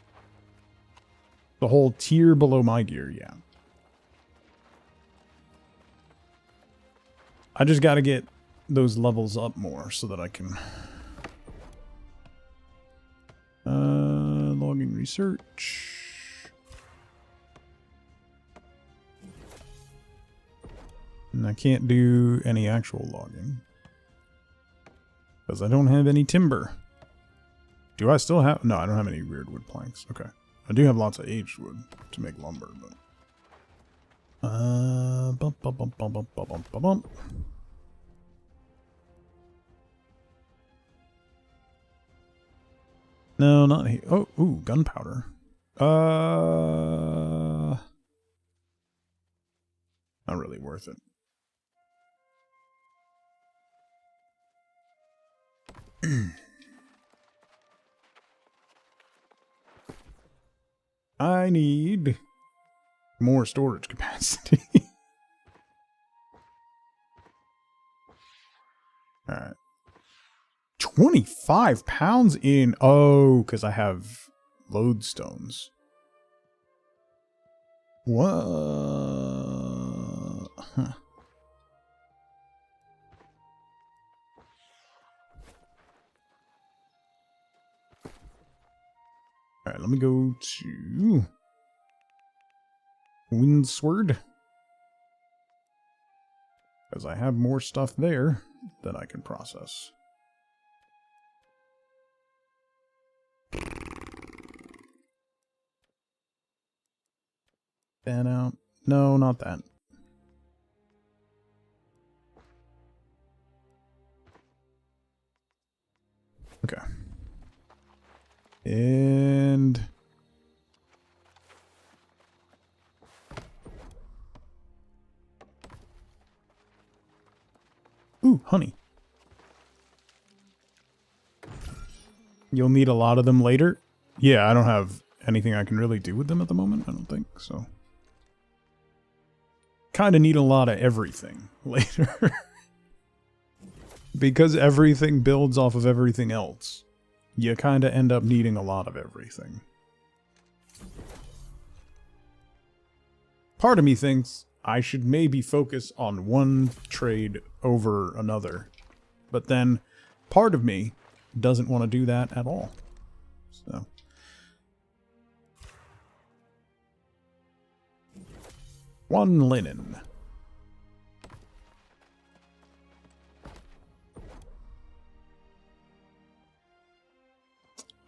the whole tier below my gear, yeah. I just gotta get those levels up more so that I can... logging research. And I can't do any actual logging. Because I don't have any timber. Do I still have... No, I don't have any weird wood planks. Okay. I do have lots of aged wood to make lumber, but... Bump, bump, bump, bump, bump, bump, bump, bump. No, not here. Oh, ooh, gunpowder. Not really worth it. I need more storage capacity. Alright. 25 pounds in... Oh, because I have lodestones. What? Huh. Alright, let me go to Windsword. Because I have more stuff there that I can process. That out. No, not that. Okay. And... Ooh, honey. You'll need a lot of them later. Yeah, I don't have anything I can really do with them at the moment, I don't think, so. Kind of need a lot of everything later. Because everything builds off of everything else. You kind of end up needing a lot of everything. Part of me thinks I should maybe focus on one trade over another. But then part of me doesn't want to do that at all. So. One linen.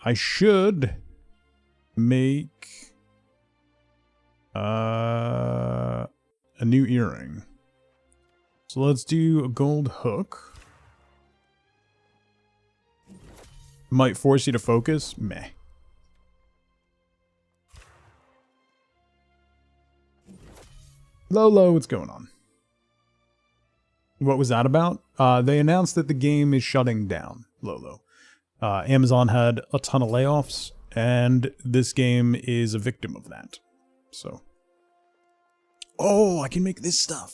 I should make a new earring. So let's do a gold hook. Might force you to focus. Meh. Lolo, what's going on? What was that about? They announced that the game is shutting down, Lolo. Amazon had a ton of layoffs, and this game is a victim of that. So. Oh, I can make this stuff.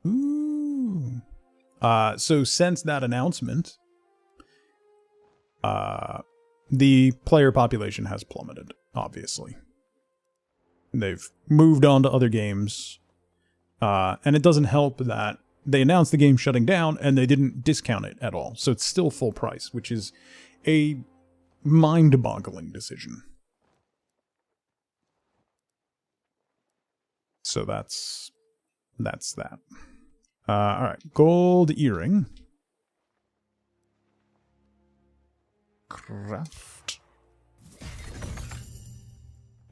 Ooh. So since that announcement, the player population has plummeted, obviously. They've moved on to other games, and it doesn't help that they announced the game shutting down and they didn't discount it at all. So it's still full price, which is a mind-boggling decision. So that's that. Alright, gold earring. Craft.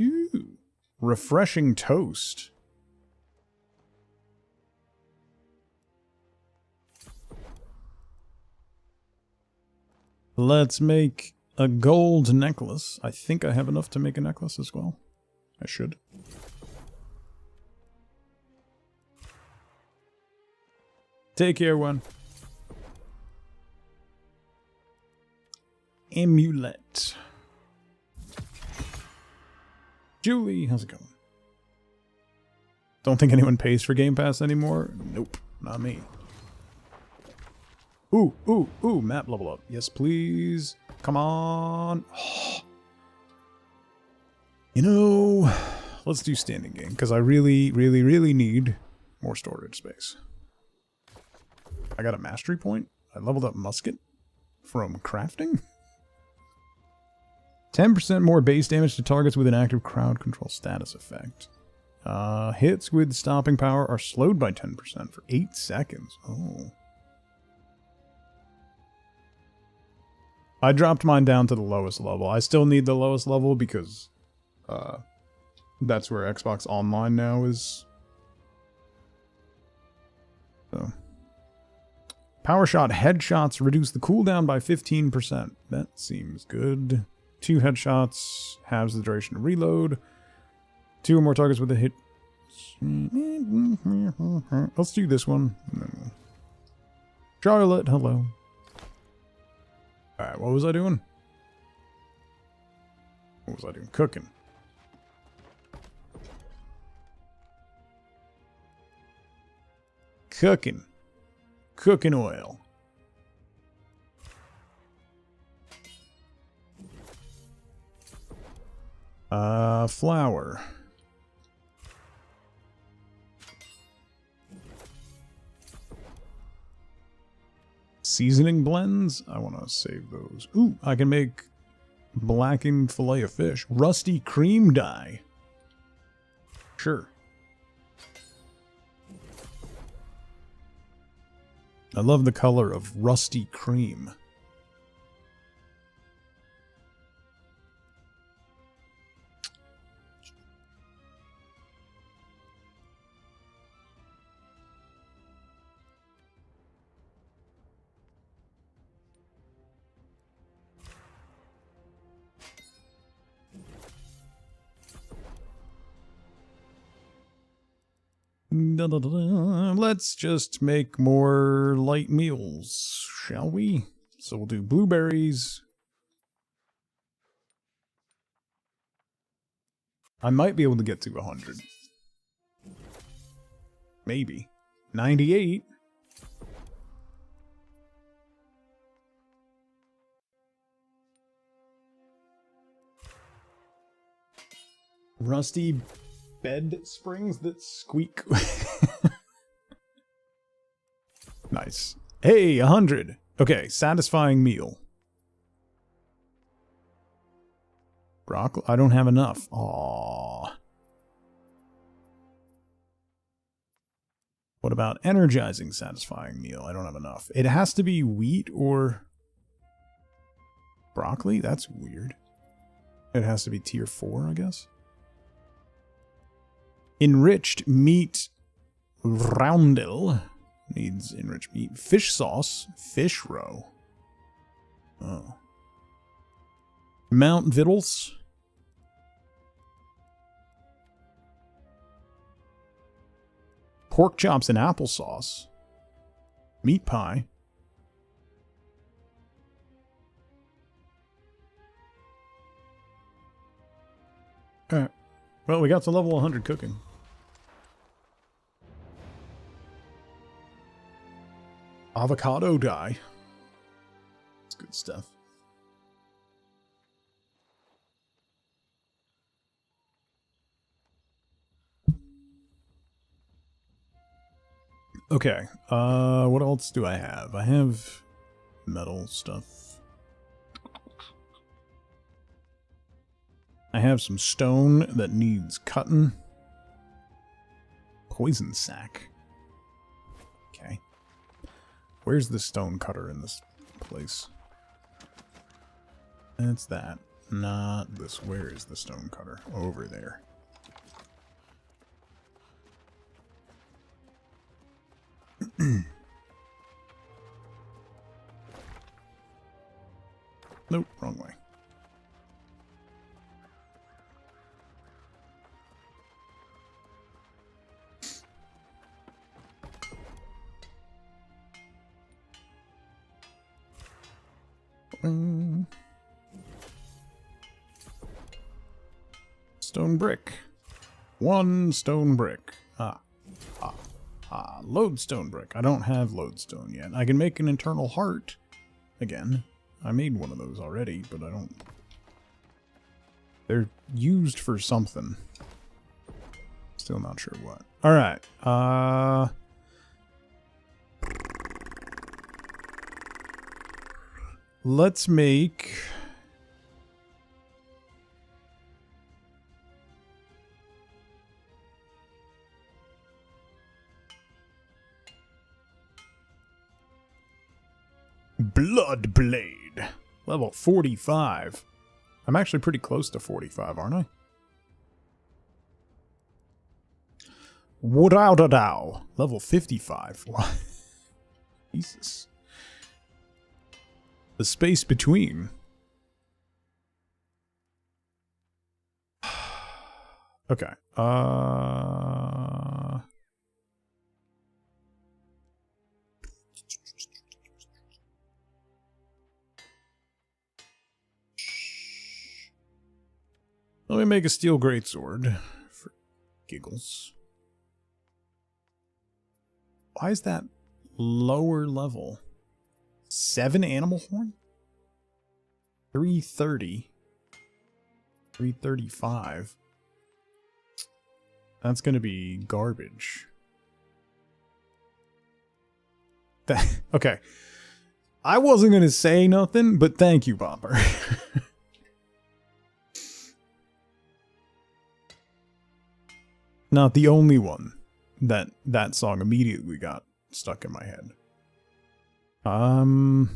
Ooh. Refreshing toast. Let's make a gold necklace. I think I have enough to make a necklace as well. I should. Take care, one. Amulet. Julie, how's it going? Don't think anyone pays for Game Pass anymore? Nope, not me. Ooh, map level up. Yes, please. Come on. You know, let's do standing game, because I really need more storage space. I got a mastery point. I leveled up musket from crafting. 10% more base damage to targets with an active crowd control status effect. Hits with stopping power are slowed by 10% for 8 seconds. Oh. I dropped mine down to the lowest level. I still need the lowest level because that's where Xbox Online now is. So. Power shot headshots reduce the cooldown by 15%. That seems good. 2 headshots halves the duration of reload. 2 or more targets with a hit. Let's do this one. Charlotte, hello. Alright, what was I doing? What was I doing? Cooking. Cooking. Cooking oil. Flour. Seasoning blends? I want to save those. Ooh, I can make blackened fillet of fish. Rusty cream dye. Sure. I love the color of rusty cream. Let's just make more light meals, shall we? So we'll do blueberries. I might be able to get to 100. Maybe. 98. Rusty bed springs that squeak. Nice. Hey, 100. Okay, satisfying meal. Broccoli? I don't have enough. Aww. What about energizing satisfying meal? I don't have enough. It has to be wheat or broccoli? That's weird. It has to be tier 4, I guess. Enriched meat roundel. Needs enriched meat. Fish sauce. Fish roe. Oh. Mount Vittles. Pork chops and applesauce. Meat pie. Alright. Well, we got to level 100 cooking. Avocado dye. That's good stuff. Okay. What else do I have? I have metal stuff. I have some stone that needs cutting. Poison sack. Okay. Where's the stone cutter in this place? That's that. Not this. Where is the stone cutter? Over there. Nope, wrong way. Stone brick. 1 stone brick. Lodestone brick. I don't have lodestone yet. I can make an internal heart again. I made one of those already, but I don't... They're used for something. Still not sure what. Alright. Let's make... Blood Blade. Level 45. I'm actually pretty close to 45, aren't I? Woodowdadow. Level 55. What? Jesus. The space between. Okay. Let me make a steel greatsword for giggles. Why is that lower level? 7 animal horn? 330. 335. That's gonna be garbage. Okay. I wasn't gonna say nothing, but thank you, Bomber. Not the only one that song immediately got stuck in my head. Oh,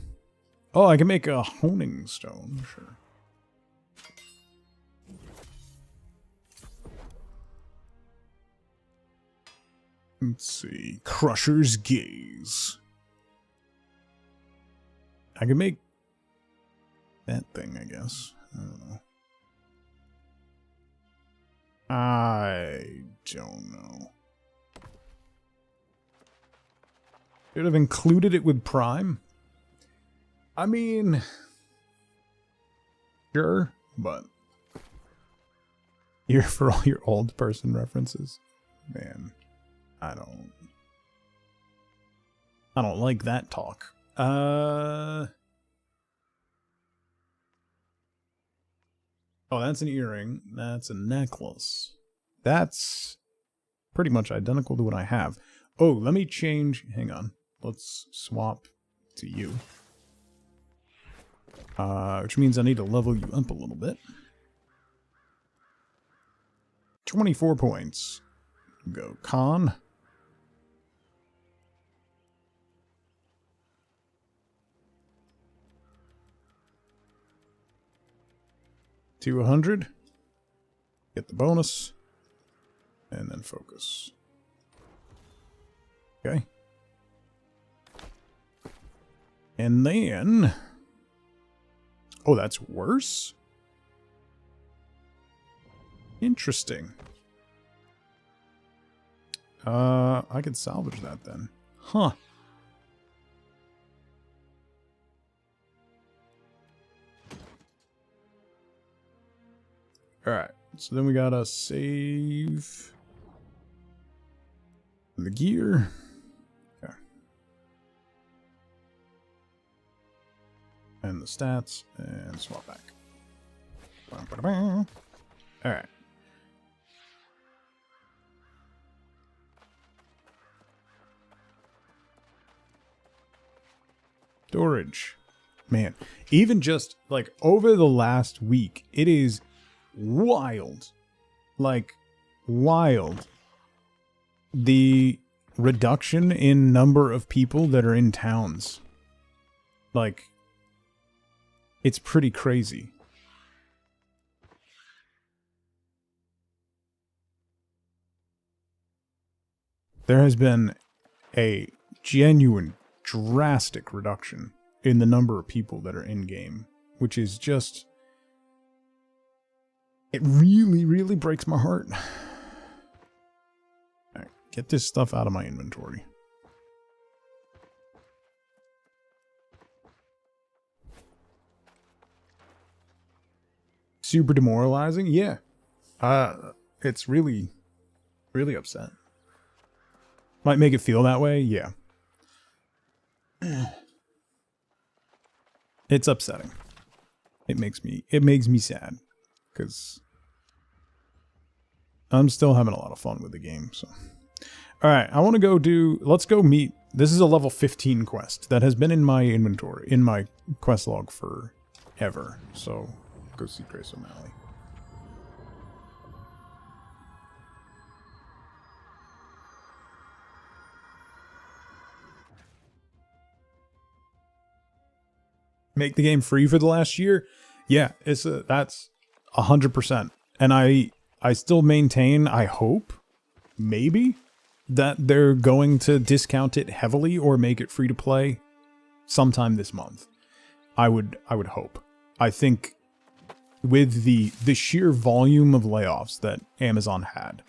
I can make a honing stone, sure. Let's see. Crusher's Gaze. I can make that thing, I guess. I don't know. I don't know. Should have included it with Prime. I mean, sure, but here for all your old person references, man, I don't like that talk. Oh, that's an earring. That's a necklace. That's pretty much identical to what I have. Oh, let me change. Hang on. Let's swap to you. Which means I need to level you up a little bit. 24 points. Go con. To 100. Get the bonus. And then focus. Okay. And then... Oh, that's worse? Interesting. I could salvage that then. Huh. Alright, so then we gotta save the gear. Okay. And the stats, and swap back. Alright. Storage. Man, even just like over the last week, it is wild. Like, wild. The reduction in number of people that are in towns. Like, it's pretty crazy. There has been a genuine, drastic reduction in the number of people that are in game, which is just, it really, really breaks my heart. All right, get this stuff out of my inventory. Super demoralizing? Yeah. It's really, really upset. Might make it feel that way? Yeah. It's upsetting. It makes me sad. Because I'm still having a lot of fun with the game, so. Alright, I want to go let's go meet, this is a level 15 quest that has been in my inventory, in my quest log forever. So, go see Grace O'Malley. Make the game free for the last year? Yeah, that's 100%. And I still maintain, I hope, maybe, that they're going to discount it heavily or make it free to play sometime this month. I would hope. I think with the sheer volume of layoffs that Amazon had,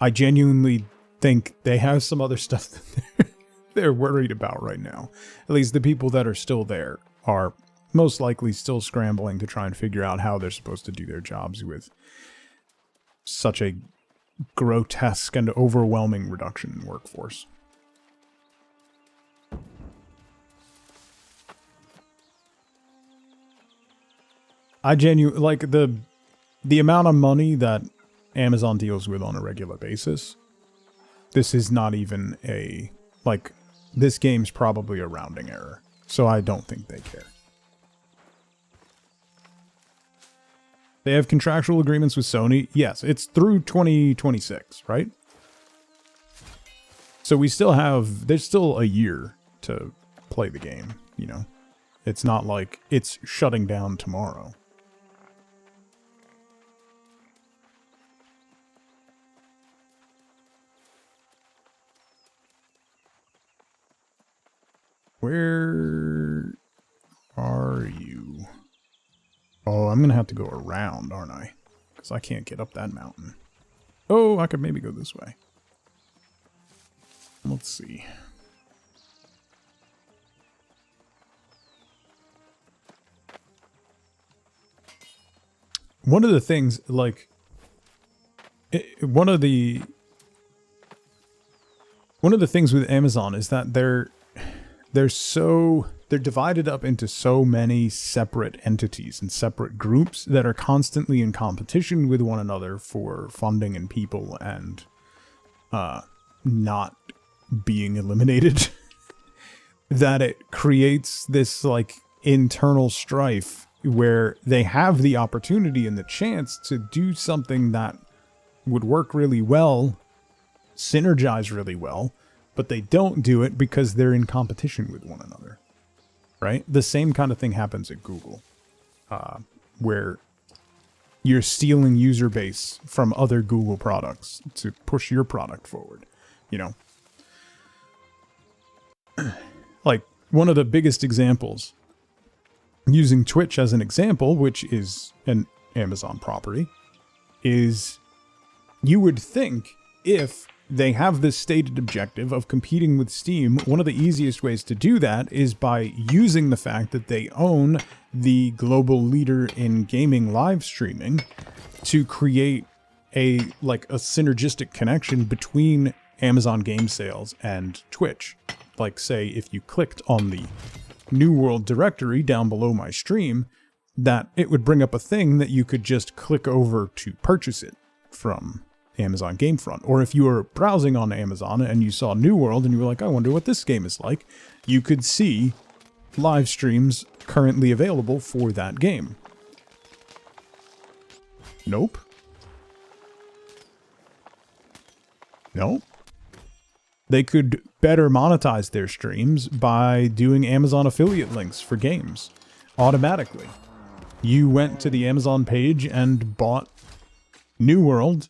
I genuinely think they have some other stuff that they're worried about right now. At least the people that are still there are most likely still scrambling to try and figure out how they're supposed to do their jobs with such a grotesque and overwhelming reduction in workforce. I genuinely like the amount of money that Amazon deals with on a regular basis. This is not even a, like, this game's probably a rounding error, so I don't think they care. They have contractual agreements with Sony. Yes, it's through 2026, right? So we still have, there's still a year to play the game, you know? It's not like it's shutting down tomorrow. Where are you? Oh, I'm going to have to go around, aren't I? Because I can't get up that mountain. Oh, I could maybe go this way. Let's see. One of the things, like, one of the things with Amazon is that they're divided up into so many separate entities and separate groups that are constantly in competition with one another for funding and people and not being eliminated. That it creates this like internal strife where they have the opportunity and the chance to do something that would work really well, synergize really well, but they don't do it because they're in competition with one another, right? The same kind of thing happens at Google, where you're stealing user base from other Google products to push your product forward, you know? Like, one of the biggest examples, using Twitch as an example, which is an Amazon property, is you would think if they have this stated objective of competing with Steam, one of the easiest ways to do that is by using the fact that they own the global leader in gaming live streaming to create a synergistic connection between Amazon game sales and Twitch. Like, say, if you clicked on the New World directory down below my stream, that it would bring up a thing that you could just click over to purchase it from Amazon Gamefront. Or if you were browsing on Amazon and you saw New World and you were like, I wonder what this game is like, you could see live streams currently available for that game. Nope. Nope. They could better monetize their streams by doing Amazon affiliate links for games automatically. You went to the Amazon page and bought New World.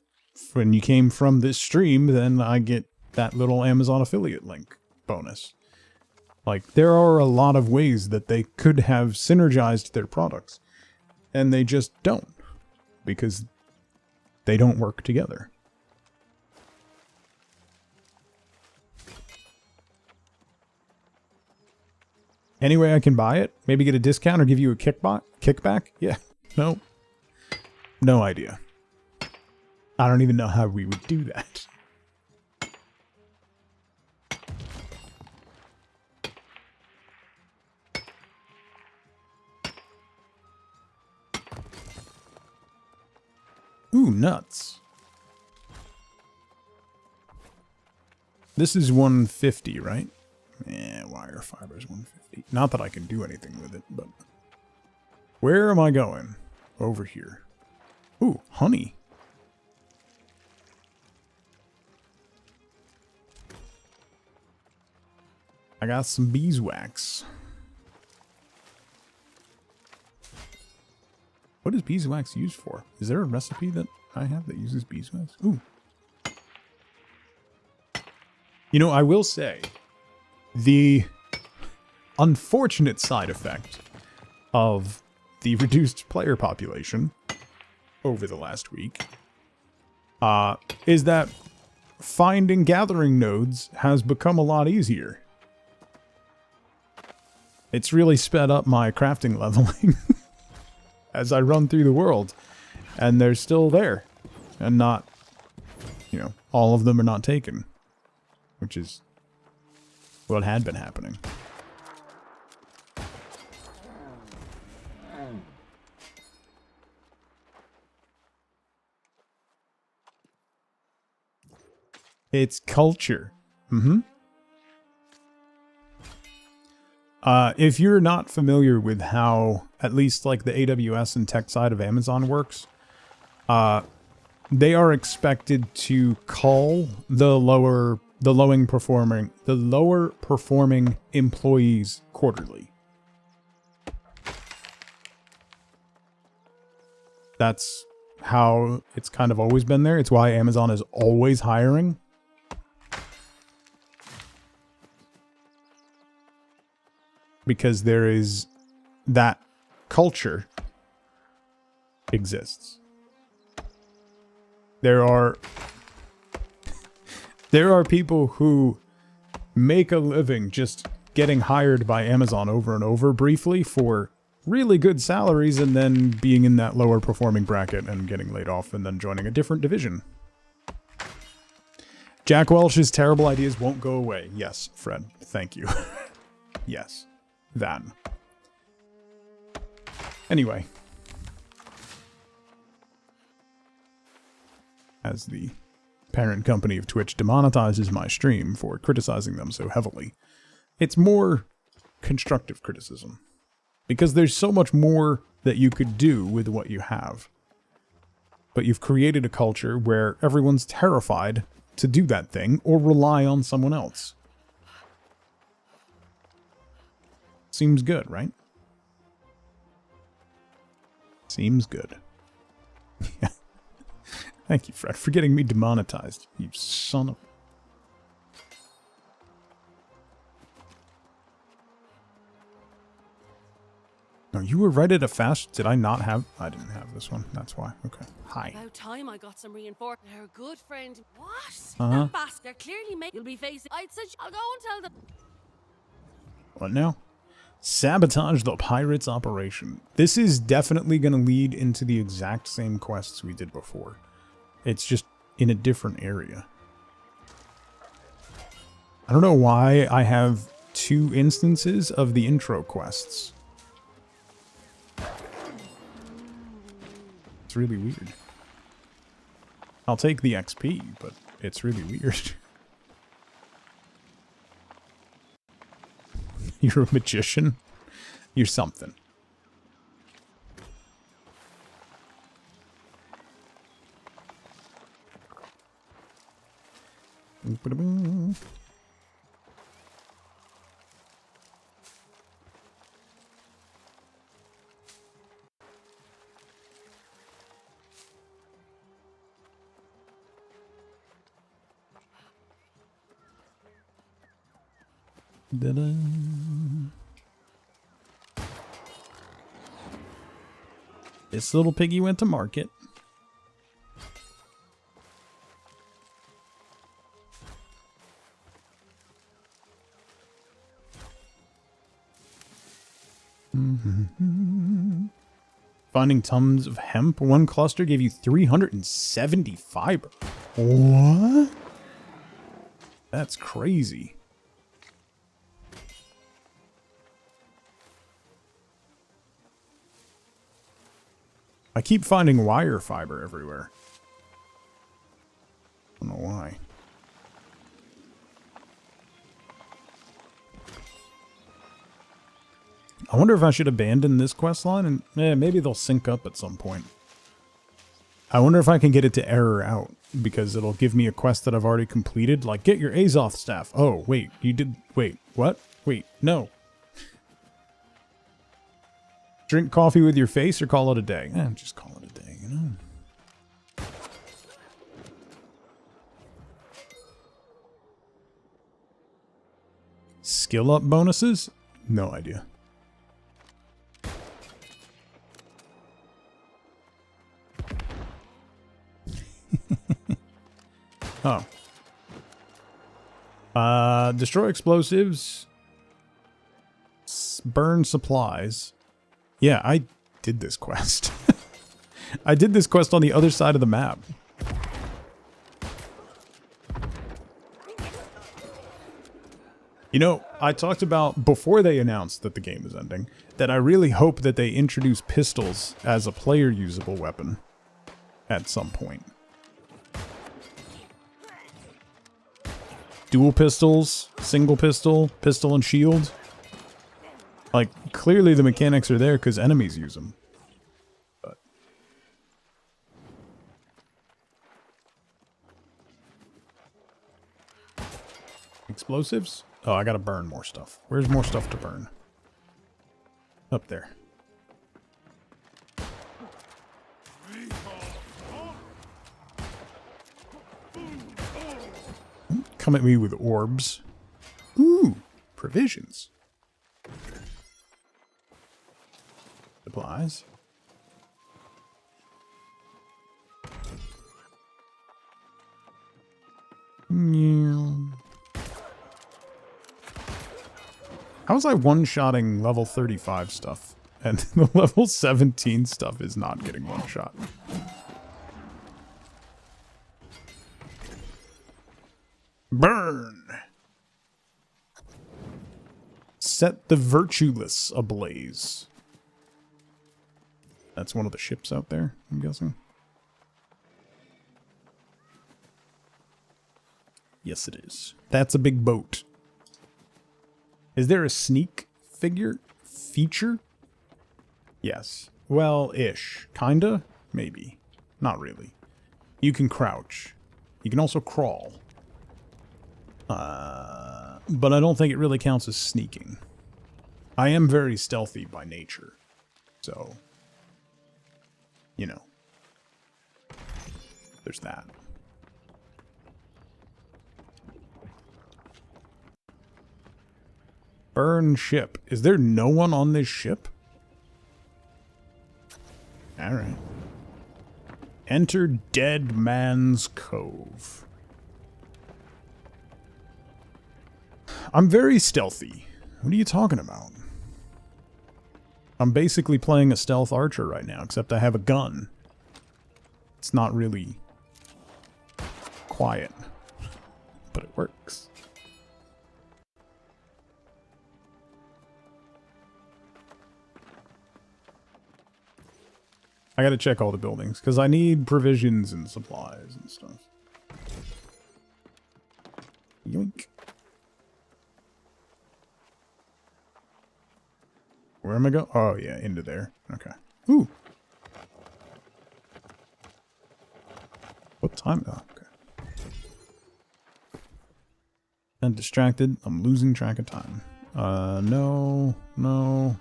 When you came from this stream, then I get that little Amazon affiliate link bonus. Like, there are a lot of ways that they could have synergized their products, and they just don't, because they don't work together. Any way I can buy it? Maybe get a discount or give you a kickback? Yeah. No. No idea. I don't even know how we would do that. Ooh, nuts. This is 150, right? Yeah, wire fiber is 150. Not that I can do anything with it, but... Where am I going? Over here. Ooh, honey. I got some beeswax. What is beeswax used for? Is there a recipe that I have that uses beeswax? Ooh. You know, I will say, the unfortunate side effect of the reduced player population over the last week is that finding gathering nodes has become a lot easier. It's really sped up my crafting leveling as I run through the world, and they're still there. And not, you know, all of them are not taken. Which is what had been happening. It's culture. If you're not familiar with how, at least like the AWS and tech side of Amazon works, they are expected to call the lower performing employees quarterly. That's how it's kind of always been there. It's why Amazon is always hiring. Because there is that culture exists. There are people who make a living just getting hired by Amazon over and over briefly for really good salaries and then being in that lower performing bracket and getting laid off and then joining a different division. Jack Welch's terrible ideas won't go away. Yes, Fred. Thank you. Yes. That. Anyway. As the parent company of Twitch demonetizes my stream for criticizing them so heavily, it's more constructive criticism. Because there's so much more that you could do with what you have. But you've created a culture where everyone's terrified to do that thing or rely on someone else. Seems good, right? Seems good. Yeah. Thank you, Fred, for getting me demonetized, you son of... No, you were right at a fast... Did I not have... I didn't have this one. That's why. Okay. Hi. About time I got some reinforcements. Our good friend... What? Uh-huh. That bastard clearly make... You'll be facing... I'd such... I'll go and tell them... What now? Sabotage the pirates' operation. This is definitely going to lead into the exact same quests we did before. It's just in a different area. I don't know why I have 2 instances of the intro quests. It's really weird. I'll take the XP, but it's really weird. You're a magician? You're something. Da-da. This little piggy went to market. Finding tons of hemp. 1 cluster gave you 370 fiber. What? That's crazy. I keep finding wire fiber everywhere. I don't know why. I wonder if I should abandon this quest line and maybe they'll sync up at some point. I wonder if I can get it to error out because it'll give me a quest that I've already completed. Like, get your Azoth staff. Oh, wait, you did... Wait, what? Wait, no. Drink coffee with your face or call it a day? Just call it a day, you know? Skill up bonuses? No idea. Oh. Destroy explosives. Burn supplies. Yeah, I did this quest. I did this quest on the other side of the map. You know, I talked about before they announced that the game is ending, that I really hope that they introduce pistols as a player usable weapon at some point. Dual pistols, single pistol, pistol and shield. Like, clearly the mechanics are there because enemies use them. But explosives? Oh, I gotta burn more stuff. Where's more stuff to burn? Up there. Come at me with orbs. Ooh, provisions. Supplies. How was I one-shotting level 35 stuff? And the level 17 stuff is not getting one-shot. Burn! Set the virtueless ablaze. That's one of the ships out there, I'm guessing. Yes, it is. That's a big boat. Is there a sneak feature? Yes. Well, ish. Kinda? Maybe. Not really. You can crouch. You can also crawl. But I don't think it really counts as sneaking. I am very stealthy by nature. So, you know. There's that. Burn ship. Is there no one on this ship? Alright. Enter Dead Man's Cove. I'm very stealthy. What are you talking about? I'm basically playing a stealth archer right now, except I have a gun. It's not really quiet, but it works. I gotta check all the buildings, because I need provisions and supplies and stuff. Yoink. Where am I going? Oh, yeah, into there. Okay. Ooh. What time? Oh, okay. I'm distracted. I'm losing track of time. No. No.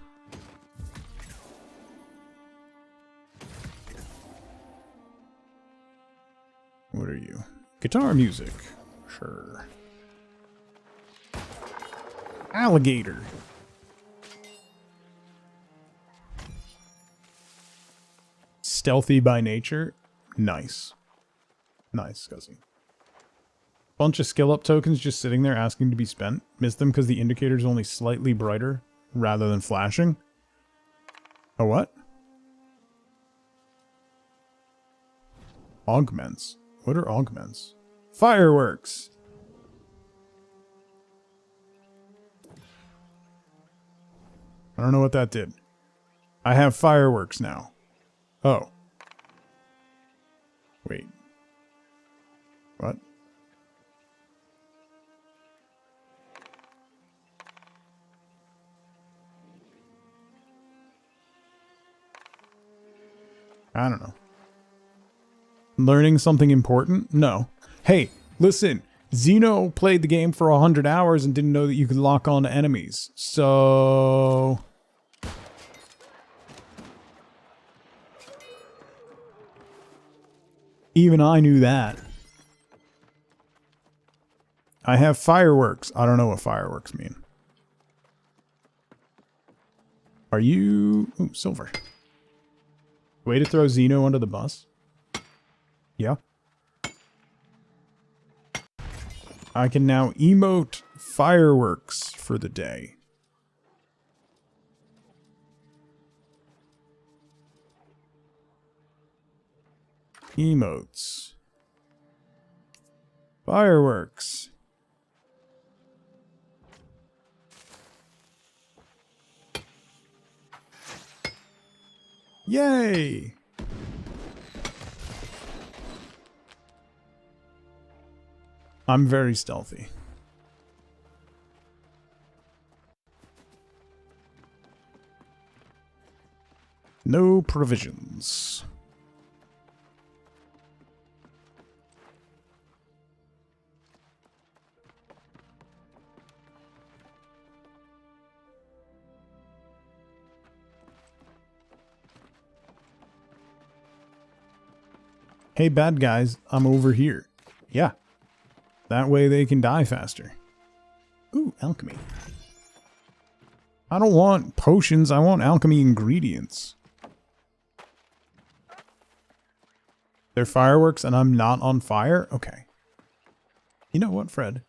What are you? Guitar music. Sure. Alligator. Stealthy by nature. Nice. Nice, Scuzzy. Bunch of skill up tokens just sitting there asking to be spent. Missed them because the indicator's only slightly brighter rather than flashing. A what? Augments. What are augments? Fireworks! I don't know what that did. I have fireworks now. Oh. Wait. What? I don't know. Learning something important? No. Hey, listen. Xeno played the game for 100 hours and didn't know that you could lock on to enemies. So... even I knew that. I have fireworks. I don't know what fireworks mean. Are you... ooh, silver. Way to throw Xeno under the bus. Yeah. I can now emote fireworks for the day. Emotes. Fireworks. Yay! I'm very stealthy. No provisions. Hey, bad guys, I'm over here. Yeah. That way they can die faster. Ooh, alchemy. I don't want potions, I want alchemy ingredients. They're fireworks and I'm not on fire? Okay. You know what, Fred?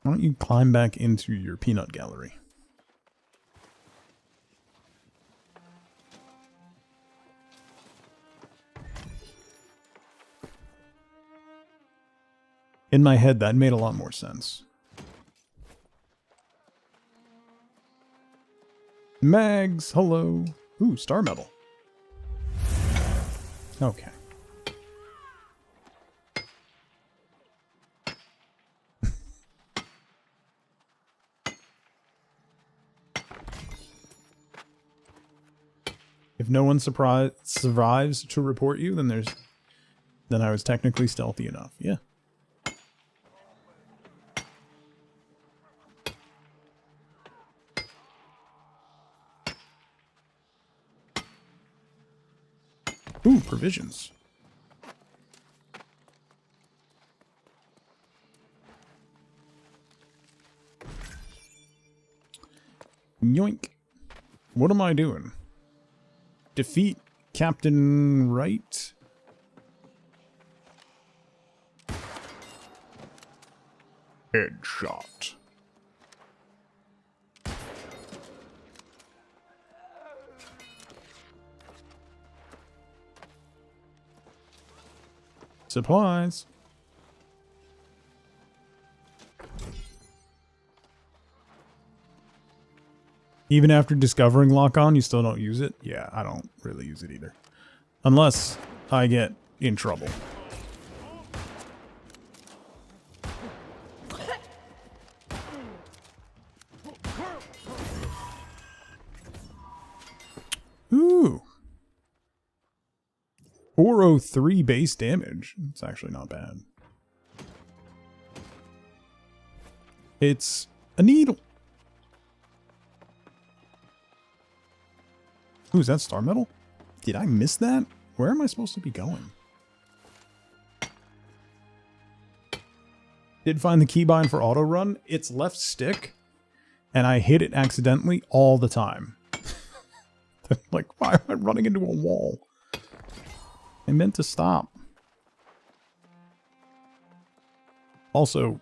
Why don't you climb back into your peanut gallery? In my head, that made a lot more sense. Mags, hello. Ooh, star medal. Okay. If no one survives to report you, then I was technically stealthy enough. Yeah. Ooh, provisions. Yoink. What am I doing? Defeat Captain Wright? Headshot. Supplies. Even after discovering lock-on, you still don't use it? Yeah, I don't really use it either. Unless I get in trouble. Ooh. 403 base damage. It's actually not bad. It's a needle. Ooh, is that star metal? Did I miss that? Where am I supposed to be going? Did find the keybind for auto run. It's left stick, and I hit it accidentally all the time. Like, why am I running into a wall? I meant to stop. Also,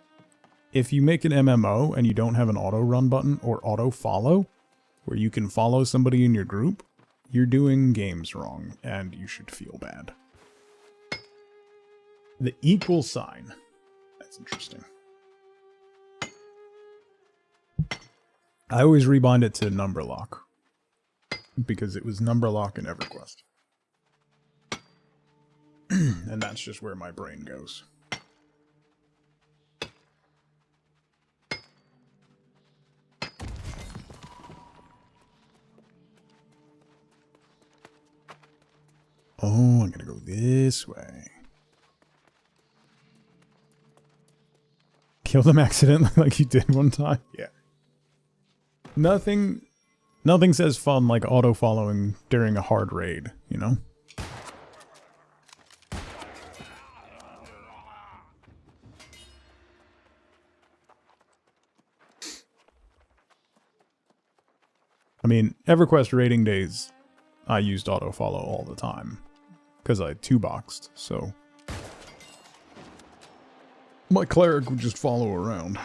if you make an MMO and you don't have an auto run button or auto follow, where you can follow somebody in your group, you're doing games wrong, and you should feel bad. The equal sign. That's interesting. I always rebind it to number lock, because it was number lock in EverQuest. And that's just where my brain goes. Oh, I'm gonna go this way. Kill them accidentally like you did one time? Yeah. Nothing says fun like auto-following during a hard raid, you know? I mean, EverQuest raiding days, I used auto-follow all the time. Because I 2-boxed, so... my cleric would just follow around.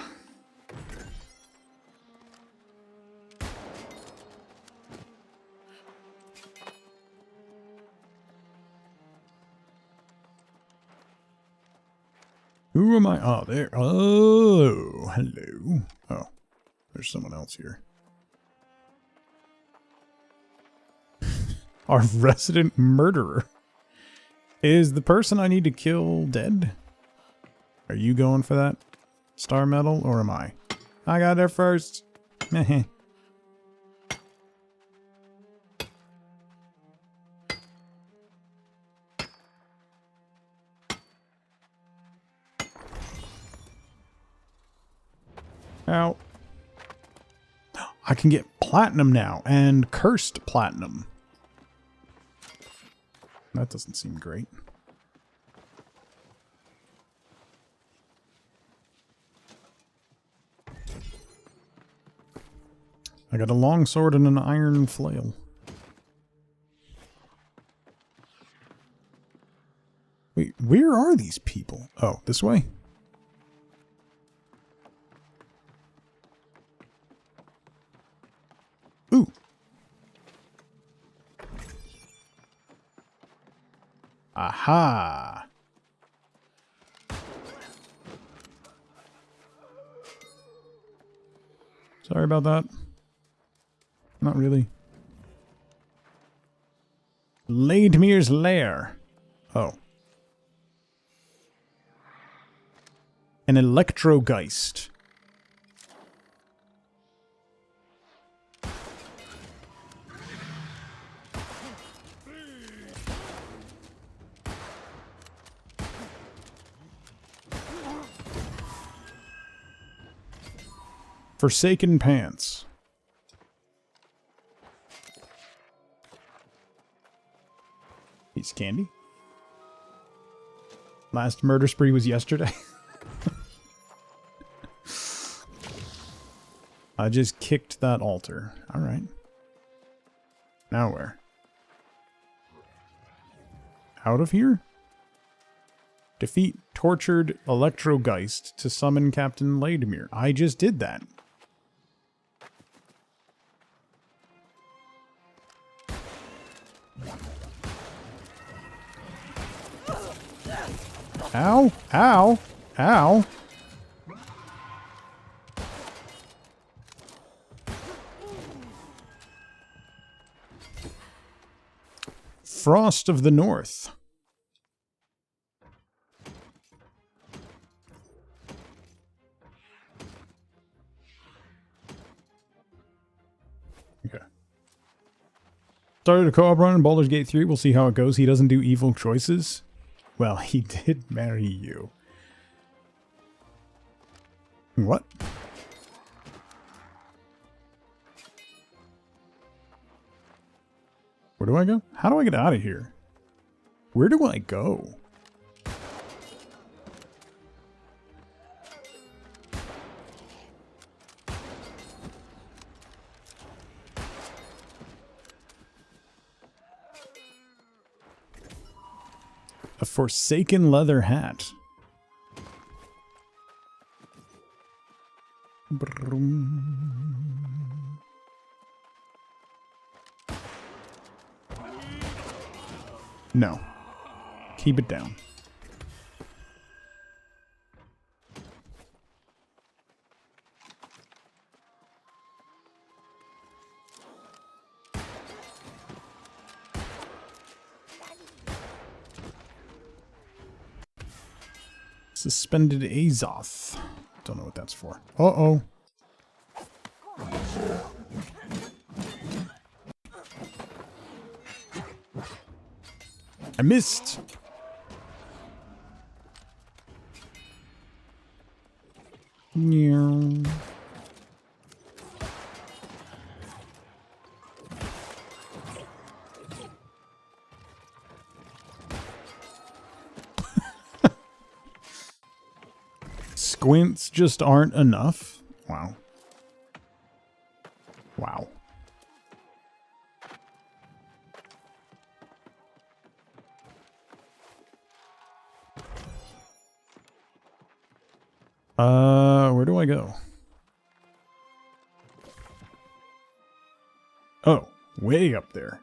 Who am I? Oh, there. Oh, hello. Oh, there's someone else here. Our resident murderer. Is the person I need to kill dead? Are you going for that star medal, or am I? I got there first. Heh. Ow. I can get platinum now, and cursed platinum. That doesn't seem great. I got a long sword and an iron flail. Wait, where are these people? Oh, this way? Ooh. Aha. Sorry about that. Not really. Laidmir's lair. Oh. An Electrogeist. Forsaken pants. Piece of candy. Last murder spree was yesterday. I just kicked that altar. Alright. Now where? Out of here? Defeat tortured Electrogeist to summon Captain Laidmir. I just did that. Ow! Ow! Ow! Frost of the North. Okay. Started a co-op run in Baldur's Gate 3. We'll see how it goes. He doesn't do evil choices. Well, he did marry you. What? Where do I go? How do I get out of here? Where do I go? A forsaken leather hat. No. Keep it down. Suspended Azoth. Don't know what that's for. Uh-oh. I missed. Meow. Squints just aren't enough. Wow. Wow. Where do I go? Oh, way up there.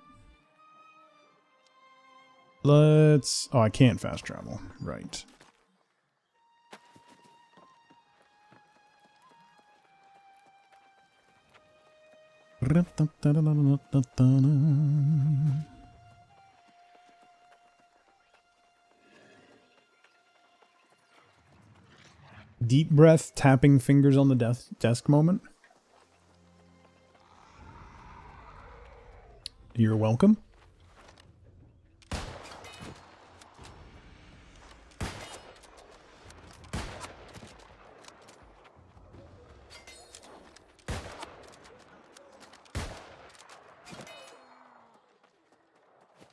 Let's... Oh, I can't fast travel. Right. Deep breath, tapping fingers on the desk moment. You're welcome.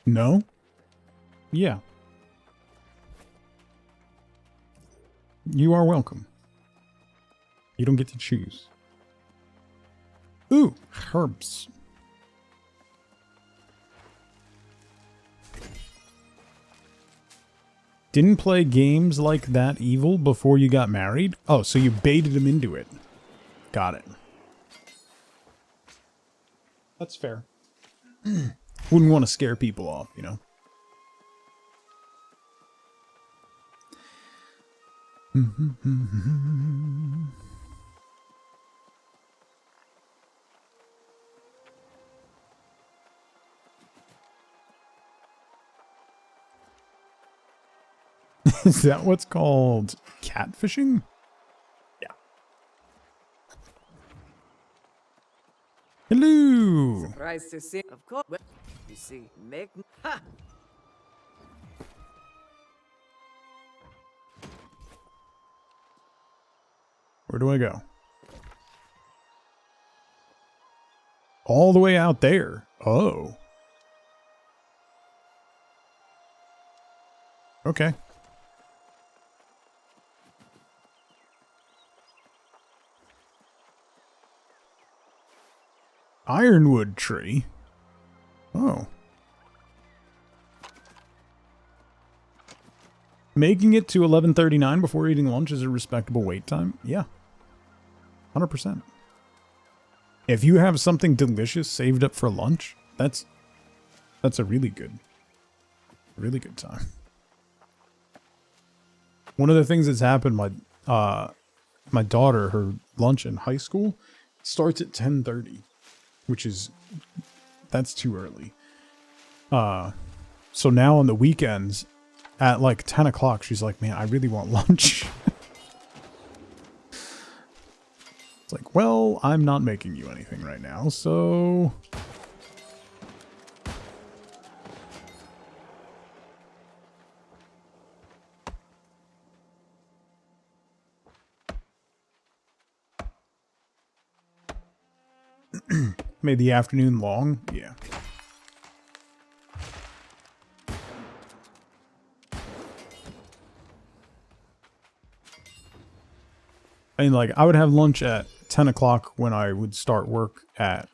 No? Yeah. You are welcome. You don't get to choose. Ooh, herbs. Didn't play games like that evil before you got married? Oh, so you baited him into it. Got it. That's fair. Wouldn't want to scare people off, you know? Is that what's called catfishing? Yeah. Hello. Surprised to see. Of course. Well, you see, make. Ha! Where do I go? All the way out there. Oh. Okay. Ironwood tree. Oh. Making it to 11:39 before eating lunch is a respectable wait time. Yeah. 100%. If you have something delicious saved up for lunch, that's a really good time. One of the things that's happened, my daughter, her lunch in high school starts at 10:30, which is, that's too early. So now on the weekends at like 10 o'clock, she's like, man, I really want lunch. It's like, well, I'm not making you anything right now, so... Made the afternoon long? Yeah. I mean, like, I would have lunch at 10 o'clock when I would start work at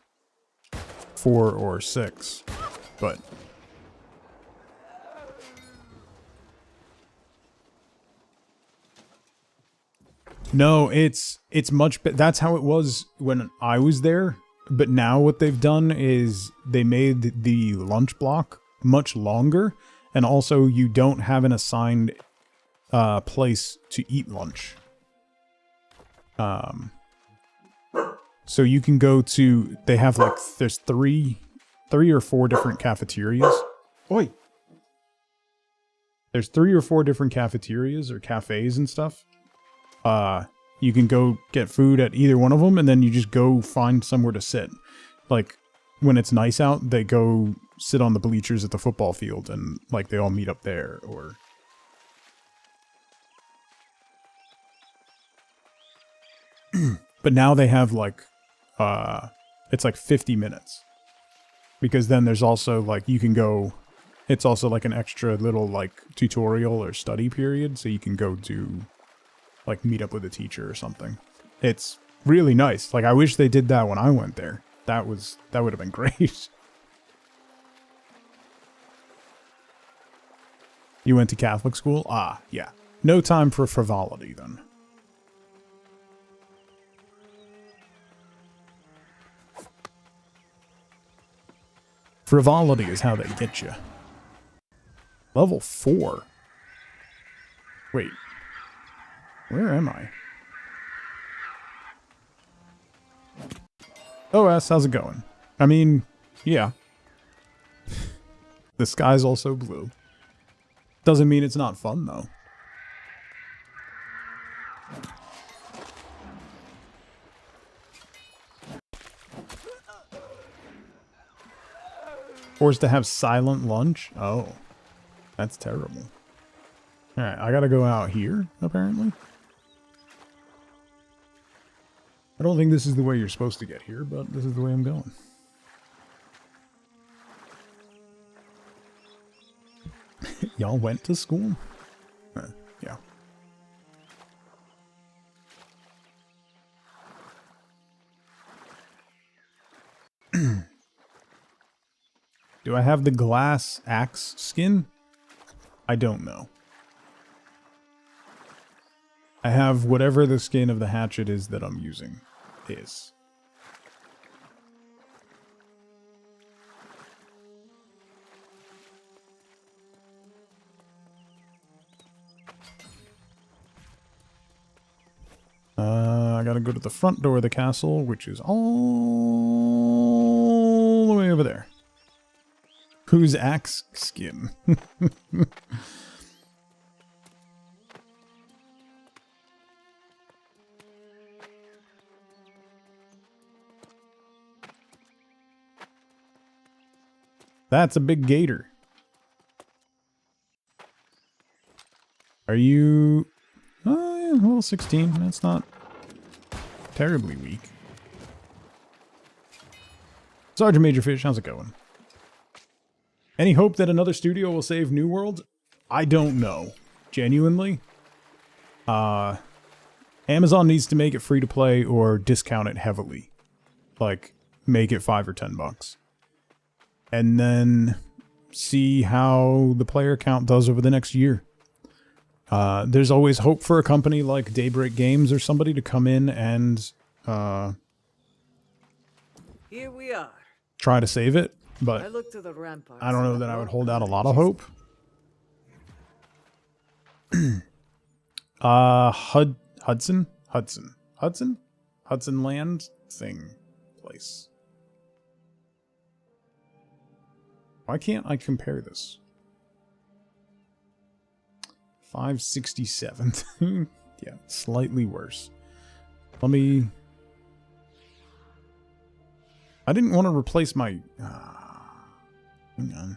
4 or 6, but... No, it's much better. That's how it was when I was there. But now what they've done is they made the lunch block much longer, and also you don't have an assigned place to eat lunch. So you can go to, they have like, there's three or four different cafeterias. Oi! There's 3 or 4 different cafeterias or cafes and stuff. You can go get food at either one of them, and then you just go find somewhere to sit. Like, when it's nice out, they go sit on the bleachers at the football field, and, like, they all meet up there, or... But now they have, like, it's like 50 minutes. Because then there's also, like, you can go... It's also, like, an extra little, like, tutorial or study period, so you can go do... like, meet up with a teacher or something. It's really nice. Like, I wish they did that when I went there. That would have been great. You went to Catholic school? Ah, yeah. No time for frivolity, then. Frivolity is how they get you. Level 4? Wait. Where am I? OS, how's it going? I mean, yeah. The sky's also blue. Doesn't mean it's not fun, though. Forced to have silent lunch? Oh. That's terrible. Alright, I gotta go out here, apparently. I don't think this is the way you're supposed to get here, but this is the way I'm going. Y'all went to school? Yeah. Do I have the glass axe skin? I don't know. I have whatever the skin of the hatchet is that I'm using is. I gotta go to the front door of the castle, which is all the way over there. Whose axe skin? That's a big gator. Are you... Oh, yeah, level 16. That's not terribly weak. Sergeant Major Fish, how's it going? Any hope that another studio will save New World? I don't know. Genuinely. Amazon needs to make it free to play or discount it heavily. Like, make it $5 or $10. And then see how the player count does over the next year. There's always hope for a company like Daybreak Games or somebody to come in and Here we are. try to save it, but I look to the ramparts. I don't know that I would hold out a lot of hope. Hudson Land thing place. Why can't I compare this? 567. Yeah, slightly worse. Let me... I didn't want to replace my... hang on.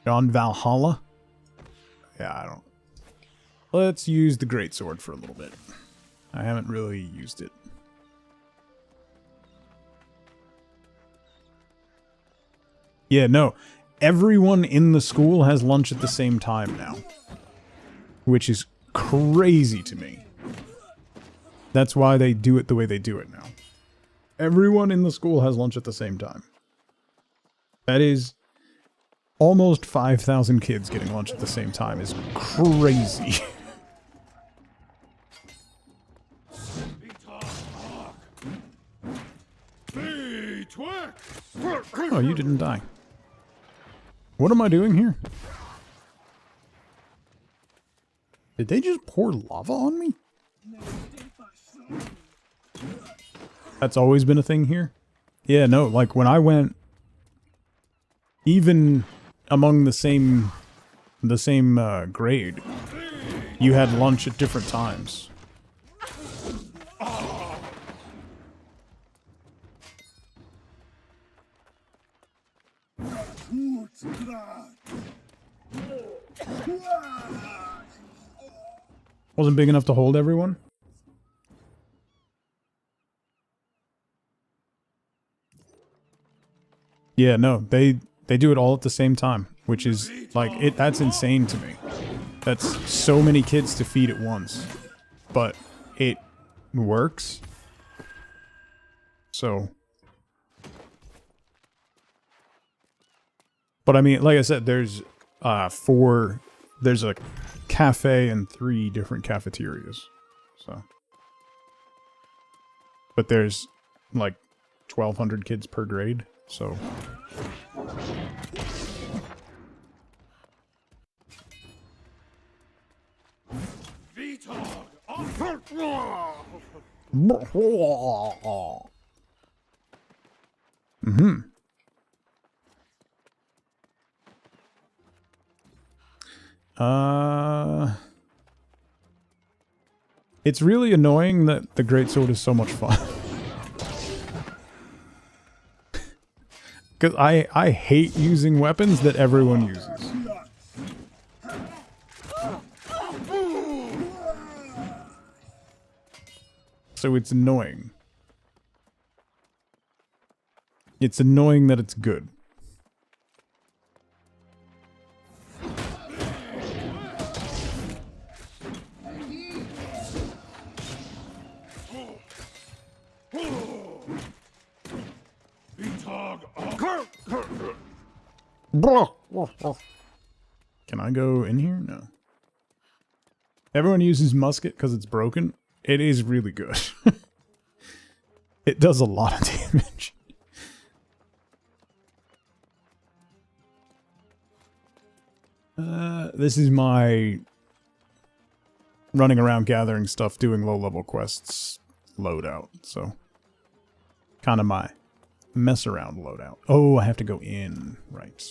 On Valhalla? Yeah, I don't... Let's use the greatsword for a little bit. I haven't really used it. Yeah, no. Everyone in the school has lunch at the same time now. Which is crazy to me. That's why they do it the way they do it now. Everyone in the school has lunch at the same time. That is... almost 5,000 kids getting lunch at the same time is crazy. Oh, you didn't die. What am I doing here? Did they just pour lava on me? That's always been a thing here? Yeah, no, like when I went... Even among the same grade, you had lunch at different times. Wasn't big enough to hold everyone? Yeah, no, they do it all at the same time, which is like that's insane to me. That's so many kids to feed at once. But it works. So but I mean, like I said, there's there's a cafe and 3 different cafeterias. So but there's like 1,200 kids per grade, so mm-hmm. It's really annoying that the greatsword is so much fun. Because I hate using weapons that everyone uses. So it's annoying. It's annoying that it's good. Can I go in here? No. Everyone uses musket because it's broken. It is really good. It does a lot of damage. This is my running around gathering stuff, doing low-level quests loadout. So, kind of my mess around loadout. Oh, I have to go in. Right.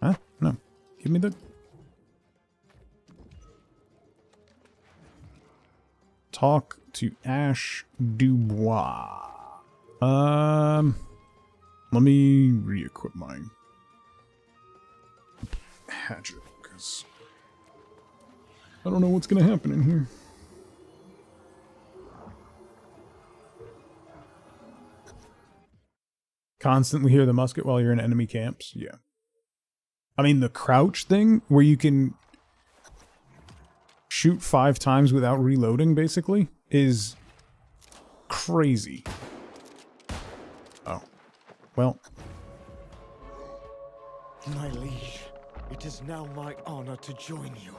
Huh? No. Give me the... Talk to Ash Dubois. Let me re-equip my hatchet, because I don't know what's gonna happen in here. Constantly hear the musket while you're in enemy camps? Yeah. I mean, the crouch thing, where you can shoot 5 times without reloading, basically, is crazy. Oh. Well. My liege, it is now my honor to join you.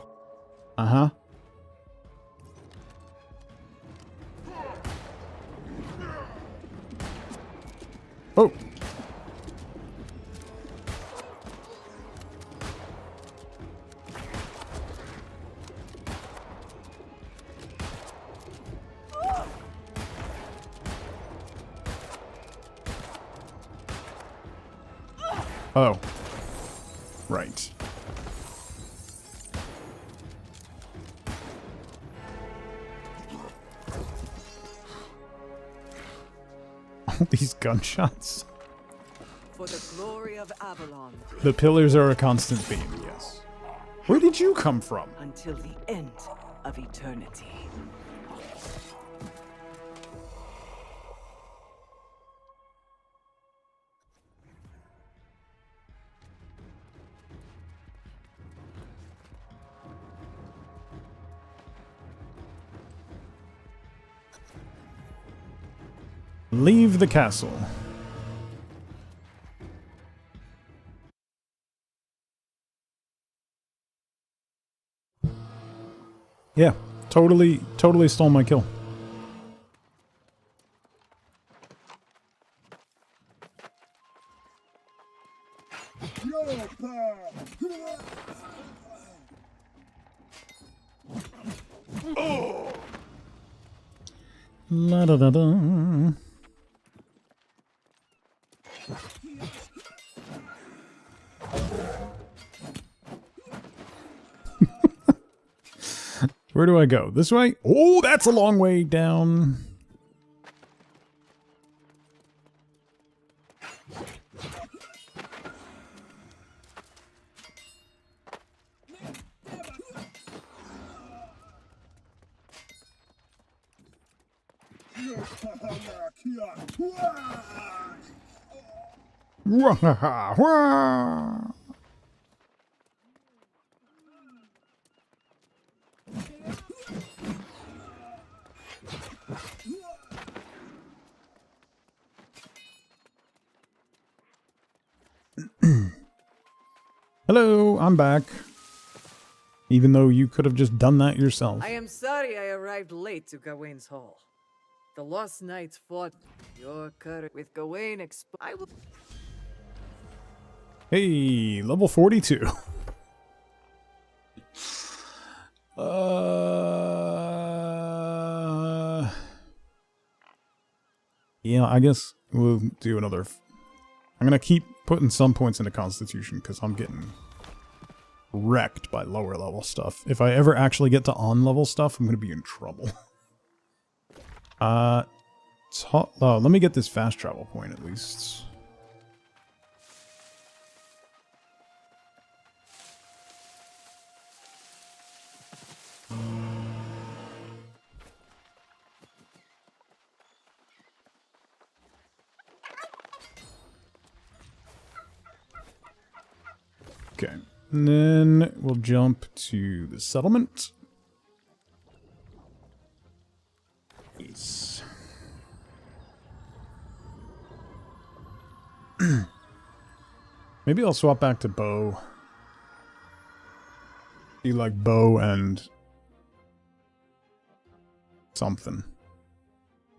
Uh-huh. Oh. Oh. Right. All these gunshots. For the glory of Avalon. The pillars are a constant theme, yes. Where did you come from? Until the end of eternity. Leave the castle. Yeah, totally stole my kill. La da da da. Where do I go? This way? Oh, that's a long way down. Hello, I'm back. Even though you could have just done that yourself. I am sorry I arrived late to Gawain's Hall. The Lost Knights fought your courage with Gawain I will... Hey, level 42. Yeah, I guess we'll do another... I'm gonna keep putting some points into Constitution, because I'm getting wrecked by lower level stuff. If I ever actually get to on level stuff, I'm gonna be in trouble. Let me get this fast travel point at least. Okay, and then we'll jump to the settlement. Yes. Maybe I'll swap back to bow. Be like bow and something.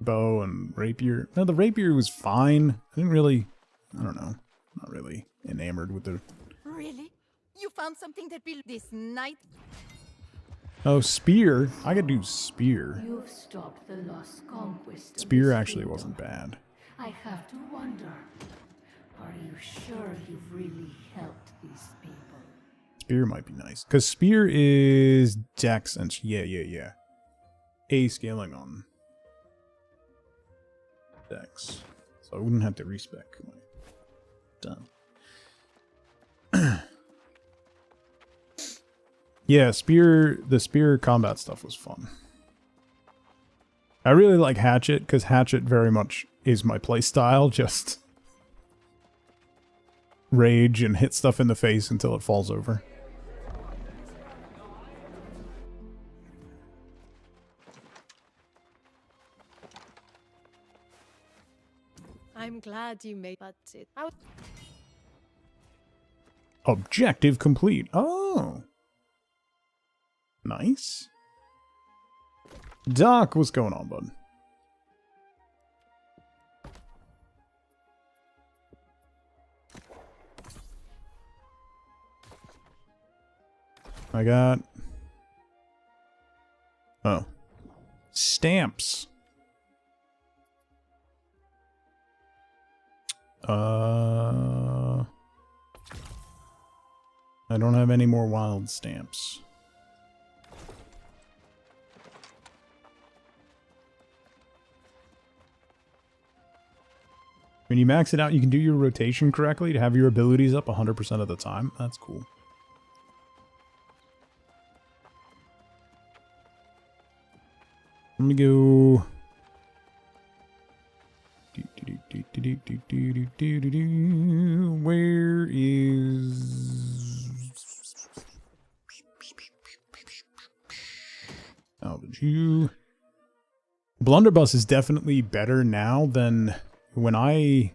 Bow and rapier. No, the rapier was fine. I didn't really, I don't know. Not really enamored with the... Really? You found something that will this night? Oh, spear. I could do spear. You've stopped the lost conquest. Spear actually wasn't bad. I have to wonder. Are you sure you've really helped these people? Spear might be nice. Because spear is dex and... Yeah. A scaling on dex. So I wouldn't have to respec my... Done. Yeah, the spear combat stuff was fun. I really like hatchet, because hatchet very much is my playstyle, just rage and hit stuff in the face until it falls over. I'm glad you made it. Objective complete. Oh. Nice. Doc, what's going on, bud? I got... Oh. Stamps. I don't have any more wild stamps. When you max it out, you can do your rotation correctly to have your abilities up 100% of the time. That's cool. Let me go... Where is... Salvage you. Blunderbuss is definitely better now than when I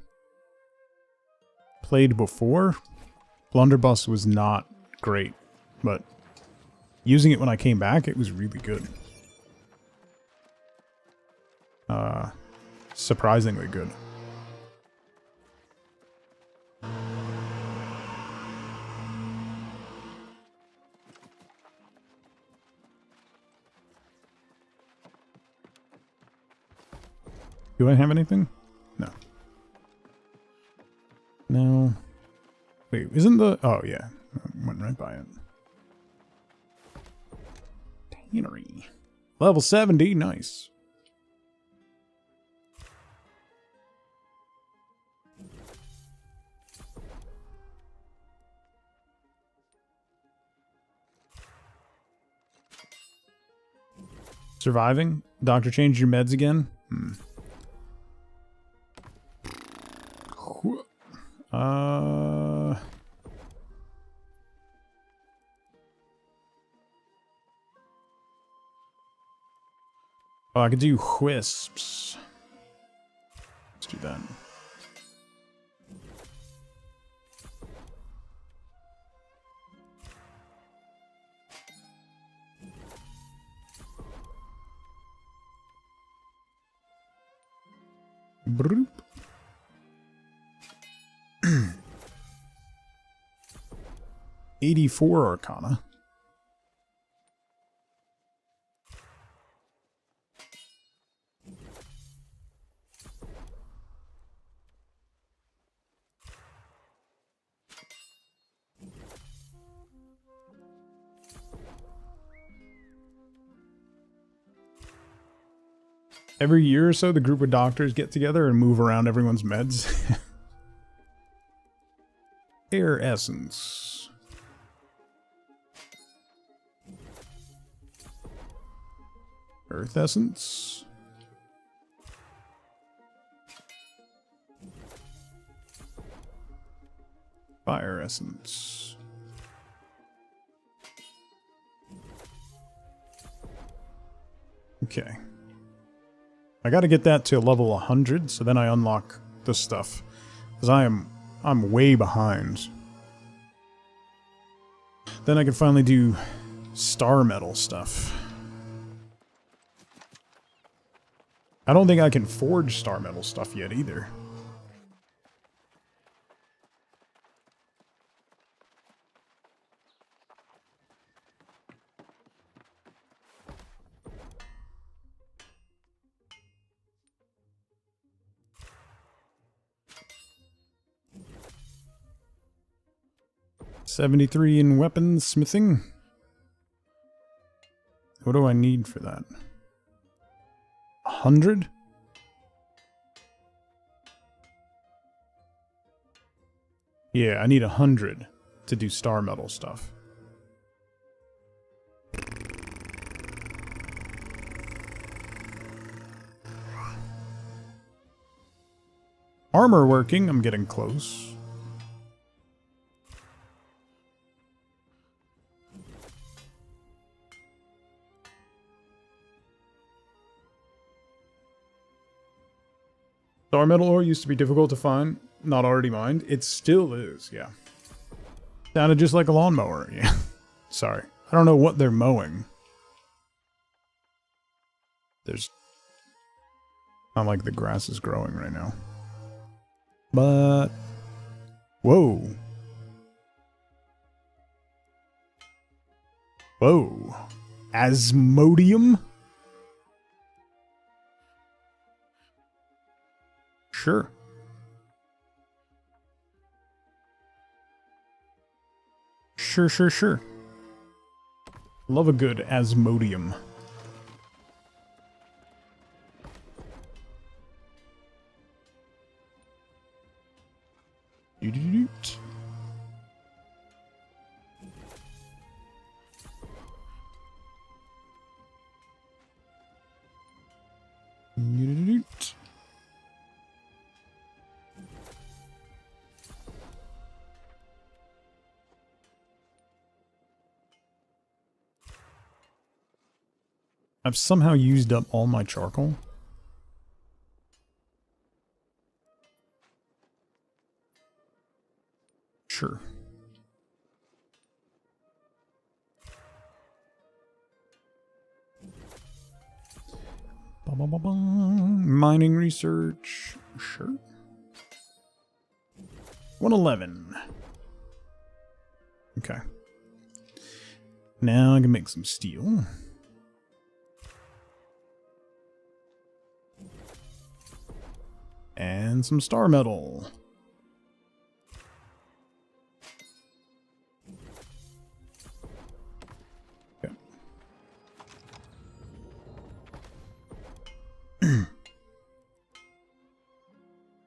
played before. Blunderbuss was not great, but using it when I came back, it was really good. Surprisingly good. Do I have anything? No. No. Wait, isn't the... Oh, yeah. I went right by it. Tannery. Level 70. Nice. Surviving? Doctor changed your meds again? Oh, I could do wisps. Let's do that. Broop. 84 Arcana. Every year or so, the group of doctors get together and move around everyone's meds. Air essence. Earth essence. Fire essence. Okay. I gotta get that to level 100, so then I unlock this stuff. Because I'm way behind. Then I can finally do star metal stuff. I don't think I can forge star metal stuff yet either. $73 in weapons smithing. What do I need for that? 100? Yeah, I need 100 to do star metal stuff. Armor working, I'm getting close. Star metal ore used to be difficult to find, not already mined. It still is, yeah. Sounded just like a lawnmower, yeah. Sorry. I don't know what they're mowing. There's... not like the grass is growing right now. But... whoa. Whoa. Asmodium? Sure. Sure. Love a good Asmodium. Doot. Doot. I've somehow used up all my charcoal. Sure. Mining research. Sure. 111. Okay. Now I can make some steel. And some star metal. Okay.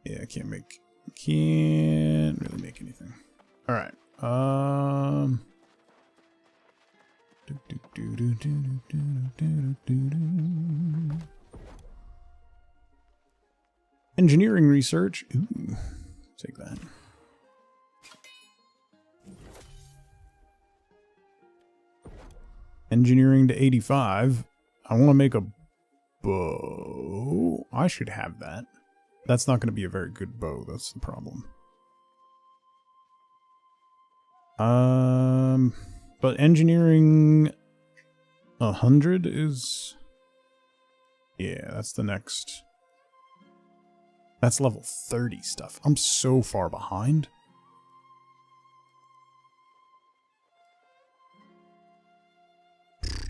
Yeah, I can't really make anything. All right. Engineering research. Ooh, take that. Engineering to 85. I want to make a bow. I should have that. That's not going to be a very good bow. That's the problem. But engineering 100 is... yeah, that's the next... that's level 30 stuff. I'm so far behind.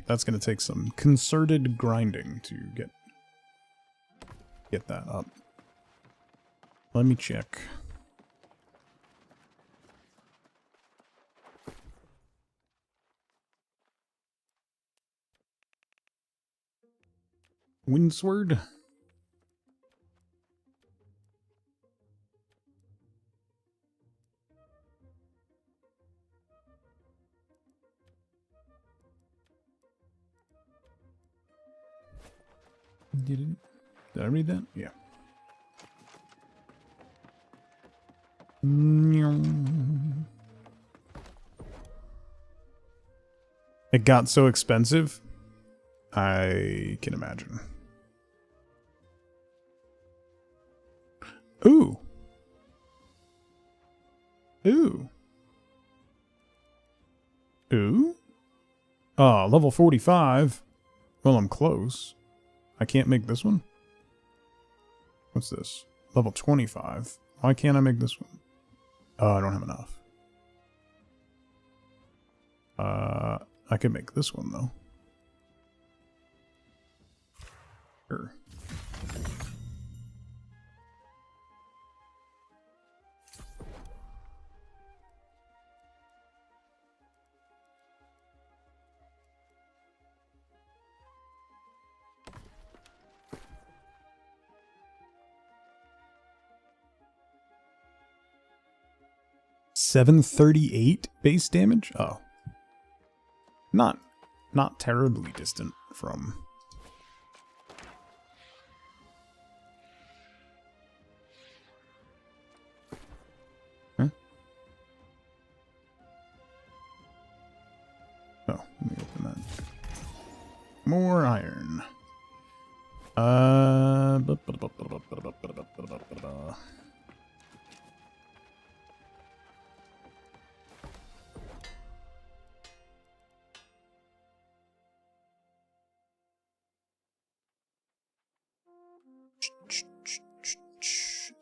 That's going to take some concerted grinding to get that up. Let me check. Windsword. Did I read that? Yeah. It got so expensive. I can imagine. Ooh. Ooh. Ooh. Oh, level 45. Well, I'm close. I can't make this one? What's this? Level 25. Why can't I make this one? Oh, I don't have enough. I could make this one, though. Sure. $738 base damage? Oh. Not terribly distant from... Huh? Oh, let me open that. More iron.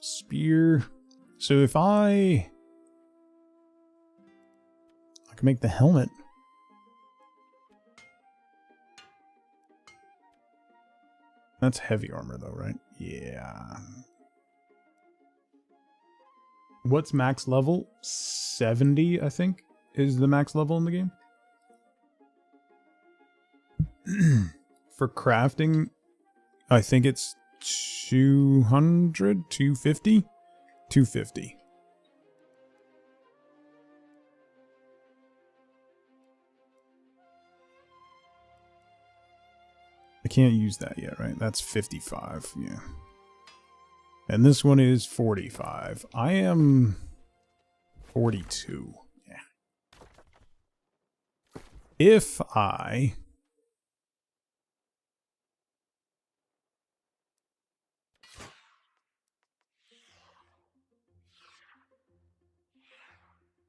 Spear. So if I can make the helmet. That's heavy armor though, right? Yeah. What's max level? 70, I think, is the max level in the game. For crafting, I think it's 200, 250? 250. I can't use that yet, right? That's 55, yeah. And this one is 45. I am 42. Yeah. If I...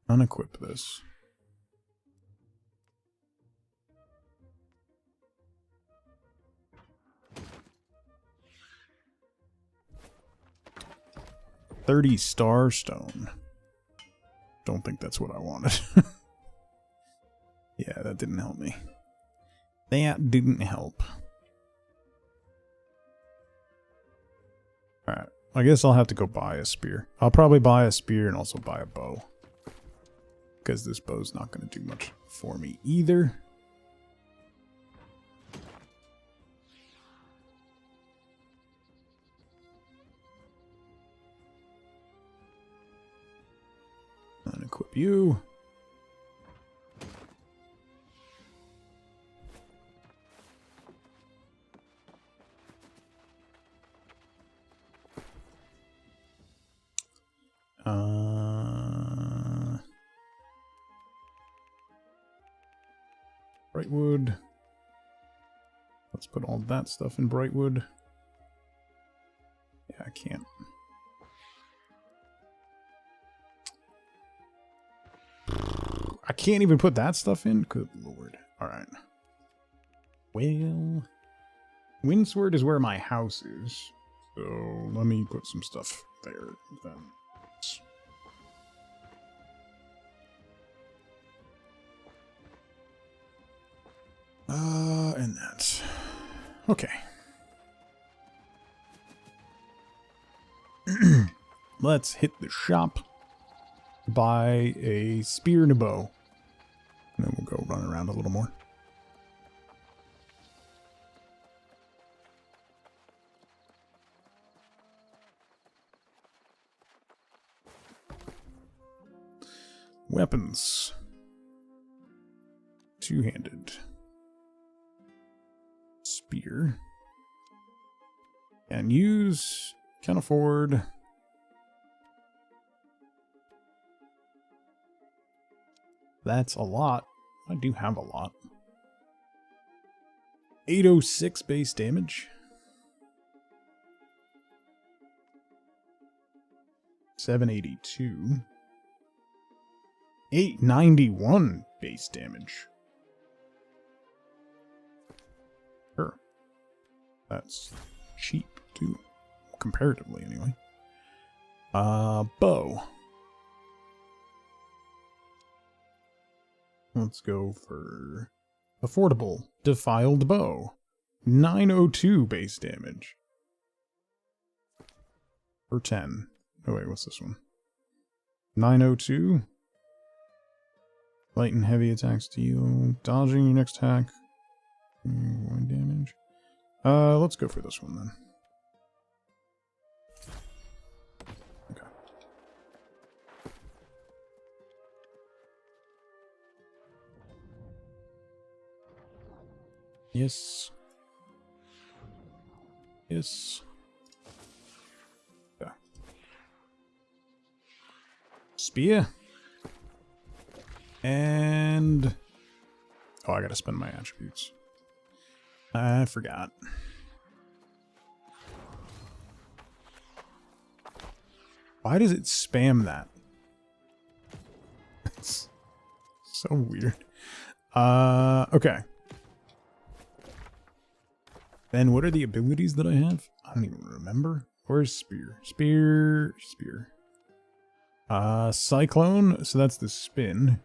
unequip this. $30 star stone. Don't think that's what I wanted. Yeah, that didn't help me. That didn't help. Alright, I guess I'll have to go buy a spear. I'll probably buy a spear and also buy a bow. Because this bow's not going to do much for me either. Unequip you. Brightwood. Let's put all that stuff in Brightwood. Yeah, I can't. I can't even put that stuff in? Good lord. Alright. Well, Windsword is where my house is. So let me put some stuff there then. And that's okay. Let's hit the shop, buy a spear and a bow, and then we'll go run around a little more. Weapons. Two-handed. Spear. Can use. Can afford. That's a lot. I do have a lot. 806 base damage. 782. 891 base damage. Sure. That's cheap too. Comparatively anyway. Bow. Let's go for affordable defiled bow. 902 base damage. For 10. Oh wait, what's this one? 902. Light and heavy attacks deal. Dodging your next attack. 1 damage. Let's go for this one then. Okay. Yes. Yes. Yeah. Spear. And... oh, I gotta spend my attributes. I forgot. Why does it spam that? It's so weird. Okay. Then what are the abilities that I have? I don't even remember. Where's Spear? Spear. Cyclone. So that's the spin.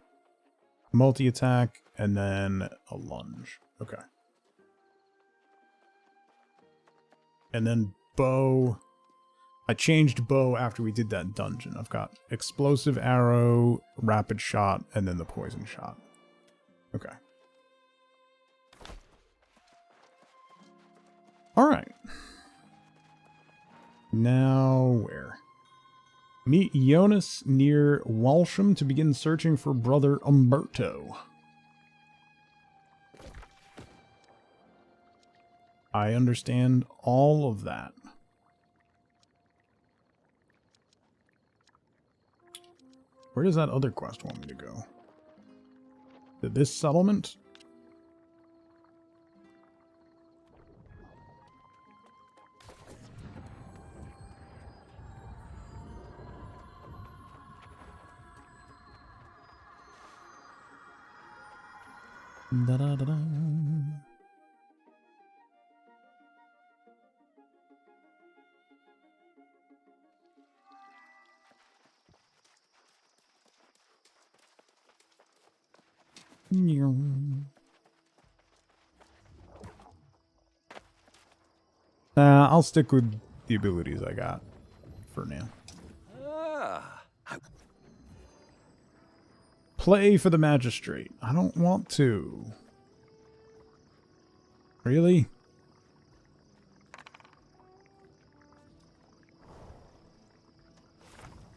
Multi-attack. And then a lunge. Okay. And then bow. I changed bow after we did that dungeon. I've got explosive arrow, rapid shot, and then the poison shot. Okay. Alright. Now, where? Meet Jonas near Walsham to begin searching for brother Umberto. I understand all of that. Where does that other quest want me to go? To this settlement? Da-da-da-da. I'll stick with the abilities I got for now. Play for the magistrate. I don't want to. Really?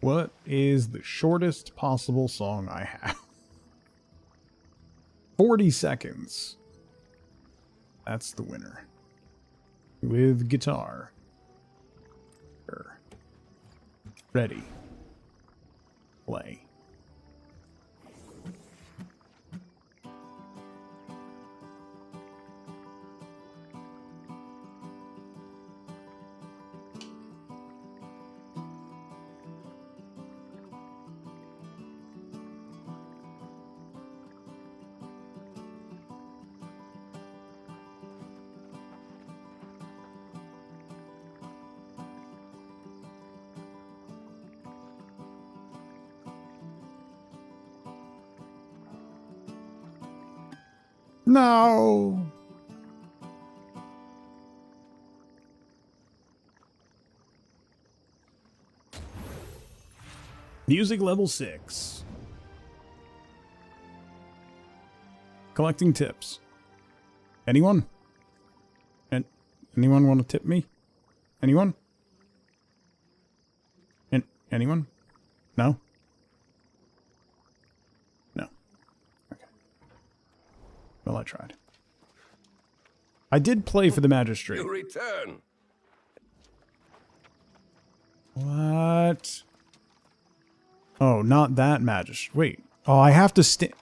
What is the shortest possible song I have? 40 seconds. That's the winner. With guitar. Ready. Play. No. Music level 6. Collecting tips. Anyone? Anyone want to tip me? Anyone? Anyone? No? No. Okay. Well, I tried. I did play for the magistrate. You return. What? Oh, not that magistrate. Wait. Oh, I have to stand.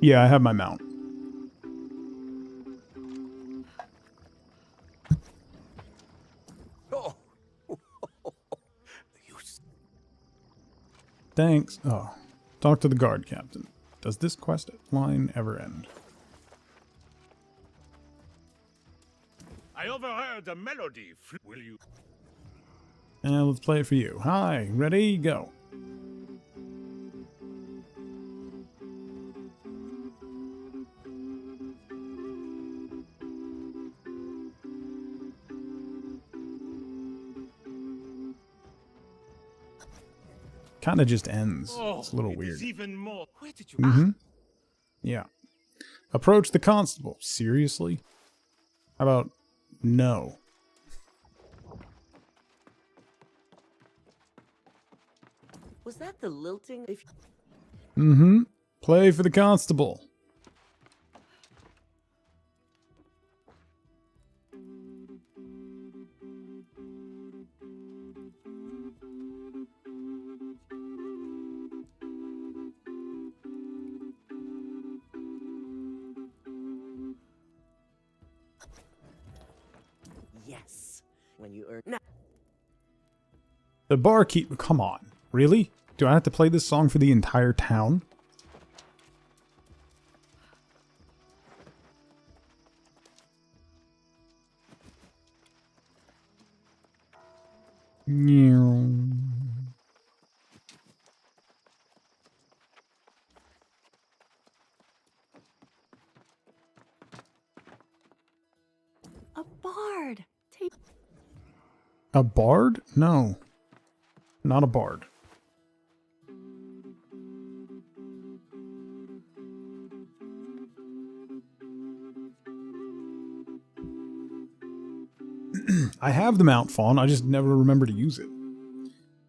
Yeah, I have my mount. Oh. Thanks. Oh. Talk to the guard captain. Does this quest line ever end? I overheard a melody. Will you? And let's play it for you. Hi, ready, go. Kind of just ends. It's a little weird. Even more. Where did you? Mm-hmm. Yeah. Approach the constable. Seriously? How about no? Was that the lilting? If Mm-hmm. Play for the constable. yes, when you earn. Now, The barkeep. Come on. Really? Do I have to play this song for the entire town? A bard. Take A bard? No. Not a bard. I have the mount fawn, I just never remember to use it.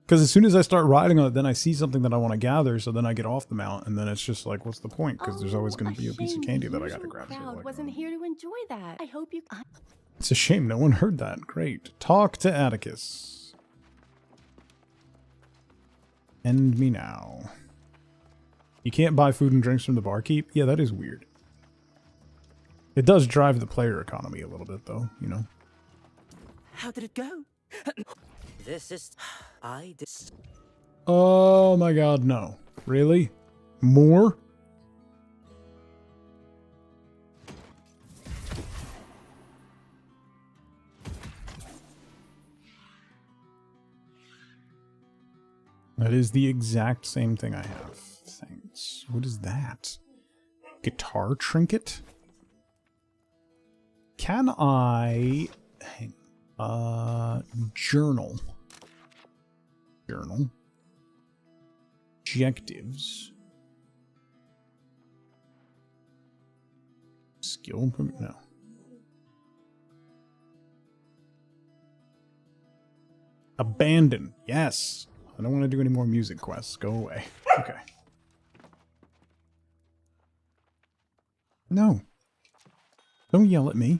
Because as soon as I start riding on it, then I see something that I want to gather, so then I get off the mount, and then it's just like, what's the point? Because there's always going to be a piece of candy that I gotta grab. So crowd like, wasn't here to enjoy that. I hope you. it's a shame no one heard that. Great. Talk to Atticus. End me now. You can't buy food and drinks from the barkeep? Yeah, that is weird. It does drive the player economy a little bit, though, you know? how did it go? This is. I did. Oh my god, no. Really? More? That is the exact same thing I have. Thanks. What is that? Guitar trinket? Can I... Hang journal. Journal. Objectives. Skill? No. Abandon. Yes. I don't want to do any more music quests. Go away. Okay. No. Don't yell at me.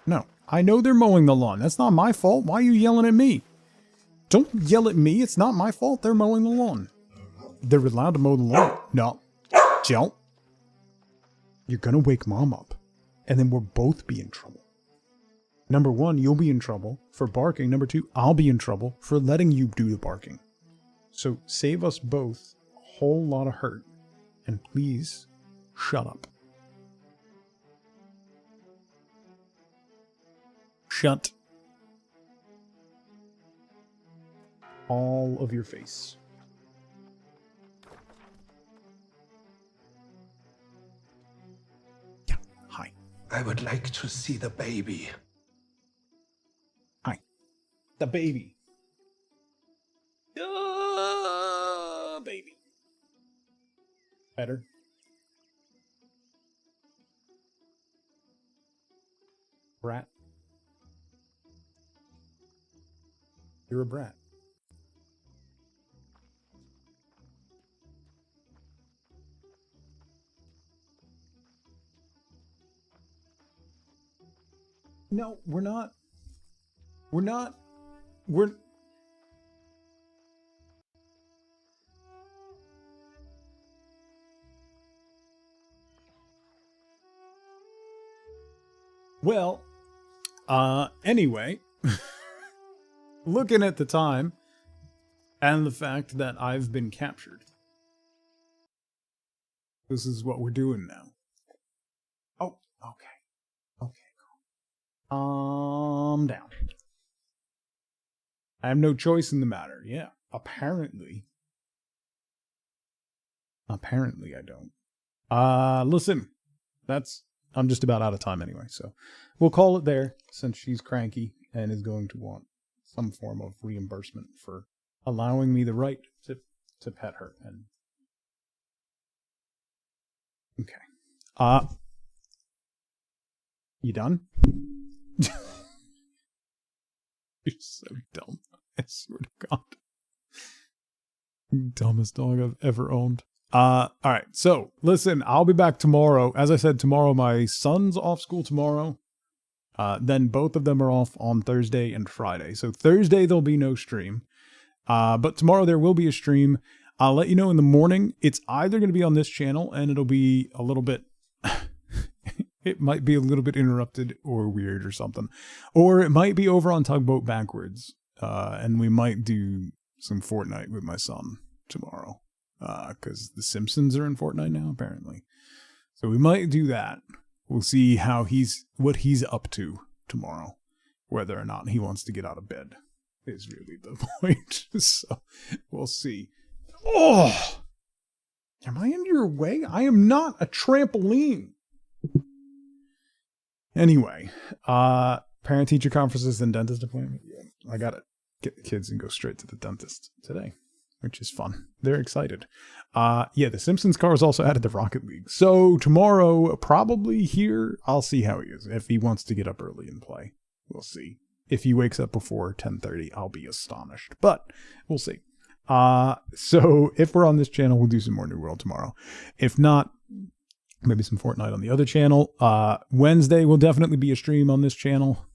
No. I know they're mowing the lawn. That's not my fault. Why are you yelling at me? Don't yell at me. It's not my fault. They're mowing the lawn. They're allowed to mow the lawn. No. Don't. You're gonna wake Mom up. And then we'll both be in trouble. Number one, you'll be in trouble for barking. Number two, I'll be in trouble for letting you do the barking. So save us both a whole lot of hurt. And please, shut up. Shut all of your face. Yeah, hi. I would like to see the baby. Hi. The baby. Baby. Better. Brat. You're a brat. No, we're not. We're not. We're... Well, anyway, looking at the time and the fact that I've been captured, this is what we're doing now. Oh, okay. Okay, calm down. I have no choice in the matter. Yeah, apparently. Apparently I don't. Listen, I'm just about out of time anyway, so we'll call it there since she's cranky and is going to want some form of reimbursement for allowing me the right to pet her. And okay. You done? You're so dumb. I swear to God. Dumbest dog I've ever owned. All right. So listen, I'll be back tomorrow. As I said, tomorrow, my son's off school tomorrow. Then both of them are off on Thursday and Friday. So Thursday, there'll be no stream. But tomorrow there will be a stream. I'll let you know in the morning. It's either going to be on this channel and it'll be a little bit, it might be a little bit interrupted or weird or something. Or it might be over on Tugboat backwards. And we might do some Fortnite with my son tomorrow. Because the Simpsons are in Fortnite now, apparently. So we might do that. We'll see what he's up to tomorrow. Whether or not he wants to get out of bed is really the point. So we'll see. Oh! Am I in your way? I am not a trampoline. Anyway, parent-teacher conferences and dentist appointment. Yeah, I gotta get the kids and go straight to the dentist today, which is fun. They're excited. Yeah, the Simpsons car is also added to Rocket League. So tomorrow, probably here, I'll see how he is. If he wants to get up early and play, we'll see. If he wakes up before 10:30, I'll be astonished. But we'll see. So if we're on this channel, we'll do some more New World tomorrow. If not, maybe some Fortnite on the other channel. Wednesday will definitely be a stream on this channel.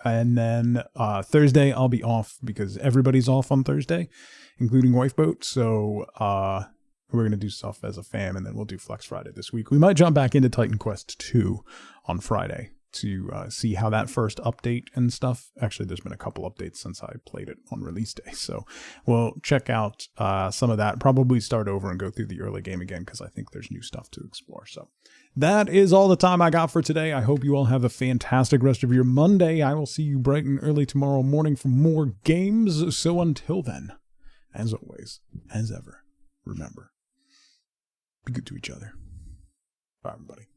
And then Thursday, I'll be off because everybody's off on Thursday, including Wifeboat. So we're going to do stuff as a fam, and then we'll do Flex Friday this week. We might jump back into Titan Quest 2 on Friday to see how that first update and stuff. Actually, there's been a couple updates since I played it on release day. So we'll check out some of that, probably start over and go through the early game again because I think there's new stuff to explore. So that is all the time I got for today. I hope you all have a fantastic rest of your Monday. I will see you bright and early tomorrow morning for more games. So until then, as always, as ever, remember, be good to each other. Bye, everybody.